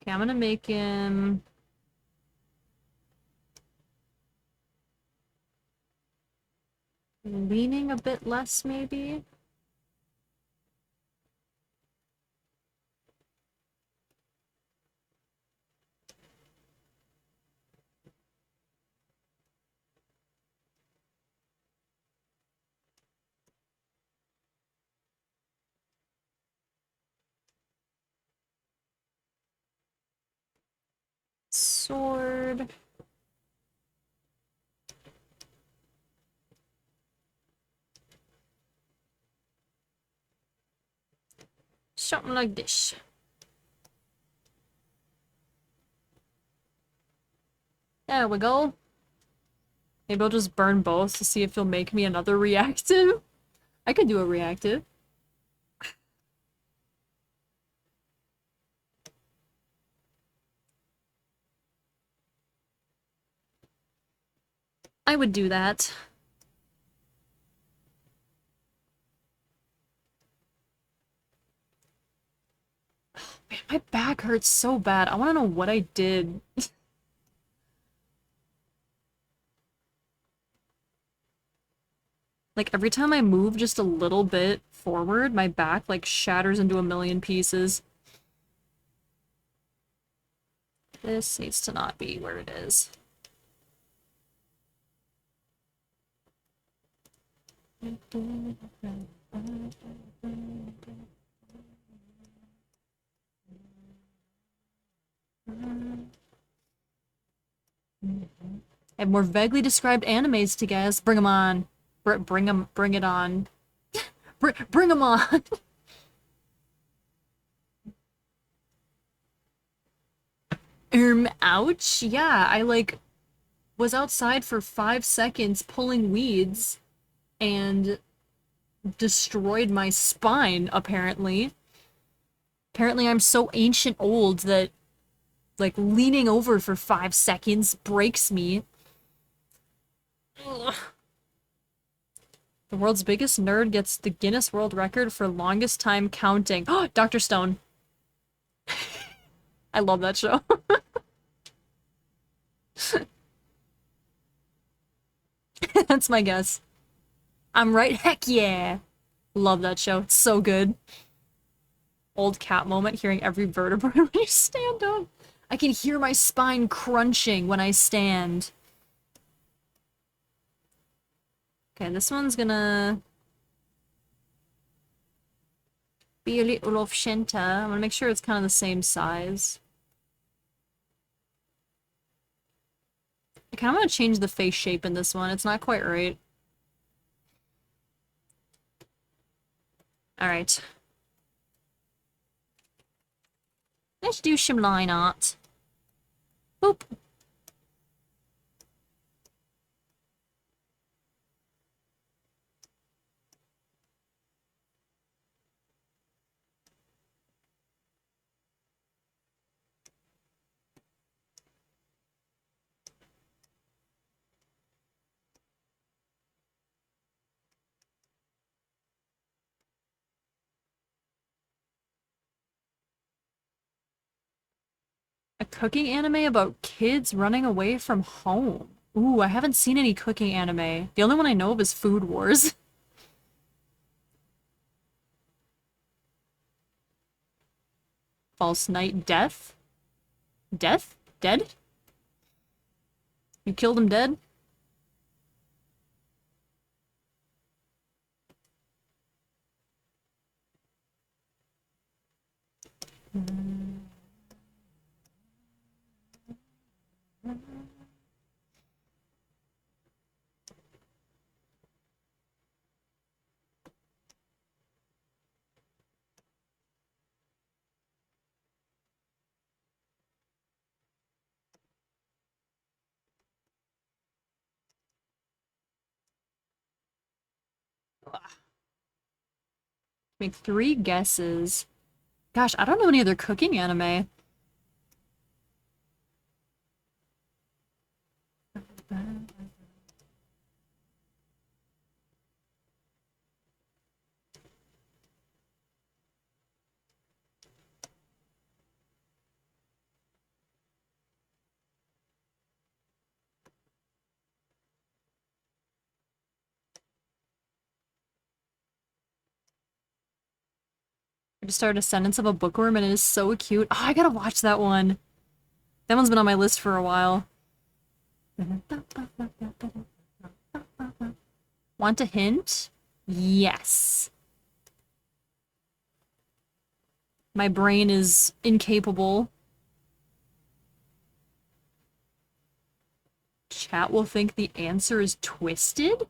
Okay, I'm gonna make him... leaning a bit less, maybe? Sword... something like this. There we go. Maybe I'll just burn both to see if he'll make me another reactive. I could do a reactive. I would do that. Man, my back hurts so bad. I want to know what I did. Like, every time I move just a little bit forward, my back, like, shatters into a million pieces. This needs to not be where it is. I have more vaguely described animes to guess. Bring them on. Bring it on. Bring them on. Ouch. Yeah, I like was outside for 5 seconds pulling weeds and destroyed my spine, apparently. Apparently I'm so ancient old that like leaning over for 5 seconds breaks me. Ugh. The world's biggest nerd gets the Guinness World Record for longest time counting. Oh, Dr. Stone. I love that show. That's my guess. I'm right. Heck yeah. Love that show. It's so good. Old cat moment, hearing every vertebra when you stand up. I can hear my spine crunching when I stand. Okay, this one's gonna be a little off Shenta. I'm gonna make sure it's kind of the same size. I kind of want to change the face shape in this one. It's not quite right. Alright. Let's do some line art. Boop. A cooking anime about kids running away from home. Ooh, I haven't seen any cooking anime. The only one I know of is Food Wars. False Night Death? Death? Dead? You killed him dead? Make 3 guesses. Gosh, I don't know any other cooking anime. I just started a sentence of a bookworm and it is so cute. Oh, I gotta watch that one. That one's been on my list for a while. Want a hint? Yes. My brain is incapable. Chat will think the answer is twisted?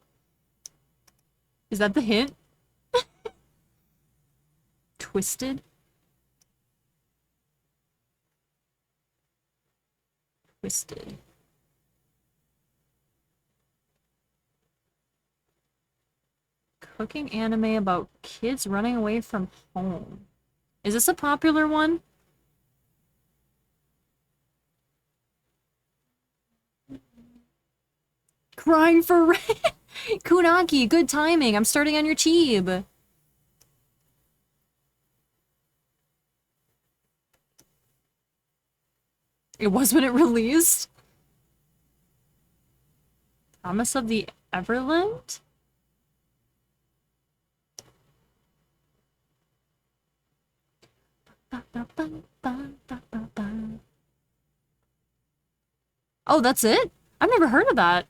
Is that the hint? Twisted? Twisted. Cooking anime about kids running away from home. Is this a popular one? Crying for rain. Kunaki, good timing. I'm starting on your cheeb. It was when it released. Thomas of the Everland? Oh, that's it? I've never heard of that.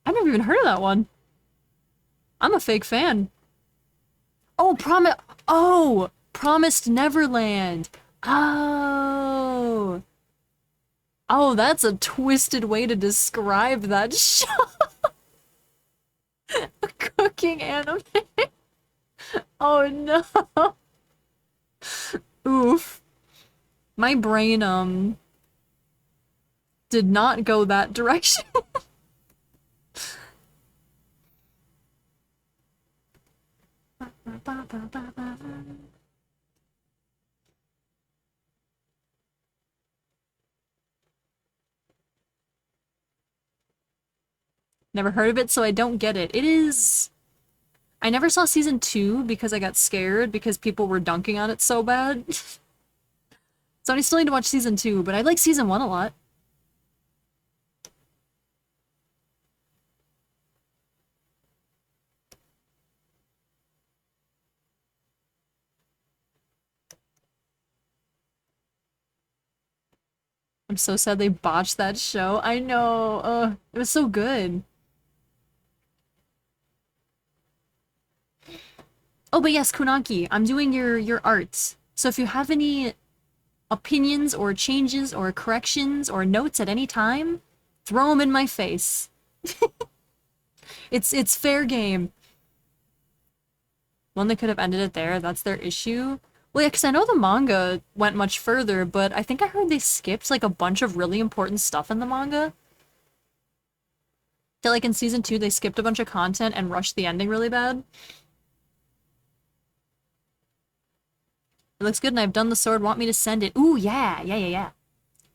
I've never even heard of that one. I'm a fake fan. Oh, Promised Neverland. Oh. Oh, that's a twisted way to describe that show. A cooking anime. Oh no. Oof. My brain, did not go that direction. Never heard of it, so I don't get it. It is... I never saw season 2 because I got scared because people were dunking on it so bad. So I still need to watch season 2, but I like season 1 a lot. I'm so sad they botched that show. I know. It was so good. Oh, but yes, Kunaki, I'm doing your arts. So if you have any opinions or changes or corrections or notes at any time, throw them in my face. It's fair game. One, they could have ended it there. That's their issue. Well, yeah, because I know the manga went much further, but I think I heard they skipped, like, a bunch of really important stuff in the manga. That, like, in season 2, they skipped a bunch of content and rushed the ending really bad. It looks good, and I've done the sword. Want me to send it? Ooh, yeah.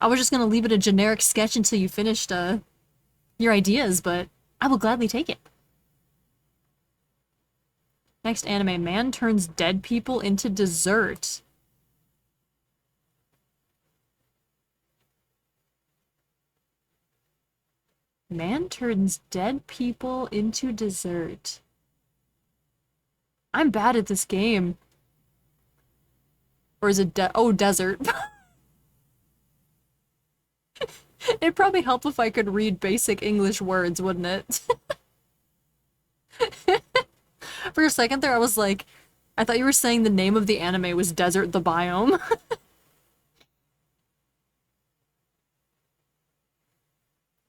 I was just gonna leave it a generic sketch until you finished, your ideas, but I will gladly take it. Next anime, man turns dead people into dessert. Man turns dead people into dessert. I'm bad at this game. Or is it desert. It'd probably help if I could read basic English words, wouldn't it? For a second there, I was like, I thought you were saying the name of the anime was Desert the Biome.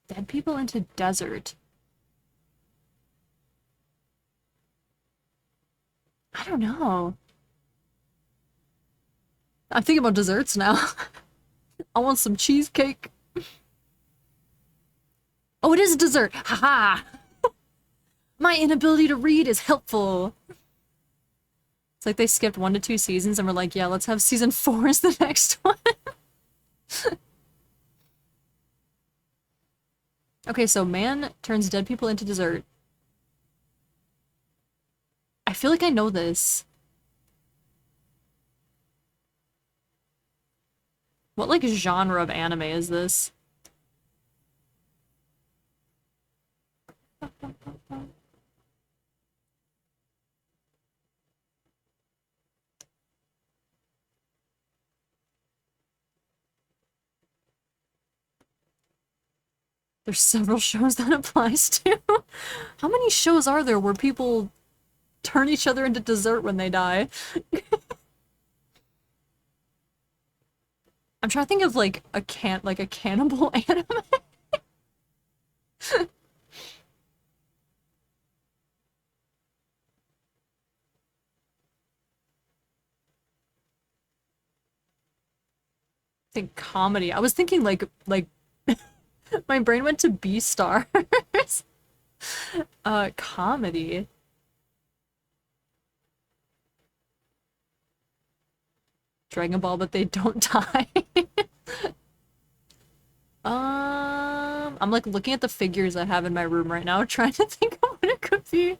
Dead people into desert. I don't know. I'm thinking about desserts now. I want some cheesecake. Oh, it is a dessert! Haha! My inability to read is helpful. It's like they skipped 1 to 2 seasons and were like, yeah, let's have season 4 as the next one. Okay, so man turns dead people into dessert. I feel like I know this. What, like, genre of anime is this? There's several shows that applies to. How many shows are there where people turn each other into dessert when they die? I'm trying to think of like a cannibal anime. I think comedy. I was thinking like my brain went to B-stars. Comedy. Dragon Ball, but they don't die. I'm like looking at the figures I have in my room right now, trying to think of what it could be.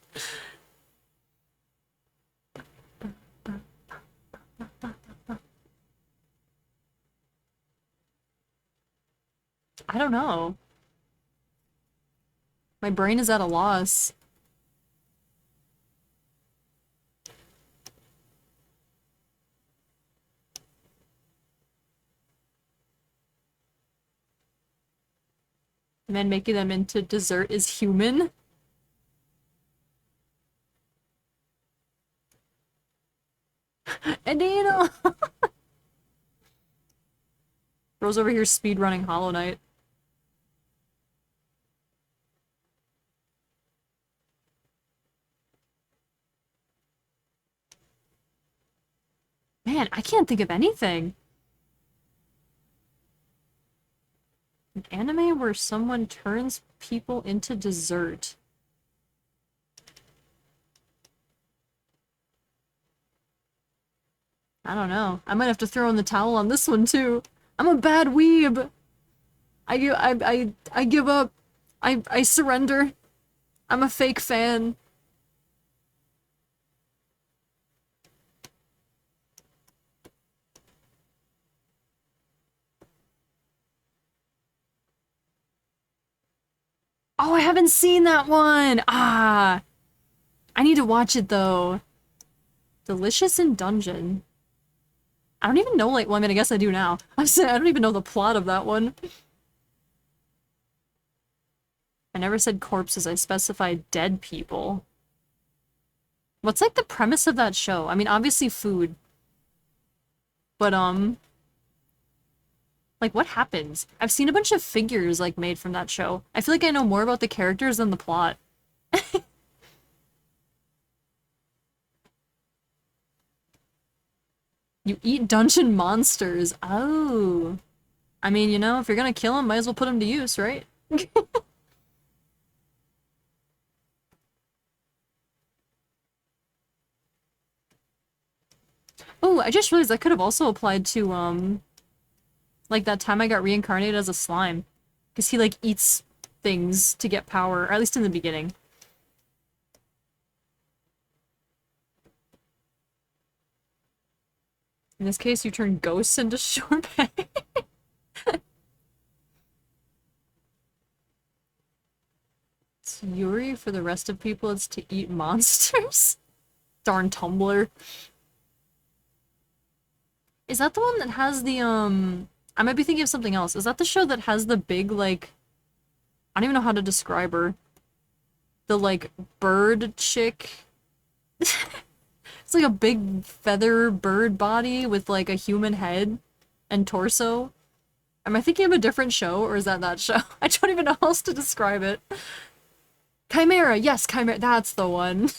I don't know. My brain is at a loss. And then making them into dessert is human. Adino! Rose over here speedrunning Hollow Knight. Man, I can't think of anything. An anime where someone turns people into dessert. I don't know. I might have to throw in the towel on this one too. I'm a bad weeb. I give up. I surrender. I'm a fake fan. Oh, I haven't seen that one! Ah! I need to watch it, though. Delicious in Dungeon. I don't even know, like, well, I mean, I guess I do now. I don't even know the plot of that one. I never said corpses, I specified dead people. What's, like, the premise of that show? I mean, obviously food. But, like, what happens? I've seen a bunch of figures, like, made from that show. I feel like I know more about the characters than the plot. You eat dungeon monsters. Oh. I mean, you know, if you're gonna kill them, might as well put them to use, right? Oh, I just realized that could have also applied to, like that time I got reincarnated as a slime. Because he, like, eats things to get power, or at least in the beginning. In this case, you turn ghosts into sorbet. for the rest of people, it's to eat monsters. Darn Tumblr. Is that the one that has the, I might be thinking of something else. Is that the show that has the big, like, I don't even know how to describe her. The, like, bird chick? It's like a big feather bird body with, like, a human head and torso. Am I thinking of a different show, or is that that show? I don't even know how else to describe it. Chimera! Yes, Chimera! That's the one.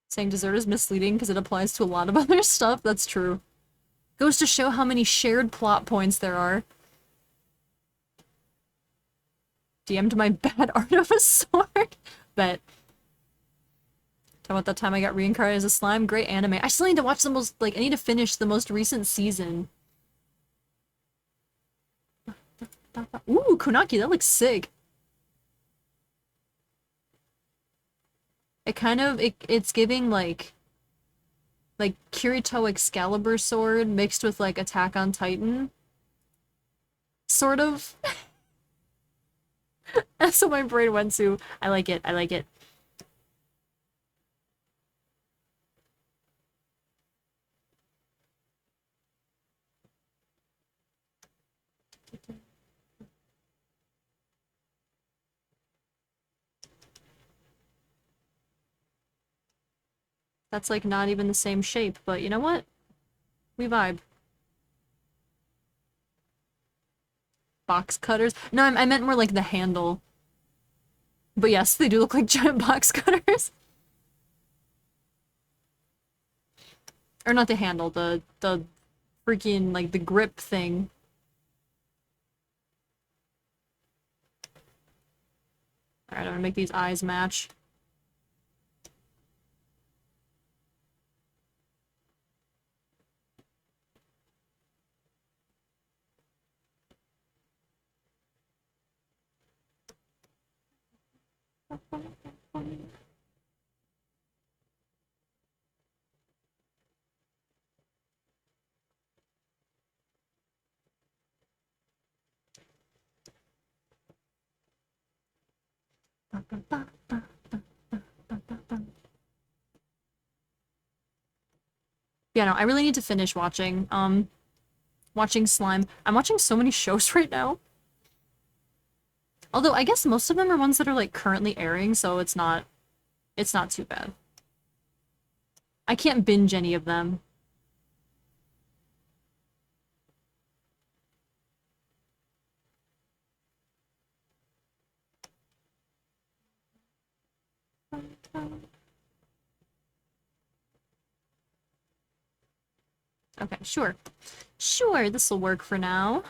Saying dessert is misleading because it applies to a lot of other stuff. That's true. Goes to show how many shared plot points there are. DM'd my bad art of a sword. Bet. Talk about that time I got reincarnated as a slime. Great anime. I still need to watch the most, like, I need to finish the most recent season. Ooh, Kunaki, that looks sick. It kind of, it's giving, like Kirito Excalibur sword mixed with, like, Attack on Titan. Sort of. That's what my brain went to. I like it, I like it. That's, like, not even the same shape, but you know what? We vibe. Box cutters? No, I meant more like the handle. But yes, they do look like giant box cutters. Or not the handle, the freaking, like, the grip thing. Alright, I'm gonna make these eyes match. Yeah, no, I really need to finish watching, watching Slime. I'm watching so many shows right now. Although, I guess most of them are ones that are, like, currently airing, so it's not too bad. I can't binge any of them. Okay, sure. Sure, this'll work for now.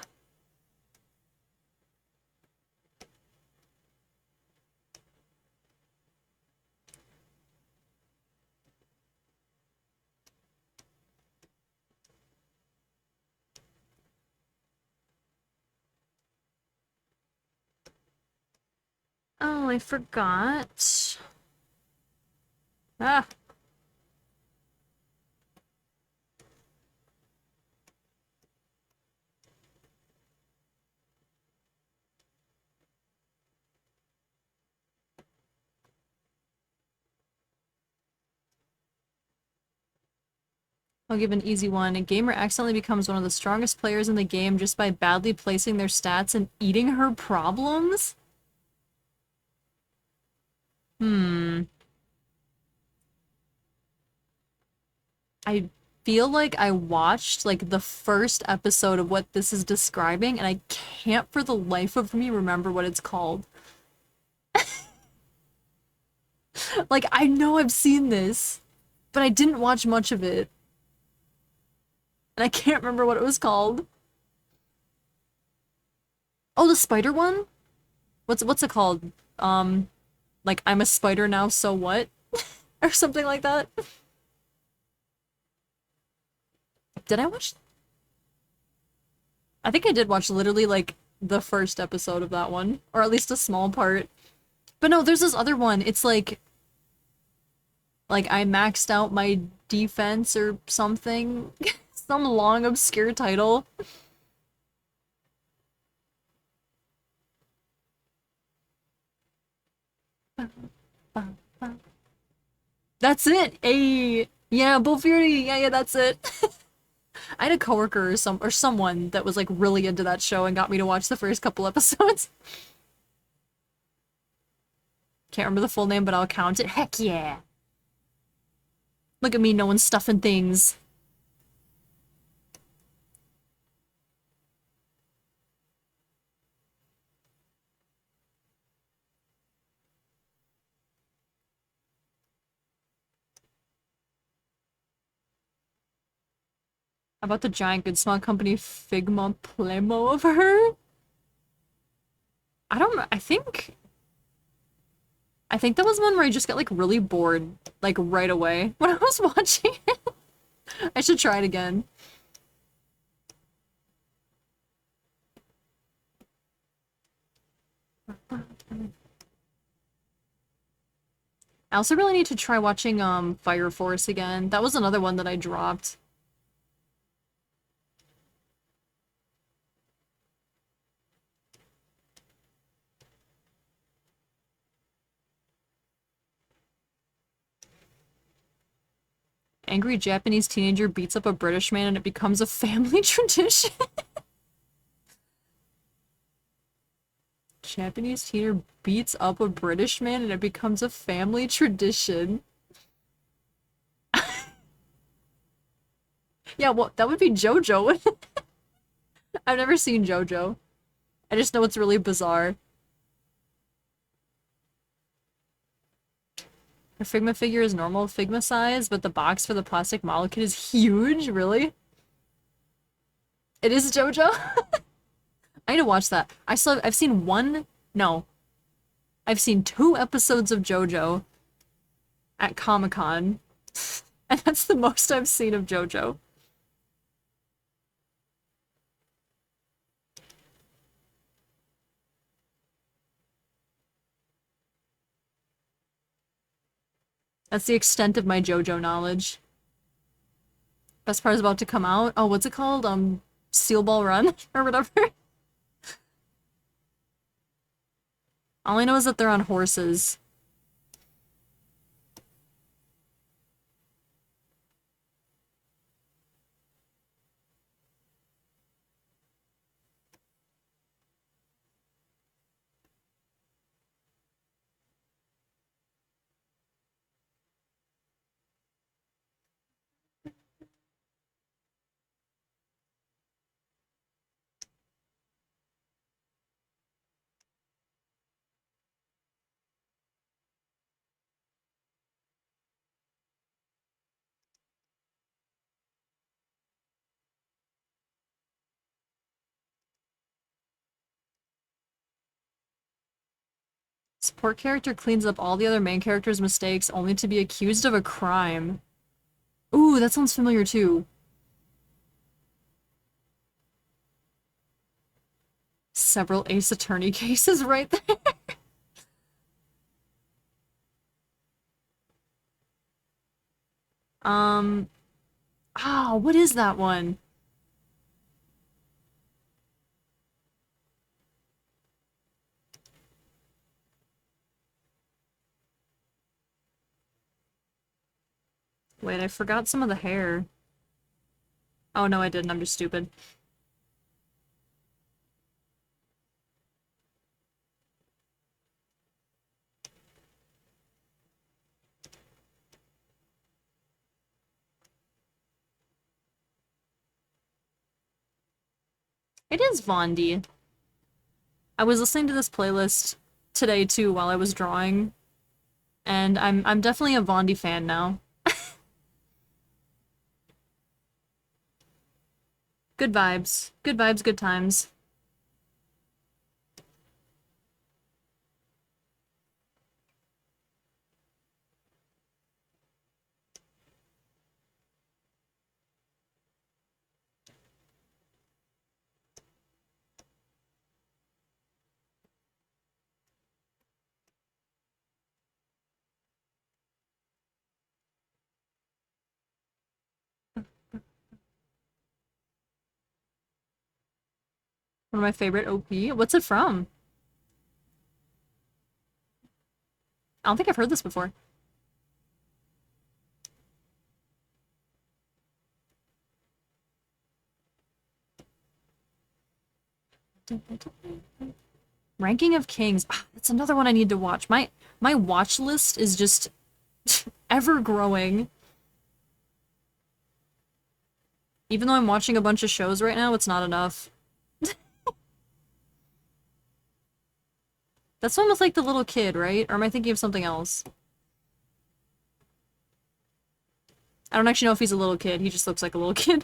Oh, I forgot. Ah. I'll give an easy one. A gamer accidentally becomes one of the strongest players in the game just by badly placing their stats and eating her problems? I feel like I watched, like, the first episode of what this is describing, and I can't for the life of me remember what it's called. Like, I know I've seen this, but I didn't watch much of it. And I can't remember what it was called. Oh, the spider one? What's it called? Like, I'm a spider now, so what? Or something like that. Did I watch? I think I did watch literally, like, the first episode of that one, or at least a small part. But no, there's this other one. It's like I maxed out my defense or something. Some long obscure title. That's it. Yeah, Bull Fury. Yeah, that's it. I had a coworker or someone that was like really into that show and got me to watch the first couple episodes. Can't remember the full name, but I'll count it. Heck yeah. Look at me knowing stuff and things. How about the giant good small company Figma Plemo of her? I don't know. I think that was one where I just got like really bored like right away when I was watching it. I should try it again. I also really need to try watching Fire Force again. That was another one that I dropped. Angry Japanese teenager beats up a British man and it becomes a family tradition. Japanese teenager beats up a British man and it becomes a family tradition. Yeah, well, that would be JoJo. I've never seen JoJo. I just know it's really bizarre. The Figma figure is normal Figma size, but the box for the plastic model kit is huge, really? It is JoJo? I need to watch that. I've seen no. I've seen 2 episodes of JoJo at Comic-Con. And that's the most I've seen of JoJo. That's the extent of my JoJo knowledge. Best part is about to come out. Oh, what's it called? Steel Ball Run? Or whatever? All I know is that they're on horses. Support character cleans up all the other main character's mistakes only to be accused of a crime. Ooh, that sounds familiar too. Several Ace Attorney cases right there. What is that one? Wait, I forgot some of the hair. Oh no, I didn't. I'm just stupid. It is Vondi. I was listening to this playlist today too while I was drawing, and I'm definitely a Vondi fan now. Good vibes. Good vibes, good times. One of my favorite OP. What's it from? I don't think I've heard this before. Ranking of Kings. Ah, that's another one I need to watch. My watch list is just ever growing. Even though I'm watching a bunch of shows right now, it's not enough. That's one with like the little kid, right? Or am I thinking of something else? I don't actually know if he's a little kid. He just looks like a little kid.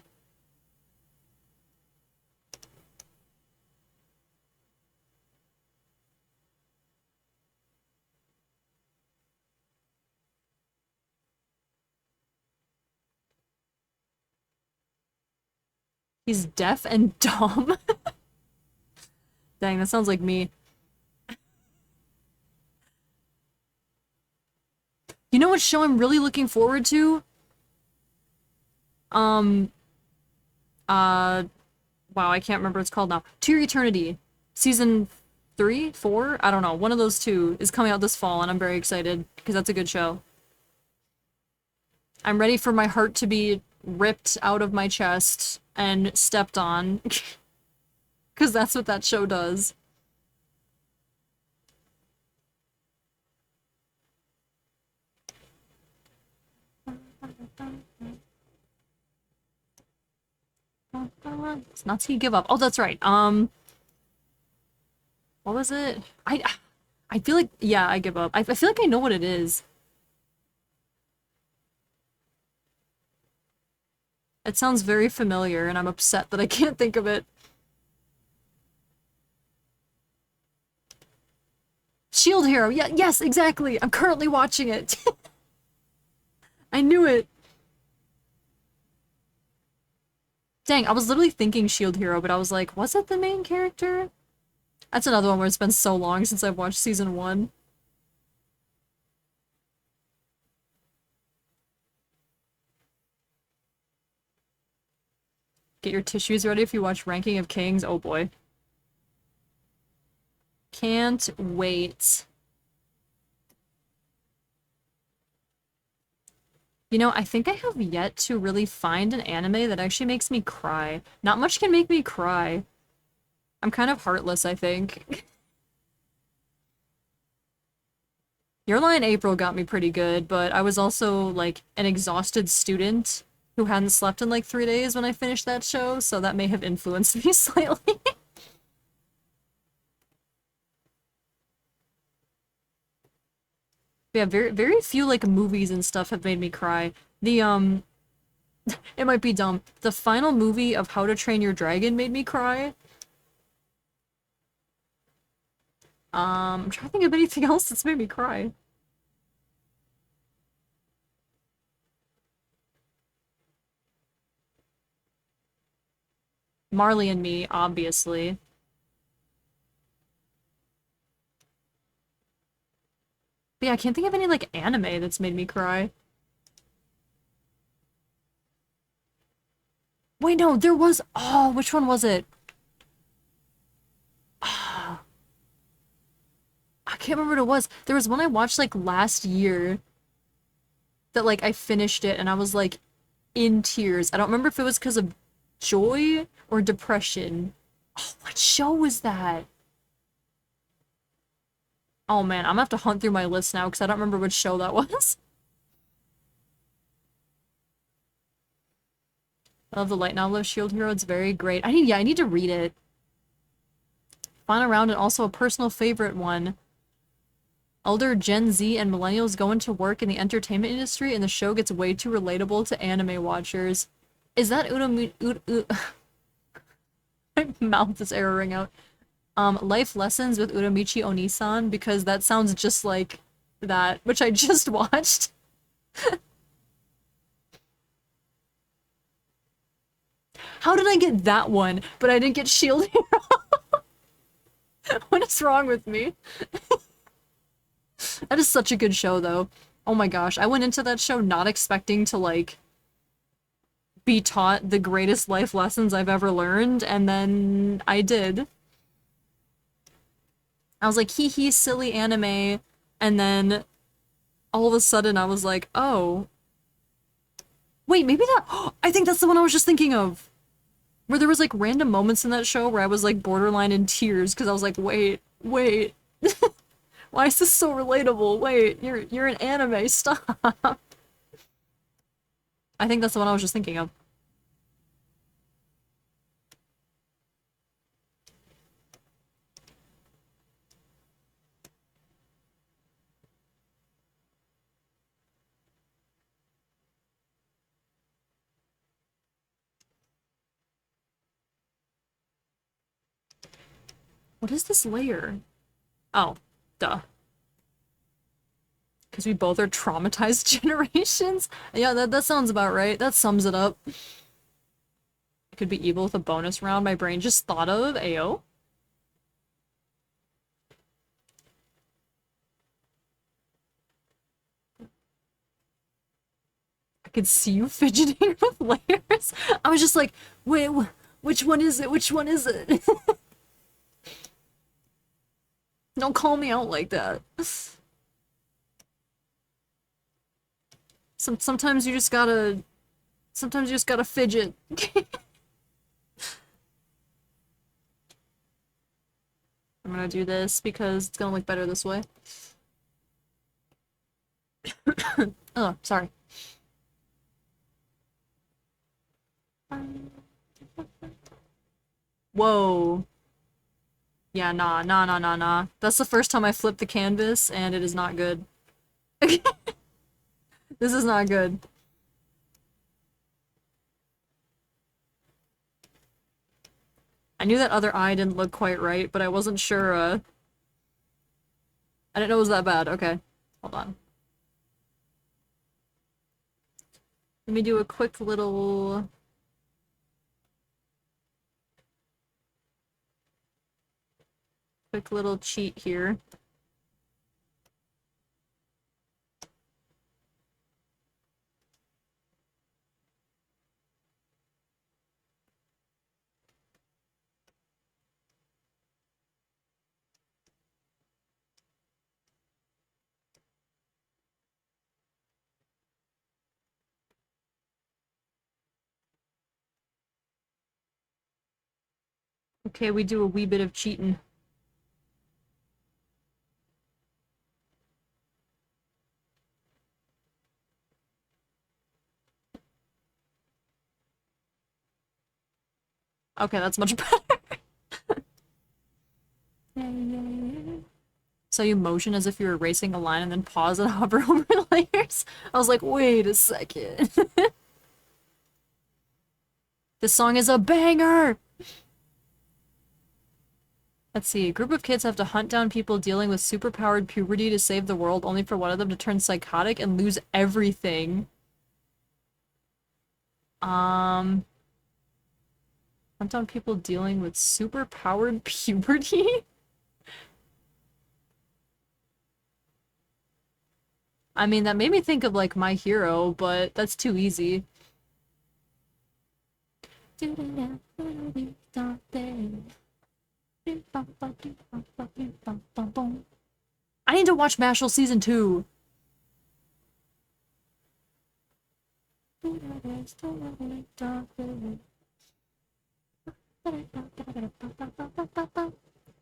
He's deaf and dumb. Dang, that sounds like me. You know what show I'm really looking forward to? Wow, I can't remember what it's called now. To Your Eternity. Season 3? 4? I don't know. One of those two is coming out this fall, and I'm very excited, because that's a good show. I'm ready for my heart to be ripped out of my chest and stepped on. Because that's what that show does. It's not till you give up. Oh, that's right. What was it? I feel like, yeah, I give up. I feel like I know what it is. It sounds very familiar, and I'm upset that I can't think of it. Shield Hero. Yeah, yes, exactly. I'm currently watching it. I knew it. Dang, I was literally thinking Shield Hero, but I was like, was it the main character? That's another one where it's been so long since I've watched season 1. Get your tissues ready if you watch Ranking of Kings. Oh boy. Can't wait. You know, I think I have yet to really find an anime that actually makes me cry. Not much can make me cry. I'm kind of heartless, I think. Your Lie in April got me pretty good, but I was also, like, an exhausted student who hadn't slept in, like, 3 days when I finished that show, so that may have influenced me slightly. Yeah, very few, like, movies and stuff have made me cry. The, it might be dumb. The final movie of How to Train Your Dragon made me cry. I'm trying to think of anything else that's made me cry. Marley and Me, obviously. But yeah, I can't think of any, like, anime that's made me cry. Wait, no, there was- oh, which one was it? Ah, I can't remember what it was. There was one I watched, like, last year that, like, I finished it and I was, like, in tears. I don't remember if it was because of joy or depression. Oh, what show was that? Oh man, I'm gonna have to hunt through my list now because I don't remember which show that was. I love the light novel of Shield Hero. It's very great. Yeah, I need to read it. Fun around and also a personal favorite one. Elder Gen Z and millennials go into work in the entertainment industry and the show gets way too relatable to anime watchers. Is that my mouth is erroring out. Life Lessons with Uramichi Onisan, because that sounds just like that, which I just watched. How did I get that one, but I didn't get Shield Hero? What is wrong with me? That is such a good show, though. Oh my gosh, I went into that show not expecting to, like, be taught the greatest life lessons I've ever learned, and then I did. I was like, hee hee, silly anime, and then all of a sudden I was like, oh. Wait, maybe that- I think that's the one I was just thinking of! Where there was like random moments in that show where I was like borderline in tears because I was like, wait, wait. Why is this so relatable? Wait, you're an anime, stop. I think that's the one I was just thinking of. What is this layer? Oh, duh. Because we both are traumatized generations? Yeah, that sounds about right. That sums it up. It could be evil with a bonus round my brain just thought of. Ayo. I could see you fidgeting with layers. I was just like, wait, which one is it? Which one is it? Don't call me out like that. Sometimes you just gotta... Sometimes you just gotta fidget. I'm gonna do this because it's gonna look better this way. Oh, sorry. Whoa. Yeah, nah. That's the first time I flipped the canvas, and it is not good. This is not good. I knew that other eye didn't look quite right, but I wasn't sure, I didn't know it was that bad. Okay. Hold on. Let me do a quick little... Quick little cheat here. Okay, we do a wee bit of cheating. Okay, that's much better. So you motion as if you were erasing a line and then pause and hover over layers? I was like, wait a second. This song is a banger! Let's see, a group of kids have to hunt down people dealing with superpowered puberty to save the world, only for one of them to turn psychotic and lose everything. Hunt down people dealing with superpowered puberty? I mean, that made me think of, like, My Hero, but that's too easy. I need to watch Mashal Season 2!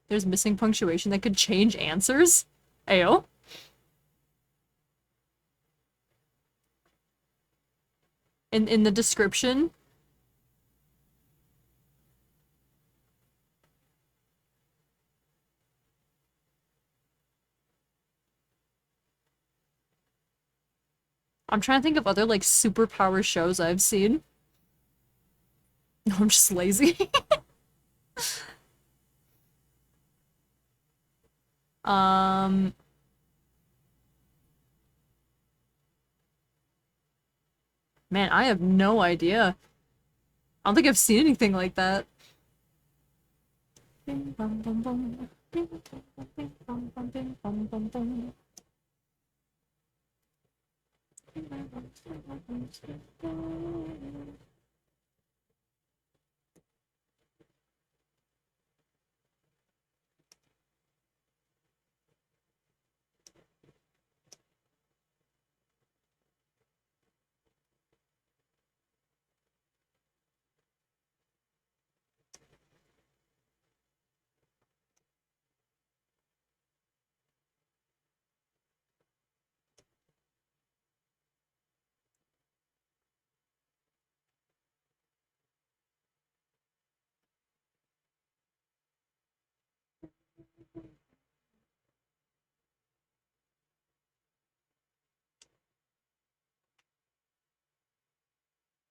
There's missing punctuation that could change answers? Ayo. In the description. I'm trying to think of other, like, superpower shows I've seen. No, I'm just lazy. Man, I have no idea. I don't think I've seen anything like that.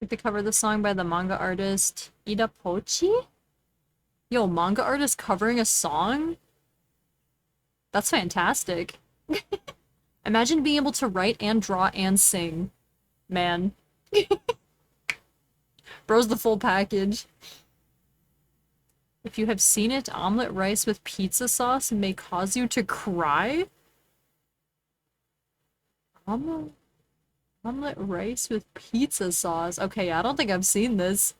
Like they cover the song by the manga artist Ida Pochi? Yo, manga artist covering a song? That's fantastic. Imagine being able to write and draw and sing. Man. Bro's the full package. If you have seen it, omelet rice with pizza sauce may cause you to cry? Omelet rice with pizza sauce. Okay, I don't think I've seen this.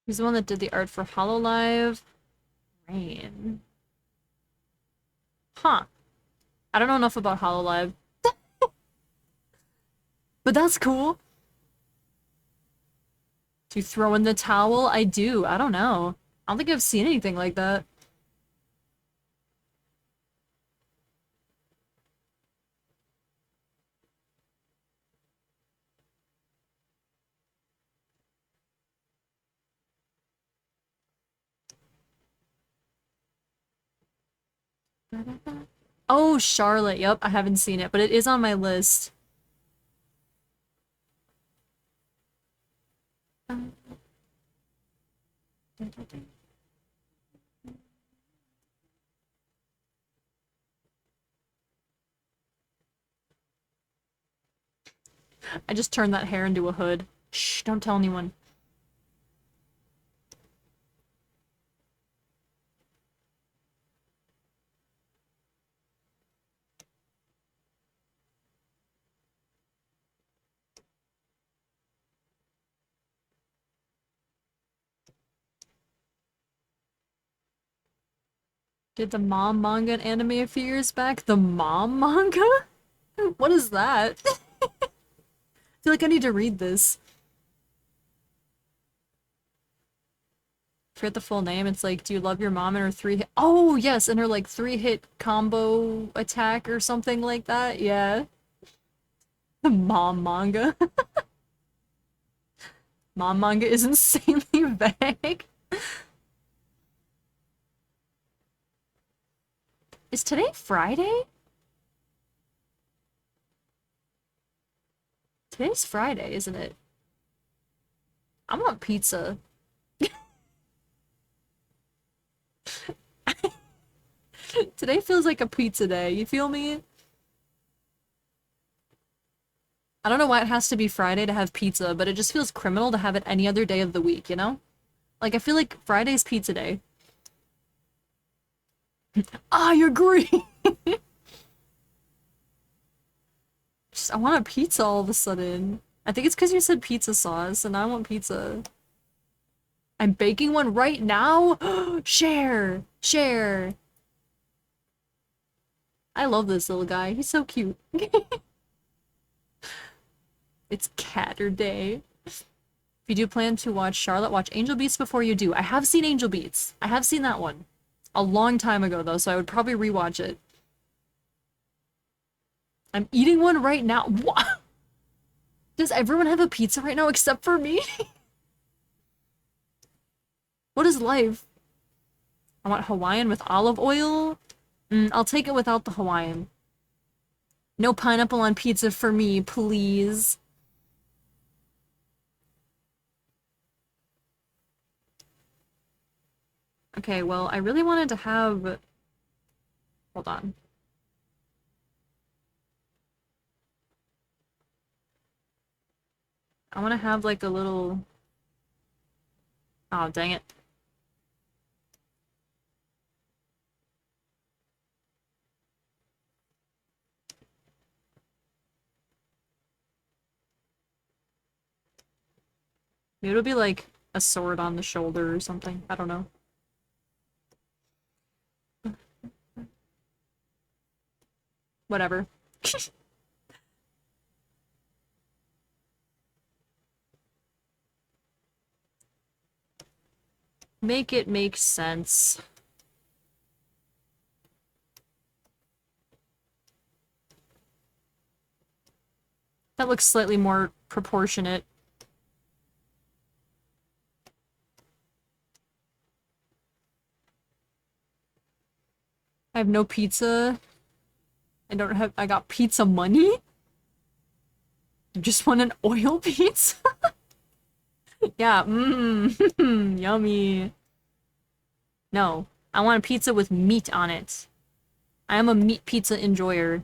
He's the one that did the art for Hololive. Rain. Huh. I don't know enough about Hololive. But that's cool. Do you throw in the towel? I do. I don't know. I don't think I've seen anything like that. Oh, Charlotte. Yep, I haven't seen it, but it is on my list. I just turned that hair into a hood. Shh, don't tell anyone. Did the mom manga and anime a few years back? The mom manga? What is that? I feel like I need to read this. Forget the full name. It's like, do you love your mom and her 3-hit? Oh, yes, and her like 3-hit combo attack or something like that. Yeah. The mom manga. Mom manga is insanely vague. Is today Friday? Today's Friday, isn't it? I want pizza. Today feels like a pizza day, you feel me? I don't know why it has to be Friday to have pizza, but it just feels criminal to have it any other day of the week, you know? Like, I feel like Friday's pizza day. I agree! Just, I want a pizza all of a sudden. I think it's because you said pizza sauce, and I want pizza. I'm baking one right now? Share! Share! I love this little guy. He's so cute. It's Catterday. If you do plan to watch Charlotte, watch Angel Beats before you do. I have seen Angel Beats. I have seen that one. A long time ago, though, so I would probably rewatch it. I'm eating one right now. What? Does everyone have a pizza right now except for me? What is life? I want Hawaiian with olive oil. I'll take it without the Hawaiian. No pineapple on pizza for me, please. Okay, well, I really wanted to have... Hold on. I want to have, like, a little... Oh, dang it. Maybe it'll be, like, a sword on the shoulder or something. I don't know. Whatever. Make it make sense. That looks slightly more proportionate. I have no pizza. I got pizza money? You just want an oil pizza? Yeah, yummy. No, I want a pizza with meat on it. I am a meat pizza enjoyer.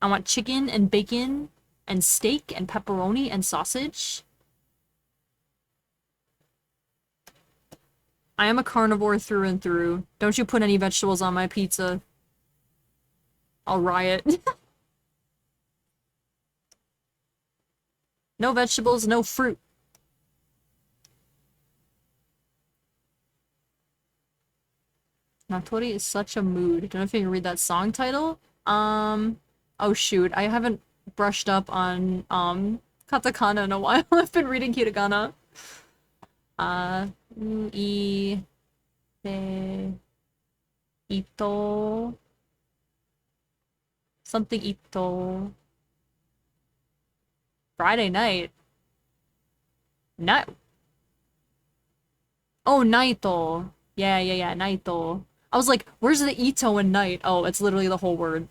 I want chicken and bacon and steak and pepperoni and sausage. I am a carnivore through and through. Don't you put any vegetables on my pizza. I'll riot. No vegetables, no fruit. Natori is such a mood. Don't know if you can read that song title. Oh shoot, I haven't brushed up on, katakana in a while. I've been reading hiragana. Ito. Something ito. Friday night. Night. Oh, Naito. Yeah, Naito. I was like, where's the Ito in night? Oh, it's literally the whole word.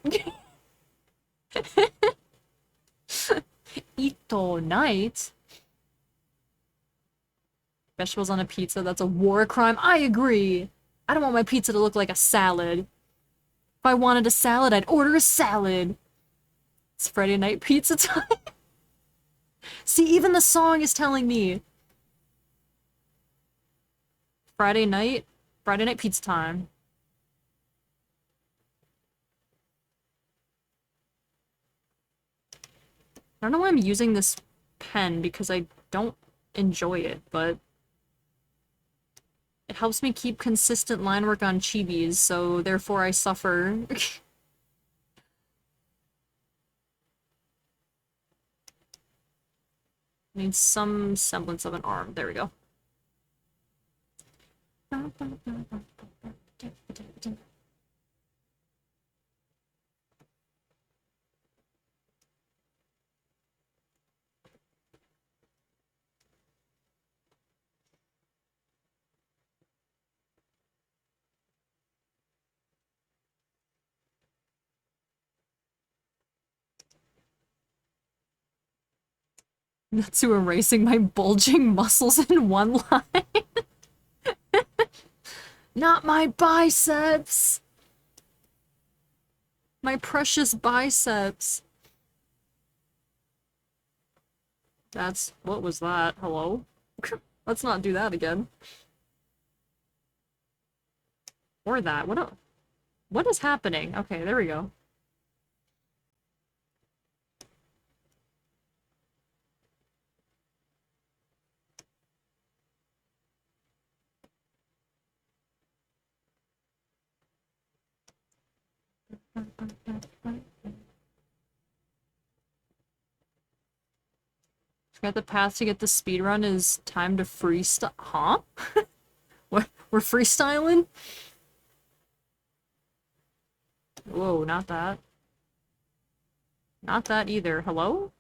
Ito night? Vegetables on a pizza, that's a war crime. I agree. I don't want my pizza to look like a salad. If I wanted a salad, I'd order a salad. It's Friday night pizza time. See, even the song is telling me. Friday night pizza time. I don't know why I'm using this pen because I don't enjoy it, but it helps me keep consistent line work on chibis, so therefore I suffer. Need some semblance of an arm. There we go. Natsu erasing my bulging muscles in one line. Not my biceps! My precious biceps. What was that? Hello? Let's not do that again. Or that. What is happening? Okay, there we go. Forgot the path to get the speedrun is time to freestyle. Huh? What? We're freestyling? Whoa, not that. Not that either. Hello?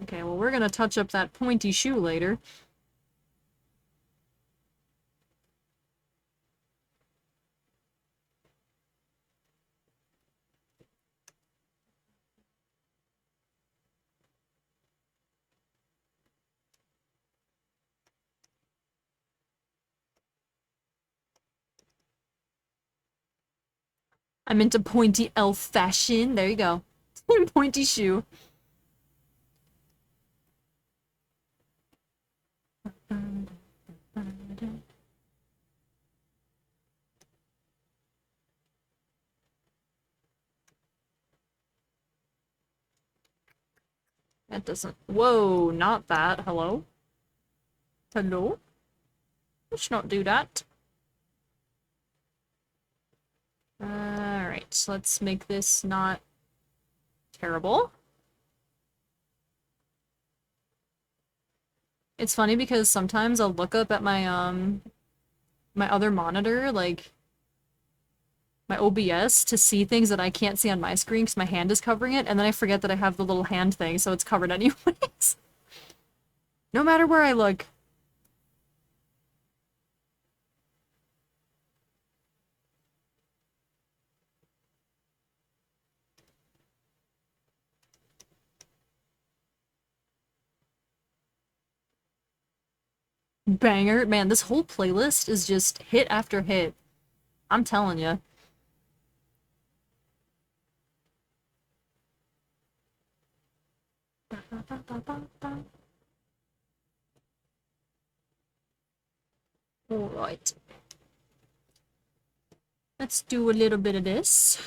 Okay, well, we're gonna touch up that pointy shoe later. I'm into pointy elf fashion. There you go. Pointy shoe. That doesn't... Whoa, not that. Hello? Hello? Let's not do that. Alright, so let's make this not terrible. It's funny because sometimes I'll look up at my my other monitor, like my OBS, to see things that I can't see on my screen because my hand is covering it, and then I forget that I have the little hand thing, so it's covered anyways. No matter where I look. Banger. Man, this whole playlist is just hit after hit. I'm telling you. Alright. Let's do a little bit of this.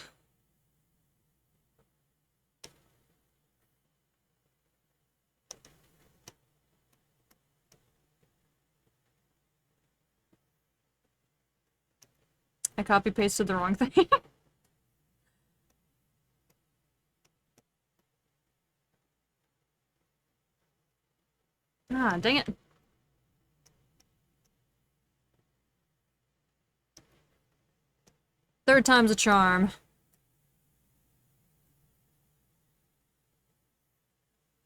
I copy-pasted the wrong thing. Ah, dang it. Third time's a charm.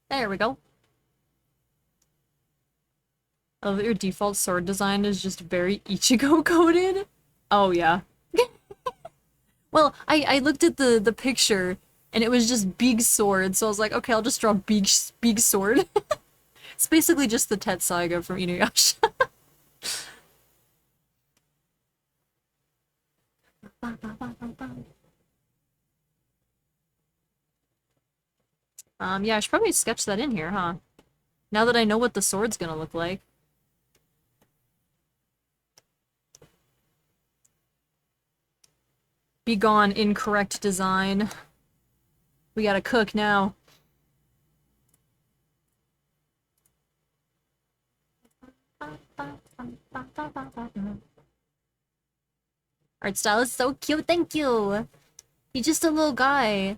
There we go. I love that your default sword design is just very Ichigo coded. Oh yeah. Well, I looked at the picture and it was just big sword, so I was like, okay, I'll just draw big sword. It's basically just the Tetsaiga from Inuyasha. Yeah, I should probably sketch that in here, huh? Now that I know what the sword's gonna look like. Be gone, incorrect design. We gotta cook now. Art style is so cute, thank you! He's just a little guy.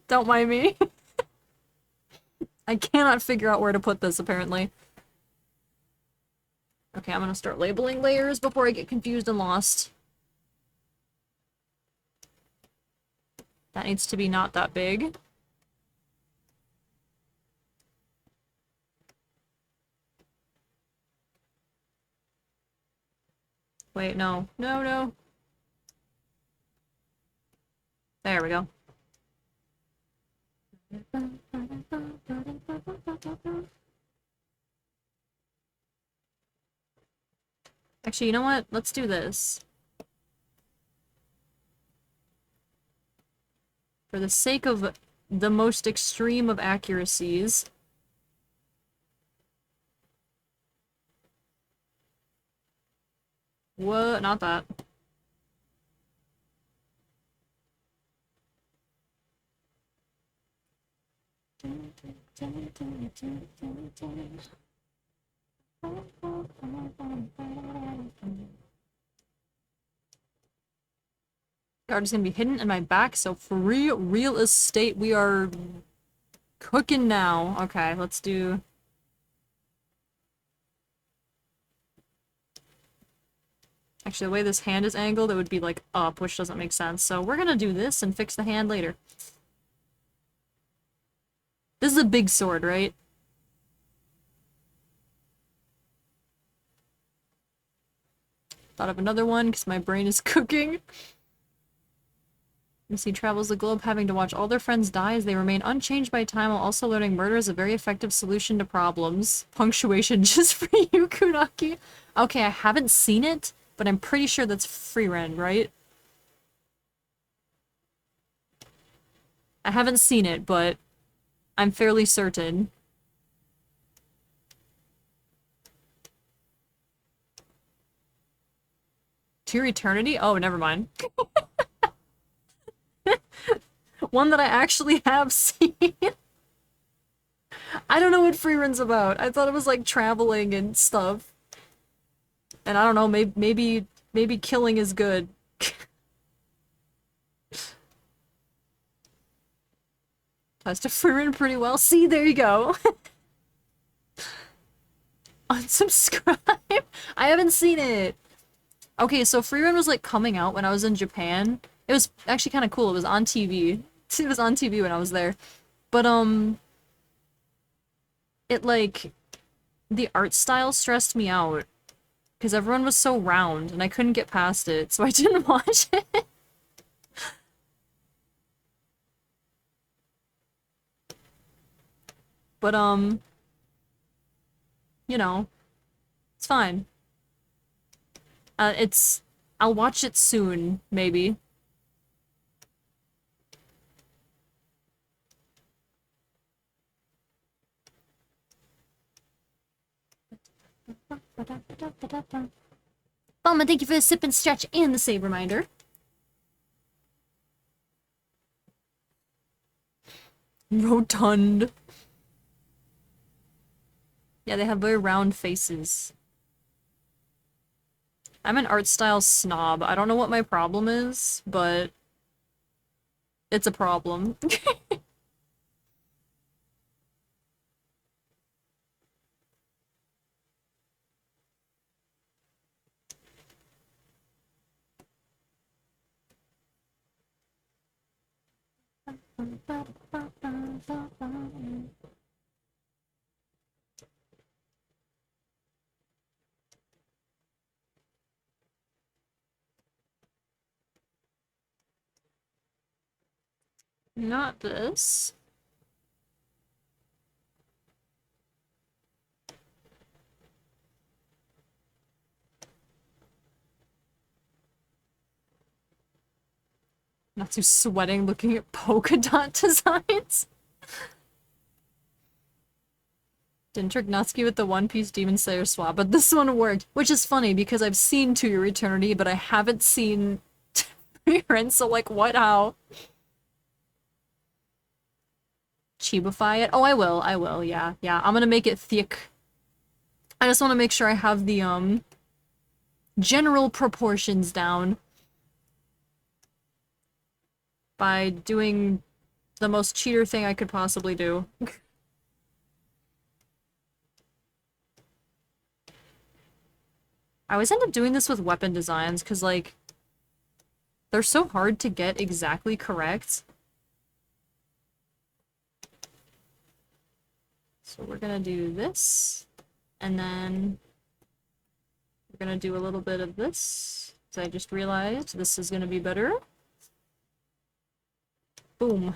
Don't mind me. I cannot figure out where to put this, apparently. Okay, I'm gonna start labeling layers before I get confused and lost. That needs to be not that big. Wait, no. No, no. There we go. Actually, you know what? Let's do this. For the sake of the most extreme of accuracies. What? Not that. Art is gonna be hidden in my back, so for real estate, we are cooking now. Okay, let's do... Actually, the way this hand is angled, it would be like up, which doesn't make sense. So we're gonna do this and fix the hand later. This is a big sword, right? Thought of another one because my brain is cooking. Missy travels the globe having to watch all their friends die as they remain unchanged by time while also learning murder is a very effective solution to problems. Punctuation just for you, Kunaki. Okay, I haven't seen it, but I'm pretty sure that's Freeren, right? I haven't seen it, but I'm fairly certain. To Eternity? Oh, never mind. One that I actually have seen. I don't know what Freeren's about. I thought it was like traveling and stuff. And I don't know, maybe killing is good. Ties to Freeman pretty well. See, there you go. Unsubscribe? I haven't seen it. Okay, so Freeman was like coming out when I was in Japan. It was actually kind of cool. It was on TV. It was on TV when I was there. But it like the art style stressed me out because everyone was so round and I couldn't get past it, so I didn't watch it. But you know, it's fine. I'll watch it soon, maybe. Bumma, thank you for the sip and stretch and the save reminder. Rotund. Yeah, they have very round faces. I'm an art style snob. I don't know what my problem is, but it's a problem. Not this. Not too sweating looking at polka dot designs. Didn't trick Natsuki with the One Piece Demon Slayer swap, but this one worked. Which is funny because I've seen To Your Eternity, but I haven't seen Frieren, so like what, how? Chibify it? Oh, I will, yeah. Yeah, I'm gonna make it thick. I just want to make sure I have the, general proportions down. By doing the most cheater thing I could possibly do. I always end up doing this with weapon designs, because, like, they're so hard to get exactly correct. So we're gonna do this, and then we're gonna do a little bit of this, because I just realized this is gonna be better. Boom.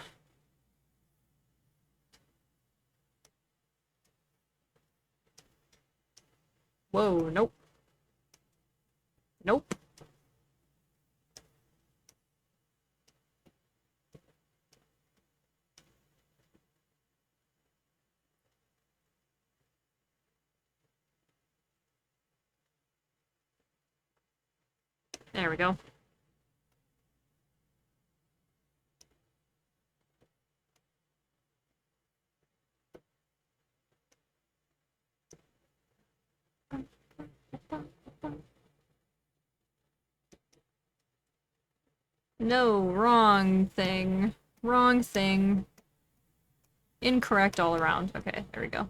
Whoa, nope. Nope. There we go. No, wrong thing. Wrong thing. Incorrect all around. Okay, there we go.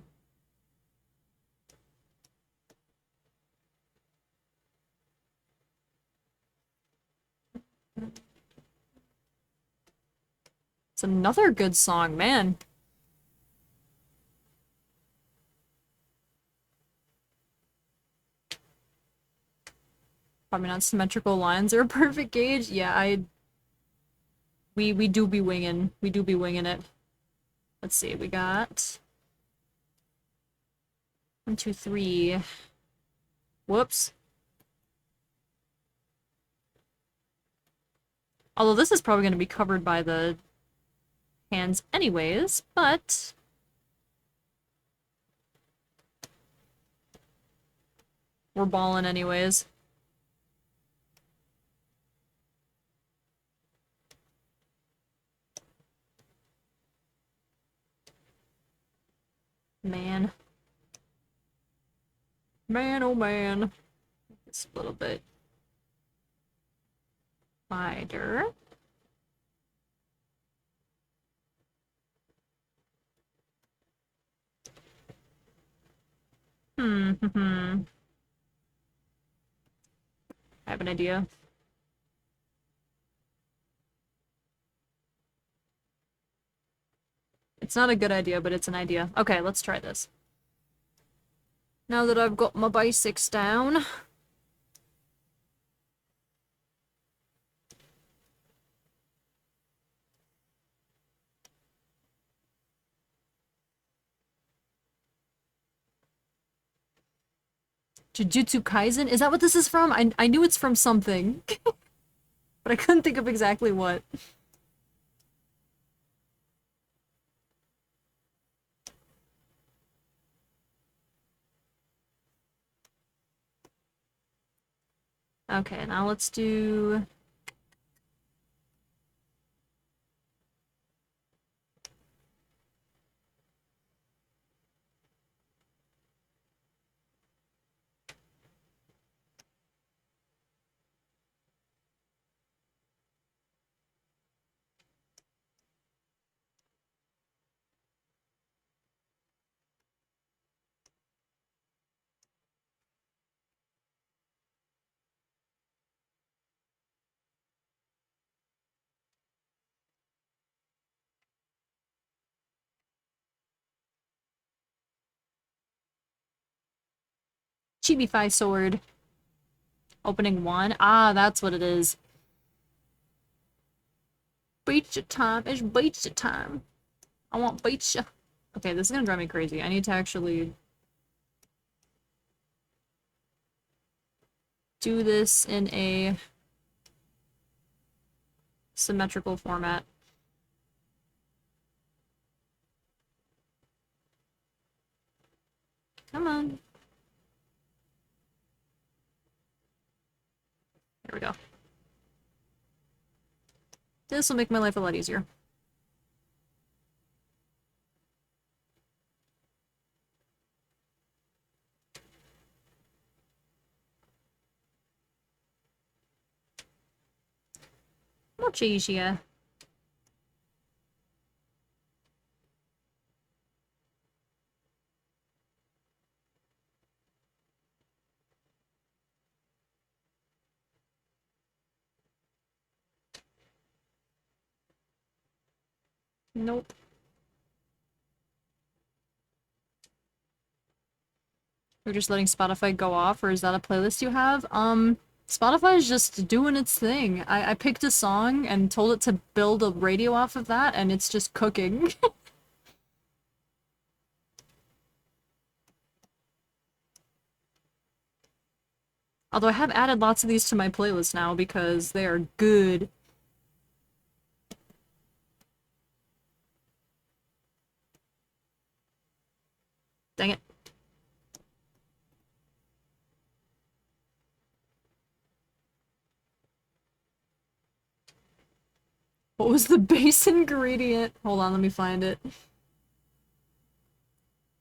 It's another good song, man. Probably not symmetrical lines are a perfect gauge. Yeah, we do be winging. We do be winging it. Let's see, we got 1, 2, 3. Whoops. Although this is probably going to be covered by the hands anyways, but we're balling anyways. Man. Man, oh man. Just a little bit wider. I have an idea. It's not a good idea, but it's an idea. Okay, let's try this. Now that I've got my basics down. Jujutsu Kaisen? Is that what this is from? I knew it's from something. But I couldn't think of exactly what. Okay, now let's do... Chibi sword. Opening 1. Ah, that's what it is. Beach time. It's beach time. I want beach. Okay, this is gonna drive me crazy. I need to actually do this in a symmetrical format. Come on. There we go. This will make my life a lot easier. Much easier. Nope. We're just letting Spotify go off, or is that a playlist you have? Spotify is just doing its thing. I picked a song and told it to build a radio off of that, and it's just cooking. Although I have added lots of these to my playlist now because they are good. Dang it. What was the base ingredient? Hold on, let me find it.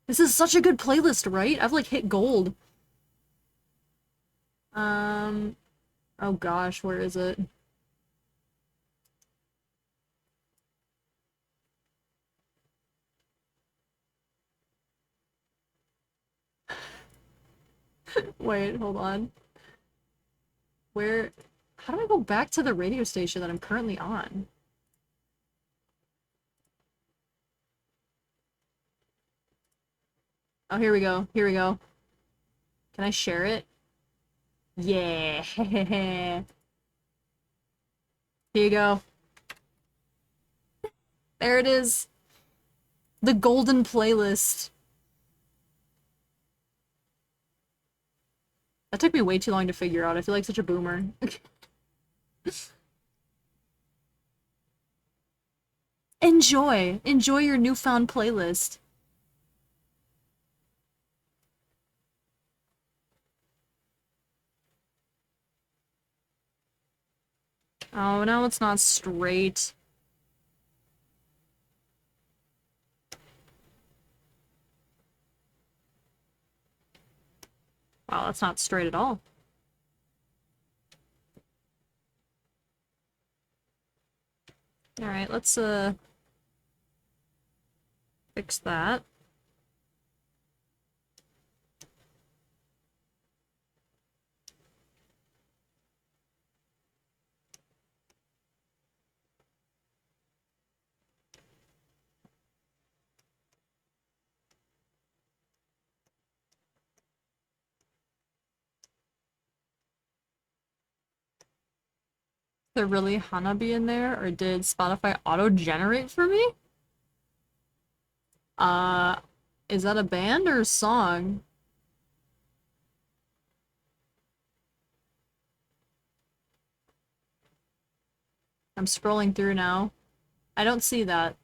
This is such a good playlist, right? I've like hit gold. Oh gosh, where is it? Wait, hold on. Where? How do I go back to the radio station that I'm currently on? Oh, here we go. Here we go. Can I share it? Yeah. Here you go. There it is. The golden playlist. That took me way too long to figure out. I feel like such a boomer. Enjoy! Enjoy your newfound playlist. Oh, no, it's not straight. Wow, that's not straight at all. Alright, let's, fix that. there really Hanabi in there, or did Spotify auto-generate for me? Uh, is that a band or a song? I'm scrolling through now. I don't see that.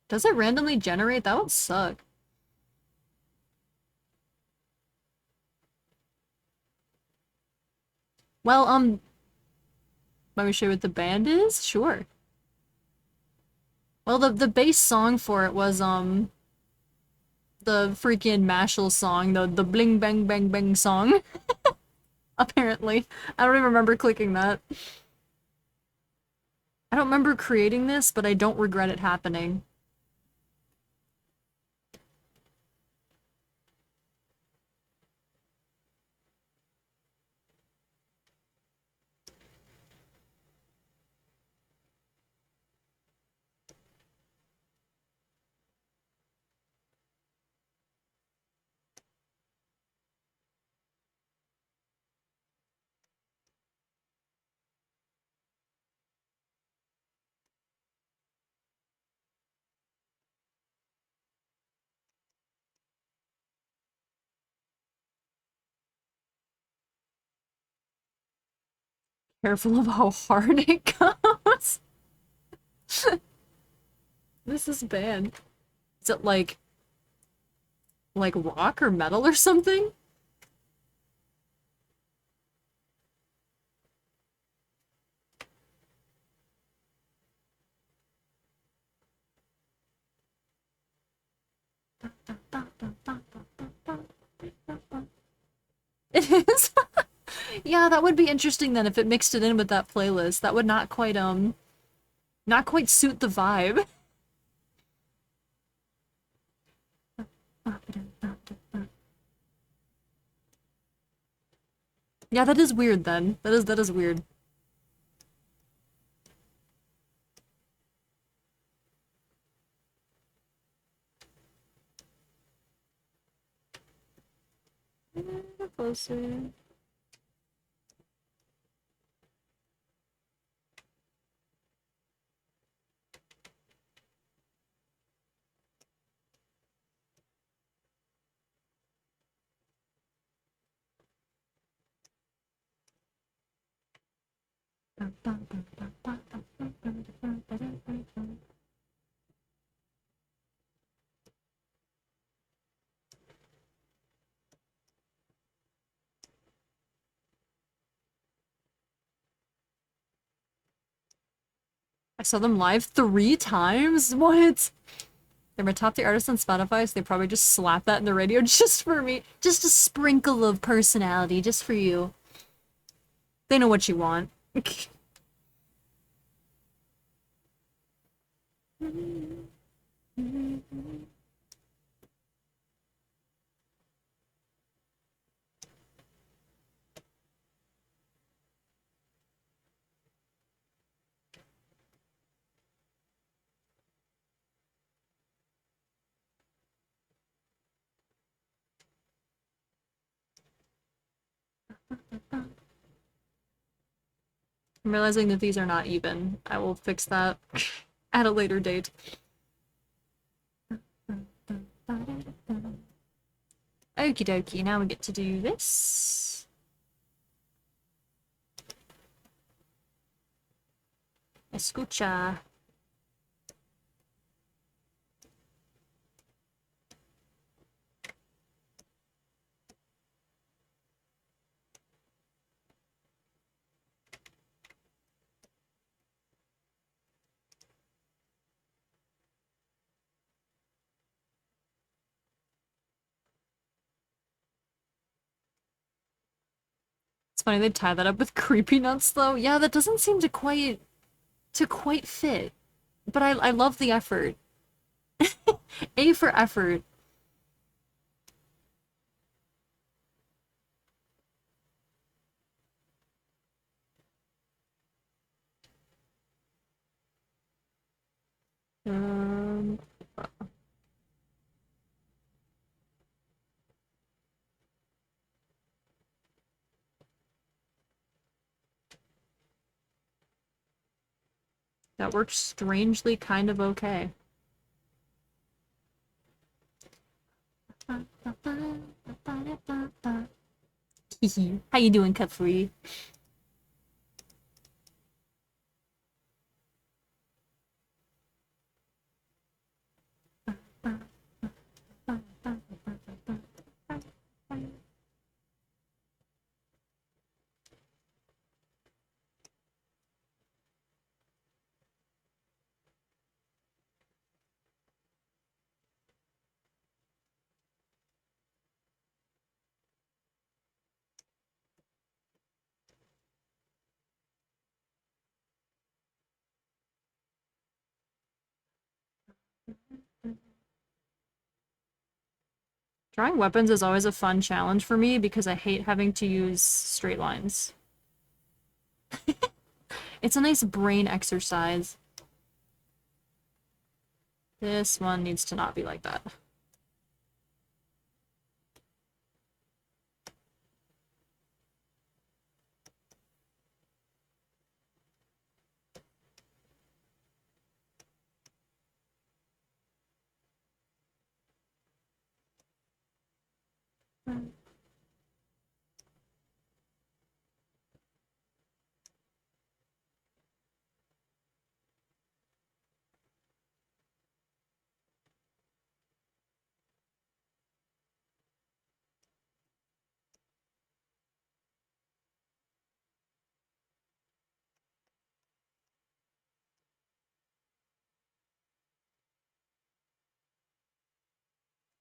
Does it randomly generate? That would suck. Well, let me show you what the band is? Sure. Well, the bass song for it was, the freaking Mashal song, the bling bang bang bang song. Apparently. I don't even remember clicking that. I don't remember creating this, but I don't regret it happening. Careful of how hard it goes. This is bad. Is it like rock or metal or something? It is? Yeah, that would be interesting then if it mixed it in with that playlist. That would not quite suit the vibe. Yeah, that is weird then. That is weird. Closer. I saw them live 3 times? What? They're my top tier artists on Spotify, so they probably just slap that in the radio just for me. Just a sprinkle of personality, just for you. They know what you want. I'm realizing that these are not even. I will fix that at a later date. Okie dokie, now we get to do this. Escucha. It's funny they tie that up with creepy nuts though. Yeah, that doesn't seem to quite fit. But I love the effort. A for effort. Um, That works strangely kind of okay. How you doing, Capri? Drawing weapons is always a fun challenge for me because I hate having to use straight lines. It's a nice brain exercise. This one needs to not be like that.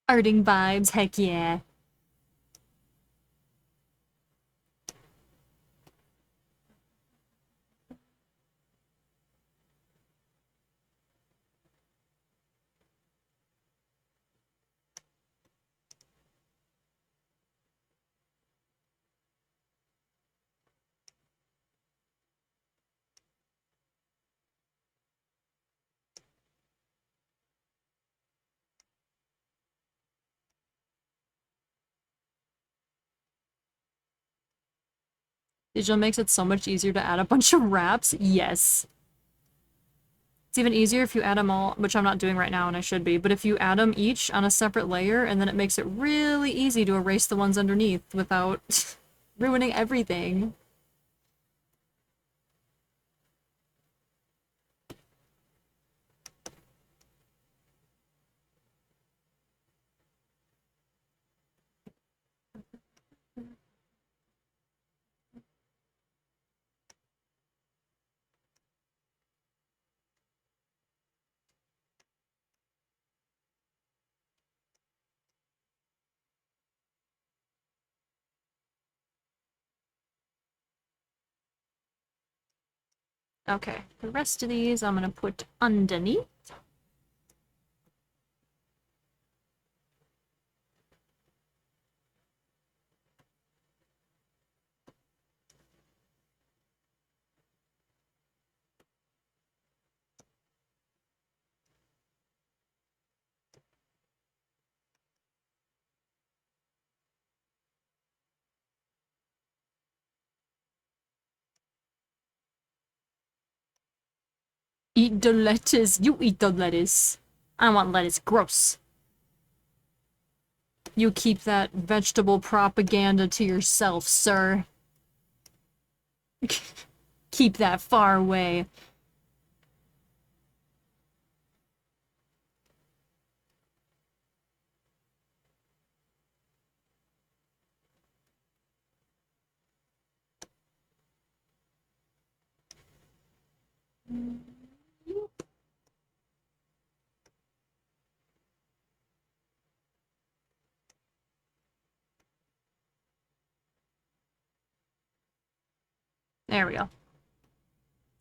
Arting vibes, heck yeah. Digital makes it so much easier to add a bunch of wraps. Yes. It's even easier if you add them all, which I'm not doing right now and I should be, but if you add them each on a separate layer, and then it makes it really easy to erase the ones underneath without ruining everything. Okay, the rest of these I'm gonna put underneath. Eat the lettuce. You eat the lettuce. I want lettuce. Gross. You keep that vegetable propaganda to yourself, sir. Keep that far away. There we go.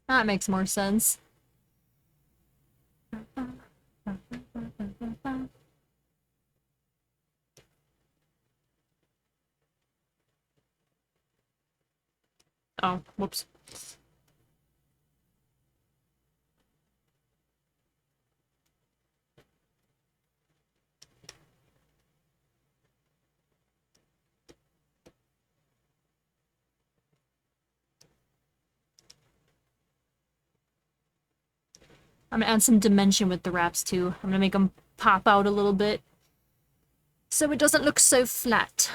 That makes more sense. Oh, whoops. I'm gonna add some dimension with the wraps too. I'm gonna make them pop out a little bit so it doesn't look so flat.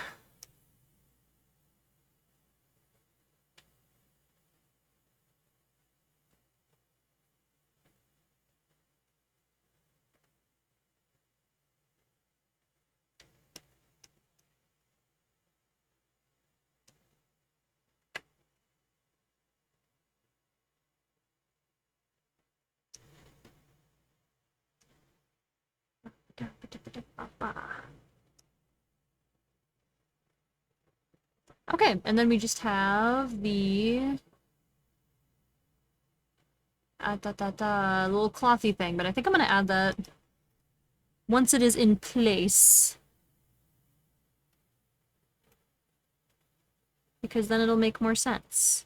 Okay, and then we just have the little clothy thing, but I think I'm gonna add that once it is in place. Because then it'll make more sense.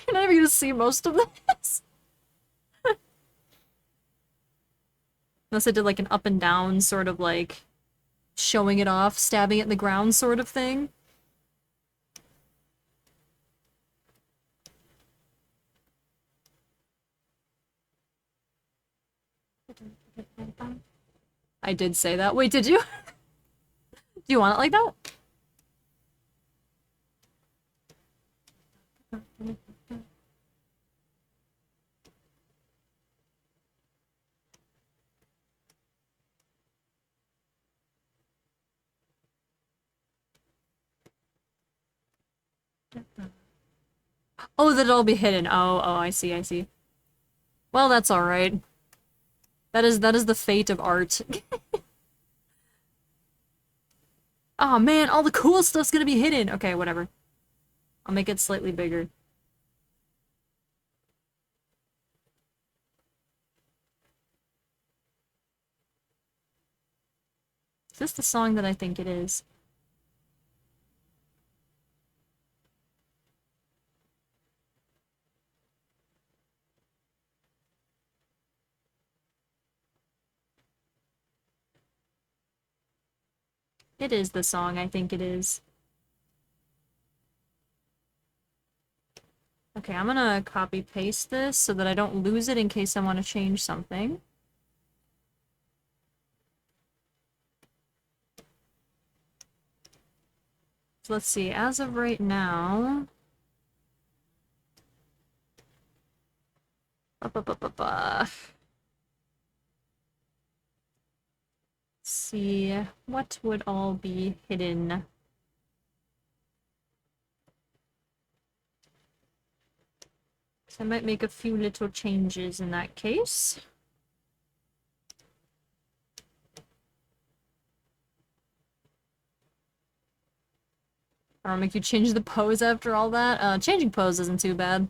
You're not even gonna see most of this. Unless I did like an up and down sort of like showing it off, stabbing it in the ground sort of thing. I did say that. Wait, did you? Do you want it like that? Oh, that it'll be hidden. Oh, I see, I see. Well, that's alright. That is the fate of art. Oh man, all the cool stuff's gonna be hidden! Okay, whatever. I'll make it slightly bigger. Is this the song that I think it is? It is the song, I think it is. Okay, I'm gonna copy-paste this so that I don't lose it in case I want to change something. So let's see, as of right now... Let's see, what would all be hidden? So I might make a few little changes in that case. I'll make you change the pose after all that. Changing pose isn't too bad.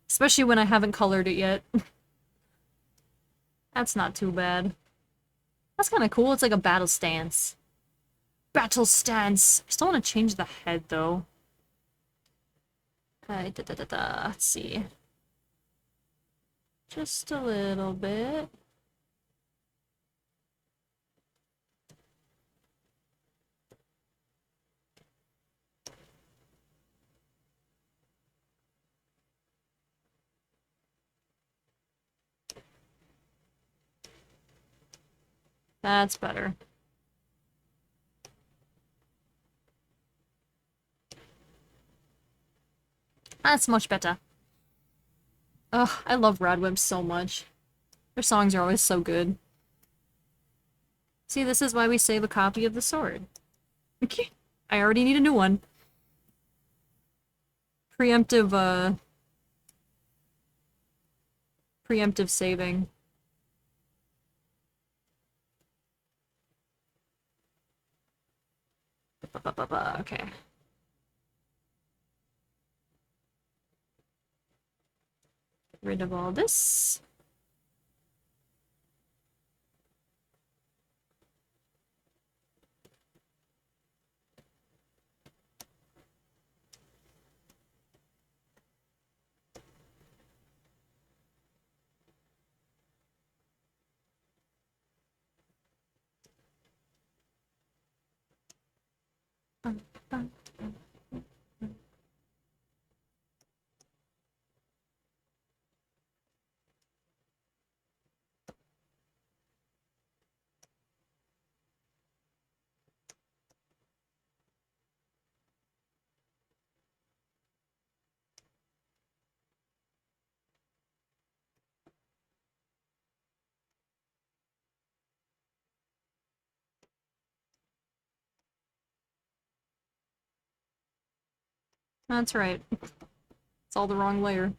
Especially when I haven't colored it yet. That's not too bad. That's kind of cool. It's like a battle stance. Battle stance! I still want to change the head, though. Let's see. Just a little bit. That's better. That's much better. Ugh, I love Radwimps so much. Their songs are always so good. See, this is why we save a copy of the sword. I already need a new one. Preemptive, preemptive saving. Okay. Get rid of all this. That's right. It's all the wrong layer.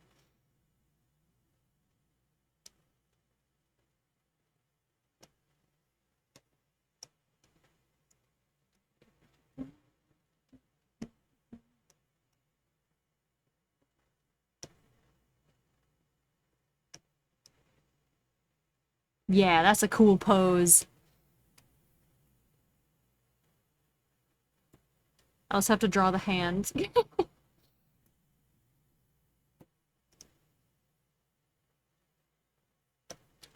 Yeah, that's a cool pose. I also have to draw the hand.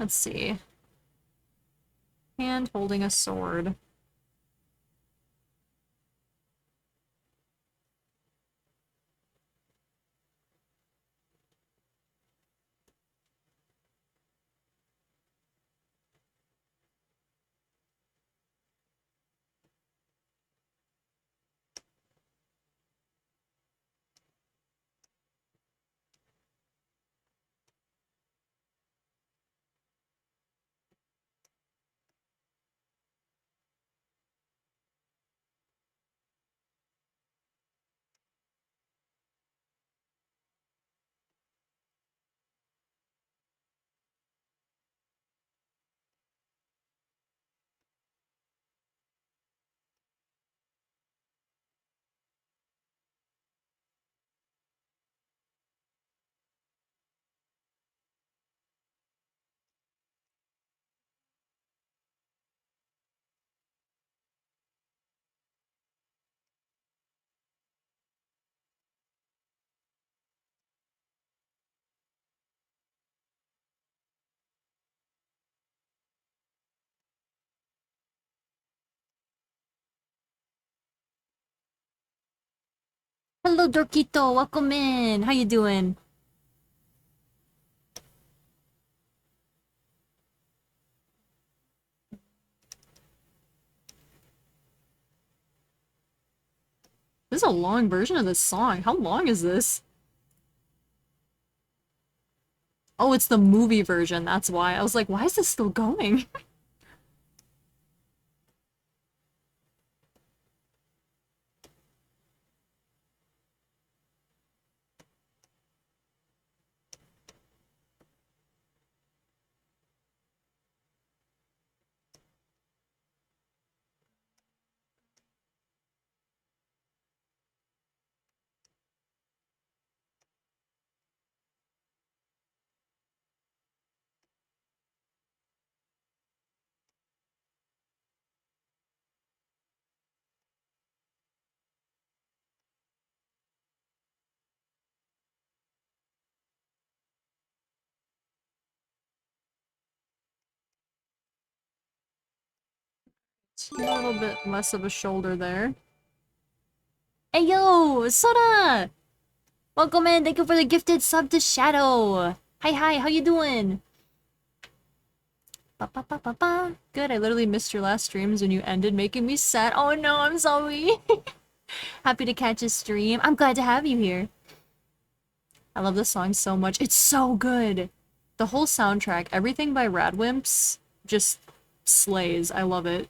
Let's see. Hand holding a sword. Hello, Dorkito. Welcome in. How you doing? This is a long version of this song. How long is this? Oh, it's the movie version. That's why. I was like, why is this still going? It's a little bit less of a shoulder there. Hey yo, Soda! Welcome in. Thank you for the gifted sub to Shadow. Hi, how you doing? Ba, ba, ba, ba, ba. Good, I literally missed your last streams when you ended, making me sad. Oh no, I'm sorry. Happy to catch a stream. I'm glad to have you here. I love this song so much. It's so good. The whole soundtrack, everything by Radwimps, just slays. I love it.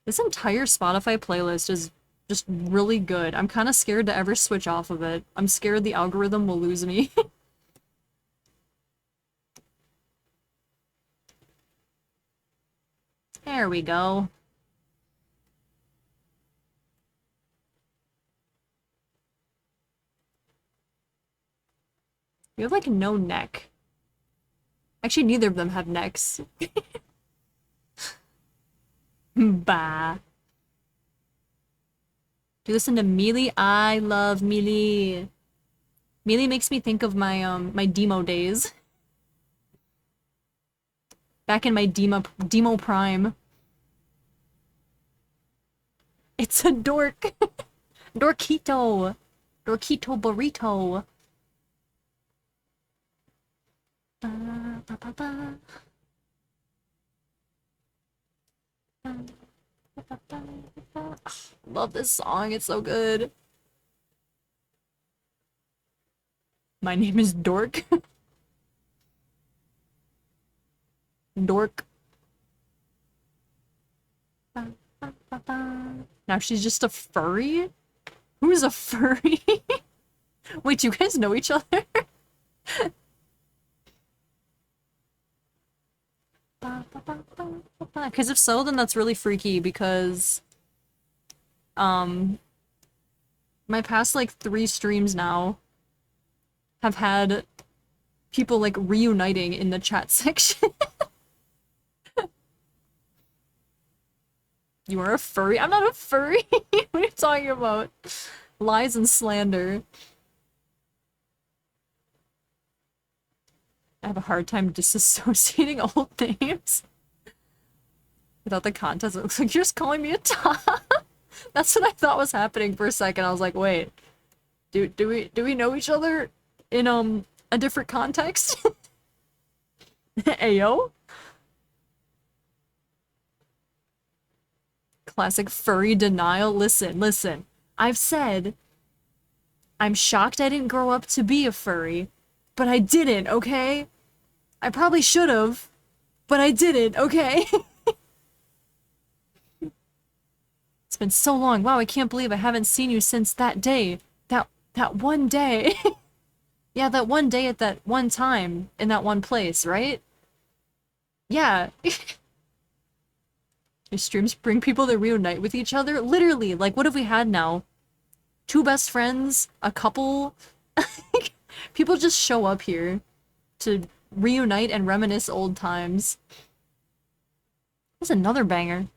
This entire Spotify playlist is just really good. I'm kind of scared to ever switch off of it. I'm scared the algorithm will lose me. There we go. You have like no neck. Actually, neither of them have necks. Bah. Do you listen to Mealy? I love Mealy. Mealy makes me think of my demo days. Back in my demo prime. It's a dork. Dorkito. Dorkito burrito. Ba, ba, ba, ba. Love this song, it's so good. My name is Dork. Dork. Now she's just a furry? Who's a furry? Wait, do you guys know each other? Because if so, then that's really freaky because my past like 3 streams now have had people like reuniting in the chat section. You are a furry? I'm not a furry. What are you talking about? Lies and slander. I have a hard time disassociating old names. Without the context, it looks like you're just calling me a top. That's what I thought was happening for a second. I was like, wait. Do we know each other in a different context? Ayo? Classic furry denial. Listen. I've said I'm shocked I didn't grow up to be a furry, but I didn't, okay? I probably should have, but I didn't, okay? It's been so long. Wow, I can't believe I haven't seen you since that day. That one day. Yeah, that one day at that one time in that one place, right? Yeah. Your streams bring people to reunite with each other? Literally, like, what have we had now? 2 best friends, a couple? People just show up here to reunite and reminisce old times. That's another banger.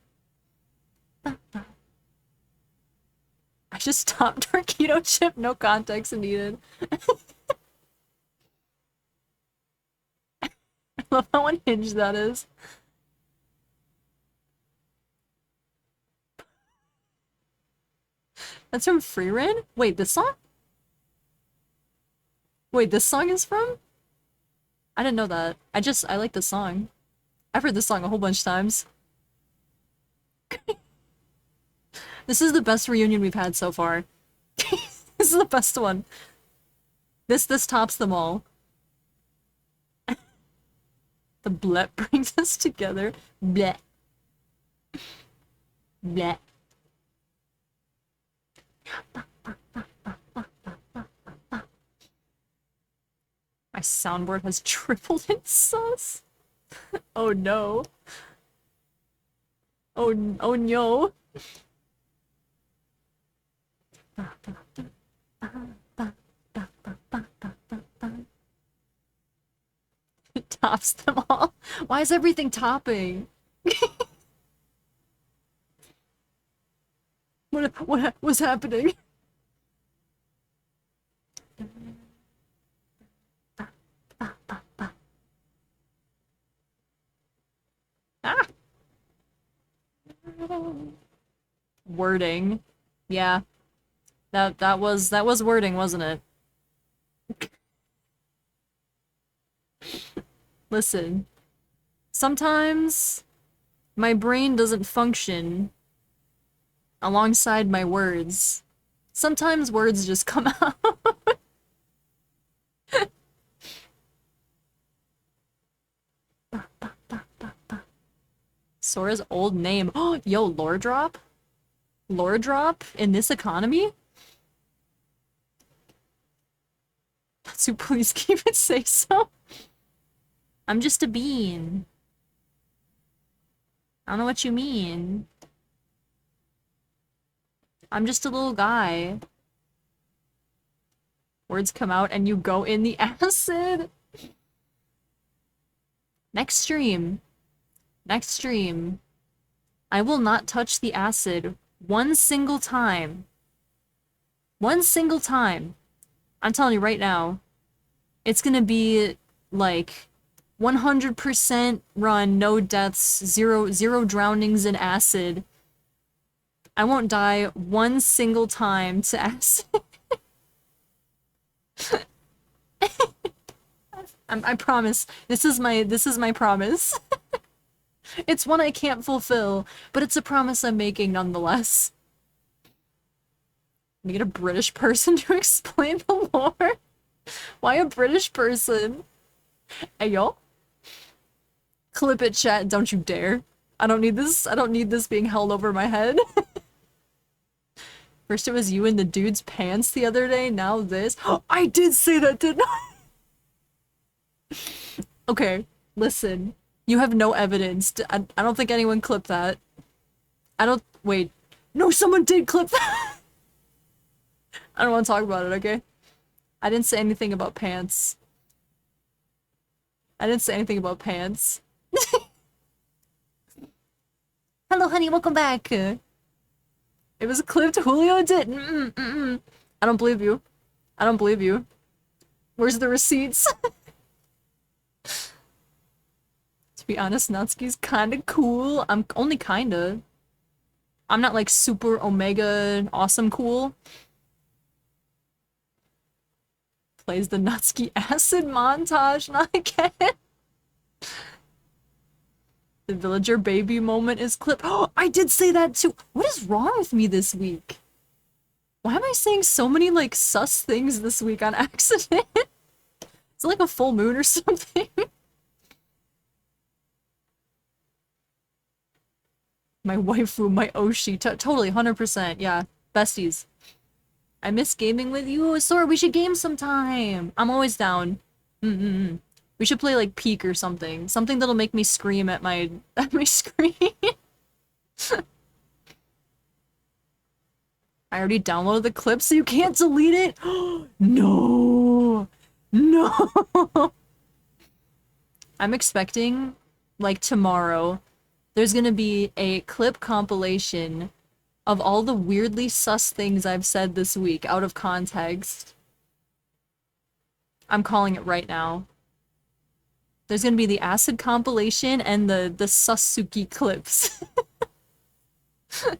I just stopped Torquedo Chip, no context needed. I love how unhinged that is. That's from Freeran? Wait, this song? Wait, this song is from? I didn't know that. I like this song. I've heard this song a whole bunch of times. This is the best reunion we've had so far. This is the best one. This tops them all. The bleh brings us together. Bleh. Bleh. My soundboard has tripled in sus. Oh no. Oh no. It tops them all. Why is everything topping? What was happening? Ah! Wording. Yeah. That was wording, wasn't it? Listen. Sometimes my brain doesn't function alongside my words. Sometimes words just come out. Sora's old name. Oh, yo, lore drop? Lore drop in this economy? So please keep it seiso. I'm just a bean. I don't know what you mean. I'm just a little guy. Words come out and you go in the acid. Next stream. Next stream. I will not touch the acid one single time. One single time. I'm telling you right now. It's gonna be like 100% run, no deaths, zero drownings in acid. I won't die one single time to acid. I promise. This is my promise. It's one I can't fulfill, but it's a promise I'm making nonetheless. Need a British person to explain the lore? Why a British person? Ayo? Clip it, chat, don't you dare. I don't need this being held over my head. First it was you in the dude's pants the other day, now this. I did say that, didn't I? Okay, listen. You have no evidence. I don't think anyone clipped that. I don't- wait. No, someone did clip that! I don't want to talk about it, okay? I didn't say anything about pants. I didn't say anything about pants. Hello, honey, welcome back. It was clipped. Julio did. I don't believe you. I don't believe you. Where's the receipts? To be honest, Natsuki's kinda cool. I'm only kinda. I'm not like super omega awesome cool. Plays the Natsuki acid montage, not again. The villager baby moment is clipped. Oh, I did say that too. What is wrong with me this week? Why am I saying so many like sus things this week on accident? Is it like a full moon or something? My waifu, my Oshi, totally, 100%, yeah. Besties. I miss gaming with you, Sora, we should game sometime! I'm always down. We should play like Peak or something. Something that'll make me scream at my screen. I already downloaded the clip so you can't delete it? No! No! I'm expecting, like tomorrow, there's gonna be a clip compilation of all the weirdly sus things I've said this week out of context. I'm calling it right now. There's gonna be the acid compilation and the Sasuke clips. Have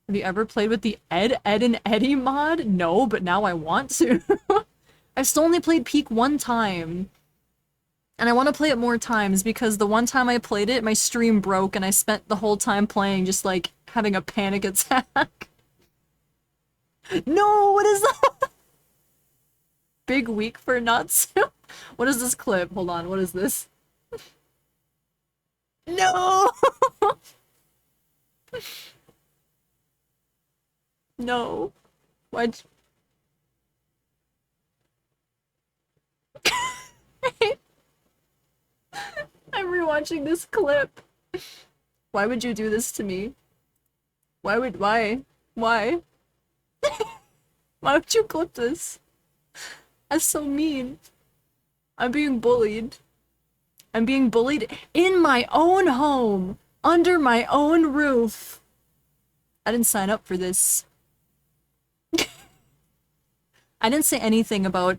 you ever played with the Ed, and Eddie mod? No, but now I want to. I've still only played Peak one time. And I want to play it more times because the one time I played it, my stream broke and I spent the whole time playing just like having a panic attack. No, what is that? Big week for Natsu. What is this clip? Hold on, what is this? No! No. Why'd I'm rewatching this clip. Why would you do this to me? Why? Why? Why would you clip this? That's so mean. I'm being bullied. I'm being bullied in my own home, under my own roof. I didn't sign up for this. I didn't say anything about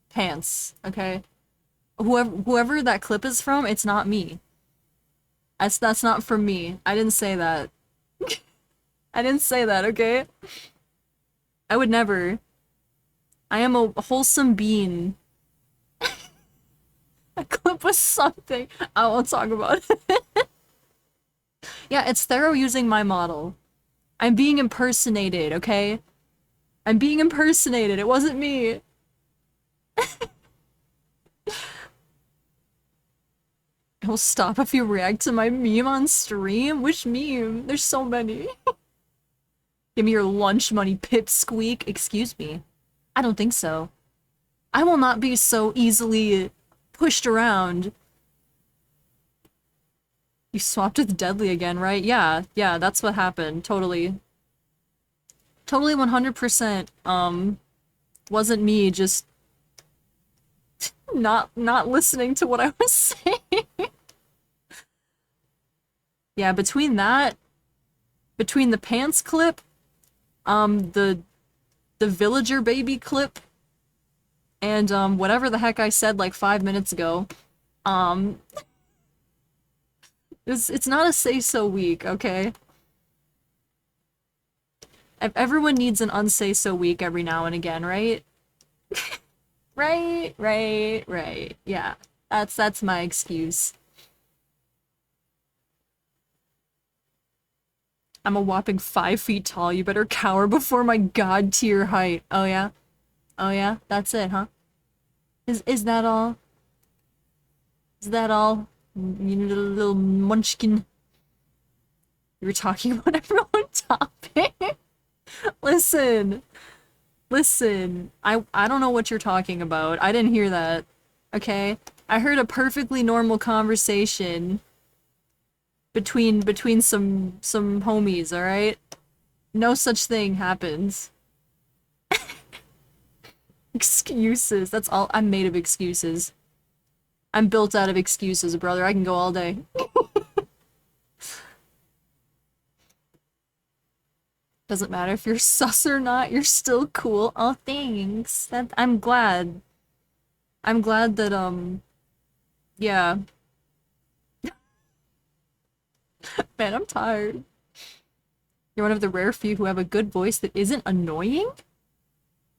pants, okay? Whoever that clip is from, it's not me. That's not from me. I didn't say that. I didn't say that, okay? I would never. I am a wholesome being. A clip was something. I won't talk about it. Yeah, it's Thero using my model. I'm being impersonated, okay? I'm being impersonated. It wasn't me. He'll stop if you react to my meme on stream? Which meme? There's so many. Give me your lunch money, pipsqueak. Excuse me. I don't think so. I will not be so easily pushed around. You swapped with Deadly again, right? Yeah, that's what happened. Totally. Totally 100%, wasn't me, just not listening to what I was saying. Yeah, between that, between the pants clip, the villager baby clip, and whatever the heck I said like 5 minutes ago, it's not a say-so week, okay? Everyone needs an unsay-so week every now and again, right? Right. Yeah, that's my excuse. I'm a whopping 5 feet tall. You better cower before my god tier height. Oh yeah? Oh yeah? That's it, huh? Is that all? Is that all? You little munchkin. You were talking about everyone topic. Listen. Listen. I don't know what you're talking about. I didn't hear that. Okay? I heard a perfectly normal conversation between some homies, alright? No such thing happens. Excuses. That's all. I'm made of excuses. I'm built out of excuses, brother. I can go all day. Doesn't matter if you're sus or not, you're still cool. Oh, thanks. I'm glad. I'm glad that, yeah. Man, I'm tired. You're one of the rare few who have a good voice that isn't annoying?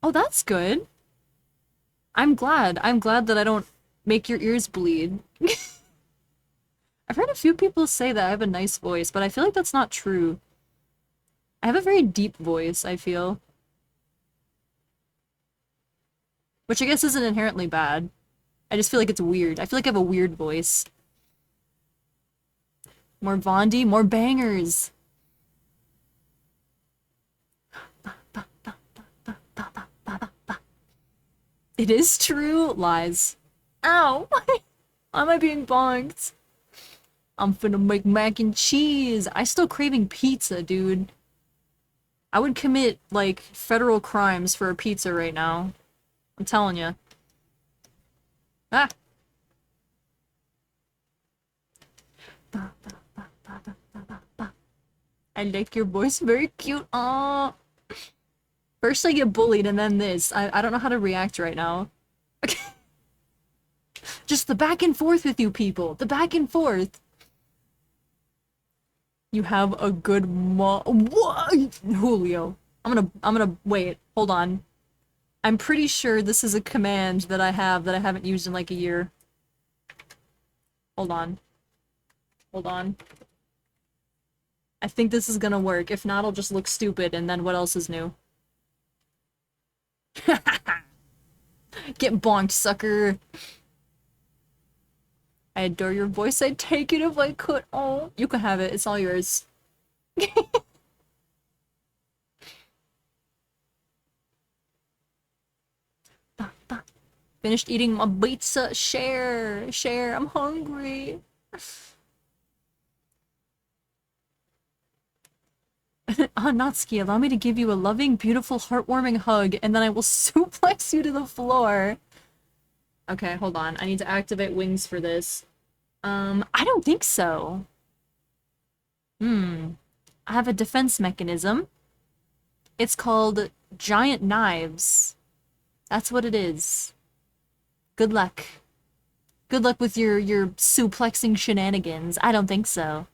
Oh, that's good. I'm glad. I'm glad that I don't make your ears bleed. I've heard a few people say that I have a nice voice, but I feel like that's not true. I have a very deep voice, I feel. Which I guess isn't inherently bad. I just feel like it's weird. I feel like I have a weird voice. More VOD, more bangers! It is true? Lies. Ow! Why am I being bonked? I'm finna make mac and cheese! I still craving pizza, dude. I would commit, like, federal crimes for a pizza right now. I'm telling you. Ah! I like your voice, very cute. Aww. First I get bullied and then this. I don't know how to react right now. Just the back and forth with you people. The back and forth. You have a good what? Julio. I'm gonna wait. Hold on. I'm pretty sure this is a command that I haven't used in like a year. Hold on. Hold on. I think this is gonna work. If not, I'll just look stupid and then what else is new? Get bonked, sucker. I adore your voice. I'd take it if I could. Oh, you can have it. It's all yours. Finished eating my pizza. Share. Share. I'm hungry. Natsuki, allow me to give you a loving, beautiful, heartwarming hug, and then I will suplex you to the floor. Okay, hold on. I need to activate wings for this. I don't think so. I have a defense mechanism. It's called giant knives. That's what it is. Good luck. Good luck with your suplexing shenanigans. I don't think so.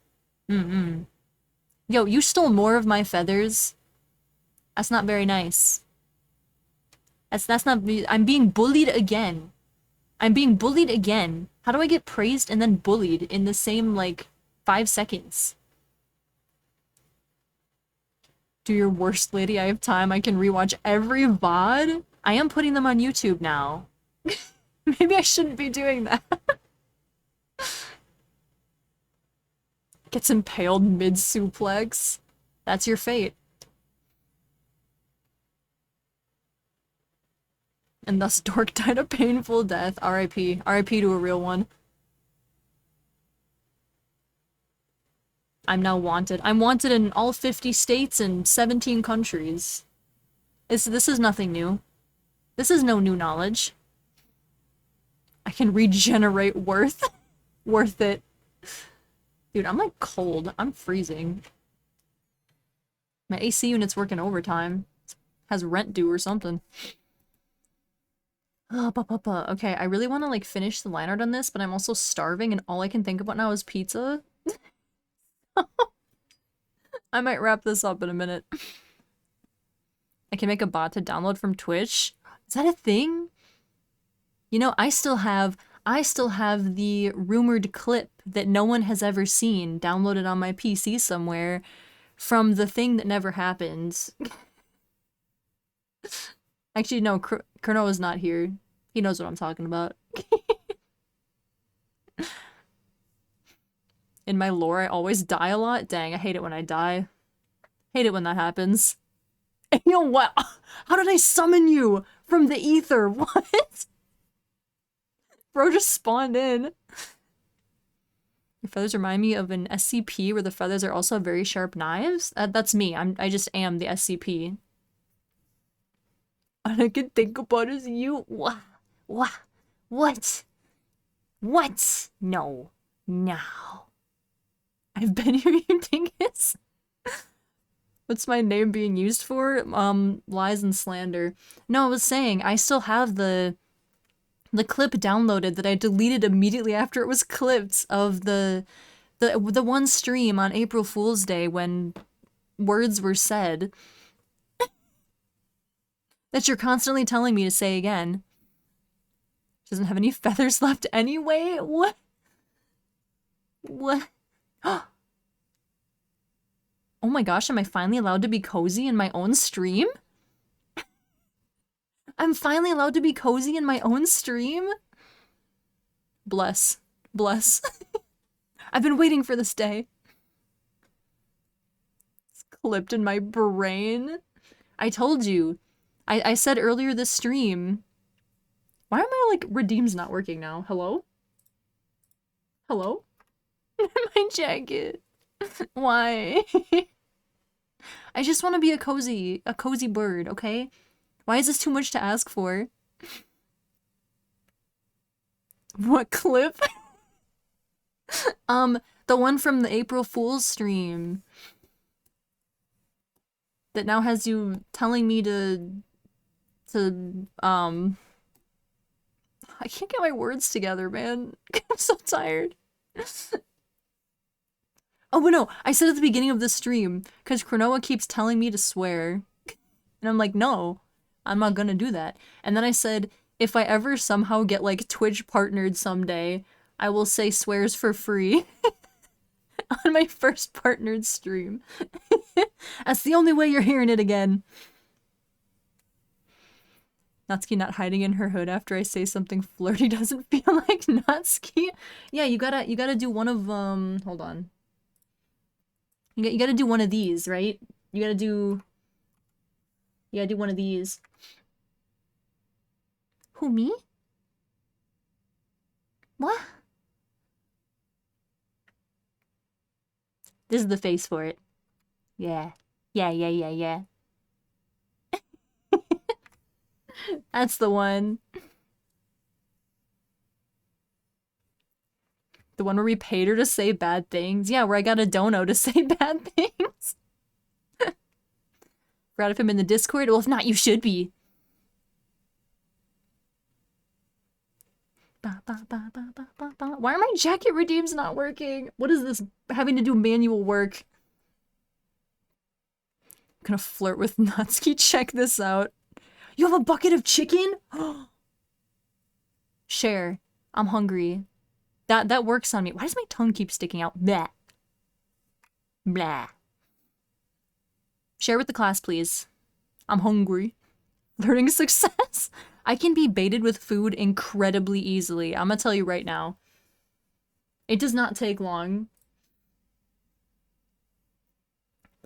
Yo, you stole more of my feathers. That's not very nice. That's not. I'm being bullied again. I'm being bullied again. How do I get praised and then bullied in the same, like, 5 seconds? Do your worst, lady. I have time. I can rewatch every VOD. I am putting them on YouTube now. Maybe I shouldn't be doing that. Gets impaled mid-suplex. That's your fate. And thus Dork died a painful death. R.I.P. R.I.P. to a real one. I'm now wanted. I'm wanted in all 50 states and 17 countries. This is nothing new. This is no new knowledge. I can regenerate worth. Worth it. Dude, I'm like cold. I'm freezing. My AC unit's working overtime. Has rent due or something. Oh, okay, I really want to like finish the line art on this, but I'm also starving and all I can think about now is pizza. I might wrap this up in a minute. I can make a bot to download from Twitch. Is that a thing? You know, I still have the rumored clip that no one has ever seen downloaded on my PC somewhere from the thing that never happened. Actually, no, Kurno is not here. He knows what I'm talking about. in my lore, I always die a lot. Dang, I hate it when I die. Hate it when that happens. And you know what? How did I summon you from the ether? What? Bro just spawned in. Your feathers remind me of an SCP where the feathers are also very sharp knives. That's me. I just am the SCP. All I can think about is you. What? What? No. I've been here, you dingus. What's my name being used for? Lies and slander. No, I was saying, I still have the clip downloaded that I deleted immediately after it was clipped of the one stream on April Fool's Day when words were said that you're constantly telling me to say again. She doesn't have any feathers left anyway? What? Oh my gosh, am I finally allowed to be cozy in my own stream? I'm finally allowed to be cozy in my own stream? Bless. I've been waiting for this day. It's clipped in my brain. I told you. I said earlier this stream. Why are my, like, redeems not working now? Hello? Hello? My jacket. Why? I just want to be a cozy bird, okay? Why is this too much to ask for? What clip? The one from the April Fool's stream. That now has you telling me to I can't get my words together, man. I'm so tired. Oh, but no, I said at the beginning of the stream, because Cronoa keeps telling me to swear. And I'm like, no, I'm not gonna do that. And then I said, if I ever somehow get, like, Twitch partnered someday, I will say swears for free. On my first partnered stream. That's the only way you're hearing it again. Natsuki not hiding in her hood after I say something flirty doesn't feel like Natsuki. Yeah, you gotta do one of, hold on. You gotta do one of these, right? You gotta do one of these. Who, me? What? This is the face for it. Yeah. That's the one. The one where we paid her to say bad things? Yeah, where I got a dono to say bad things. Proud of him in the Discord? Well, if not, you should be. Why are my jacket redeems not working? What is this? Having to do manual work. I'm gonna flirt with Natsuki. Check this out. You have a bucket of chicken? Share. I'm hungry. That works on me. Why does my tongue keep sticking out? Blah. Blah. Share with the class, please. I'm hungry. Learning success. I can be baited with food incredibly easily. I'm gonna tell you right now. It does not take long.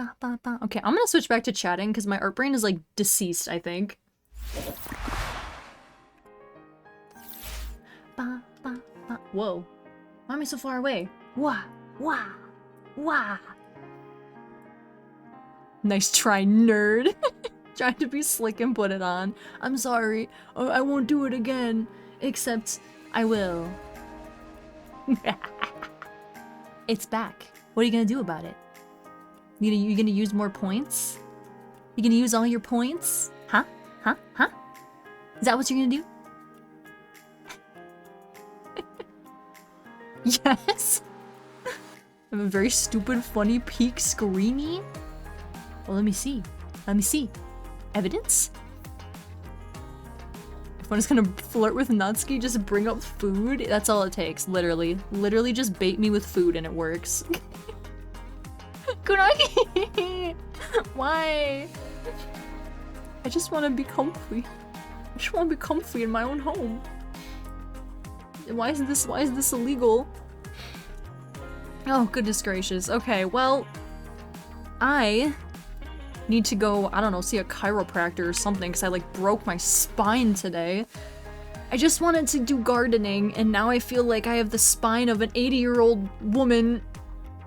Okay, I'm gonna switch back to chatting because my art brain is like deceased, I think. Whoa. Why am I so far away? Wah. Nice try, nerd. Trying to be slick and put it on. I'm sorry. I won't do it again. Except, I will. It's back. What are you gonna do about it? You gonna use more points? You gonna use all your points? Huh? Is that what you're gonna do? Yes! I have a very stupid, funny, peak screamy. Well, let me see. Evidence? If one is gonna flirt with Natsuki, just bring up food. That's all it takes, literally. Literally just bait me with food and it works. Kunaki! Why? I just want to be comfy. I just want to be comfy in my own home. Why is this illegal? Oh, goodness gracious. Okay, well, I need to go, I don't know, see a chiropractor or something because I like broke my spine today. I just wanted to do gardening and now I feel like I have the spine of an 80-year-old woman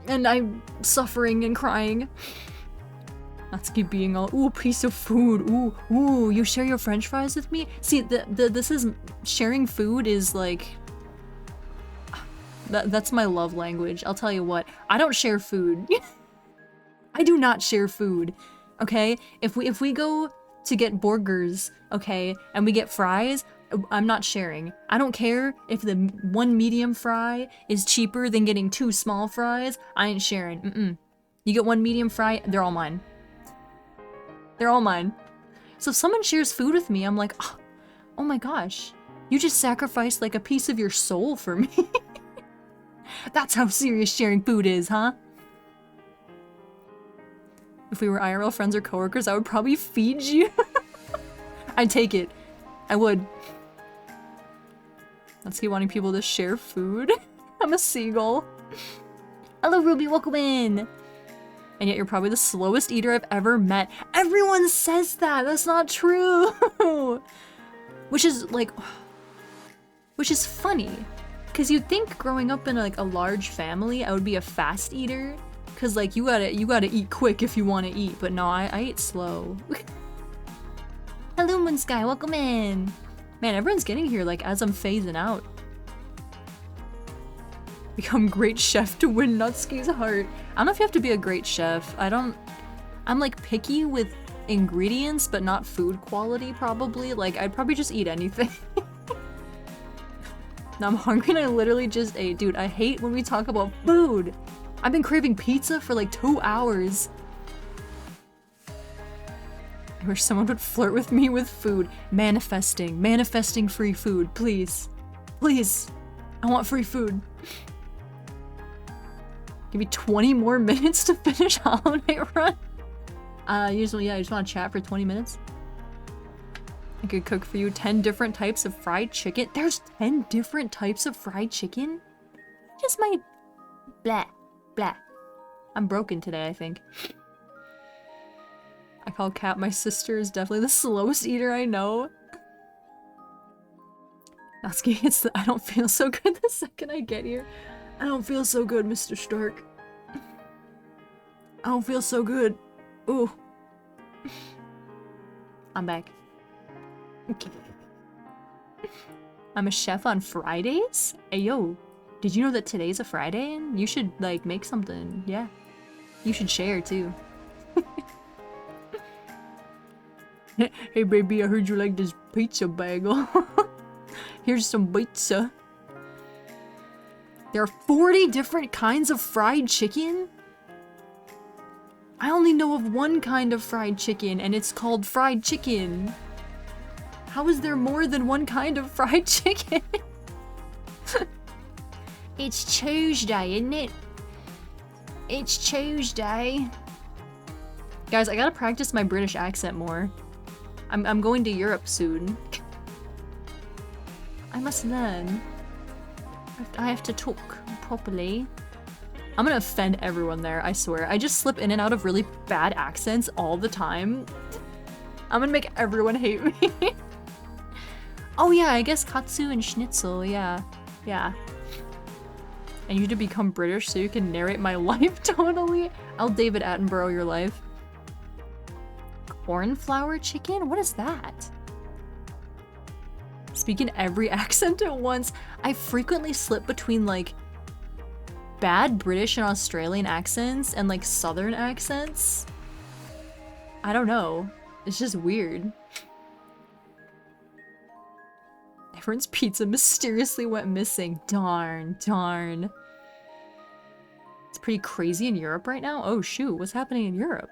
and I'm suffering and crying. Let's keep being all, ooh, piece of food, ooh, you share your french fries with me? See, this is, sharing food is like, that's my love language. I'll tell you what, I don't share food. I do not share food, okay? If we go to get burgers, okay, and we get fries, I'm not sharing. I don't care if the one medium fry is cheaper than getting 2 small fries, I ain't sharing, You get 1 medium fry, they're all mine. They're all mine. So if someone shares food with me, I'm like, oh my gosh, you just sacrificed like a piece of your soul for me. That's how serious sharing food is, huh? If we were IRL friends or coworkers, I would probably feed you. I'd take it. I would. Let's keep wanting people to share food. I'm a seagull. Hello, Ruby, welcome in. And yet you're probably the slowest eater I've ever met. Everyone says that! That's not true! Which is, like... Which is funny. Because you'd think growing up in, like, a large family, I would be a fast eater. Because, like, you gotta eat quick if you want to eat. But no, I eat slow. Hello, Moon Sky, welcome in! Man, everyone's getting here, like, as I'm phasing out. Become great chef to win Nutski's heart. I don't know if you have to be a great chef. I'm like picky with ingredients, but not food quality probably. Like, I'd probably just eat anything. Now I'm hungry and I literally just ate. Dude, I hate when we talk about food. I've been craving pizza for like 2 hours. I wish someone would flirt with me with food. Manifesting free food, please. Please. I want free food. Give me 20 more minutes to finish Hollow Knight run. Usually, yeah, I just want to chat for 20 minutes. I could cook for you 10 different types of fried chicken. There's 10 different types of fried chicken? Just my... blah. Blah. I'm broken today, I think. I call Kat my sister is definitely the slowest eater I know. Natsuki, it's the I don't feel so good the second I get here. I don't feel so good, Mr. Stark. I don't feel so good. Ooh. I'm back. I'm a chef on Fridays? Hey, yo. Did you know that today's a Friday and you should, like, make something? Yeah. You should share, too. Hey, baby, I heard you like this pizza bagel. Here's some pizza. There are 40 different kinds of fried chicken? I only know of one kind of fried chicken, and it's called fried chicken. How is there more than one kind of fried chicken? It's Tuesday, isn't it? It's Tuesday. Guys, I gotta practice my British accent more. I'm going to Europe soon. I must learn. I have to talk properly. I'm gonna offend everyone there, I swear. I just slip in and out of really bad accents all the time. I'm gonna make everyone hate me. Oh yeah, I guess katsu and schnitzel, yeah. Yeah. And you to become British so you can narrate my life, totally. I'll David Attenborough your life. Cornflower chicken? What is that? Speaking every accent at once, I frequently slip between like bad British and Australian accents and like Southern accents. I don't know. It's just weird. Everyone's pizza mysteriously went missing. Darn, darn. It's pretty crazy in Europe right now. Oh shoot, what's happening in Europe?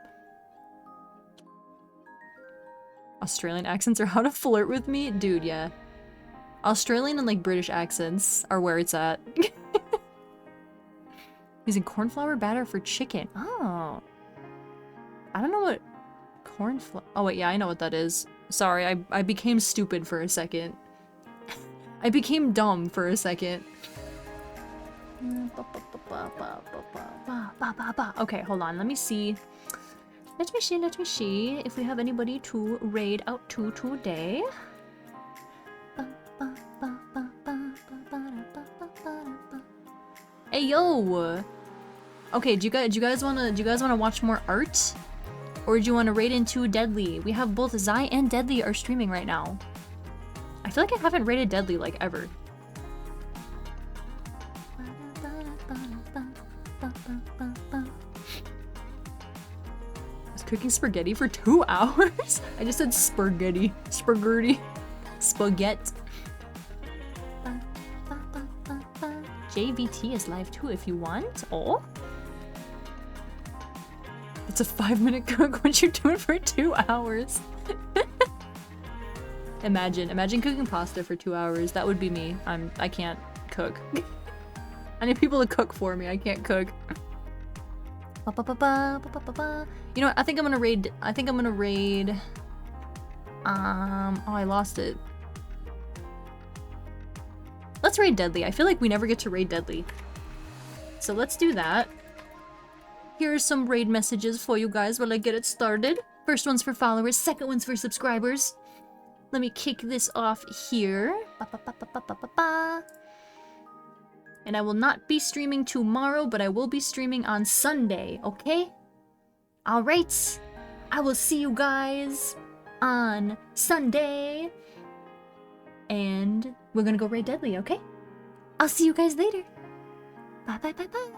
Australian accents are how to flirt with me? Dude, yeah. Australian and like British accents are where it's at. Using cornflower batter for chicken. Oh. I don't know what cornflower... Oh wait, yeah, I know what that is. Sorry, I became stupid for a second. I became dumb for a second. Okay, hold on. Let me see. Let me see if we have anybody to raid out to today. Hey yo! Okay, do you guys wanna watch more art? Or do you wanna raid into Deadly? We have both Zai and Deadly are streaming right now. I feel like I haven't raided Deadly like ever. I was cooking spaghetti for 2 hours? I just said spaghetti. Spaghetti. Spaghetti. JVT is live too if you want. Oh. It's a 5-minute cook. What you doing for 2 hours? Imagine cooking pasta for 2 hours. That would be me. I can't cook. I need people to cook for me. I can't cook. You know what? I think I'm gonna raid. Oh, I lost it. Let's raid Deadly. I feel like we never get to raid Deadly. So let's do that. Here are some raid messages for you guys while I get it started. First one's for followers, second one's for subscribers. Let me kick this off here. And I will not be streaming tomorrow, but I will be streaming on Sunday, okay? Alright. I will see you guys on Sunday. And we're gonna go raid Deadly, okay? I'll see you guys later. Bye bye bye bye.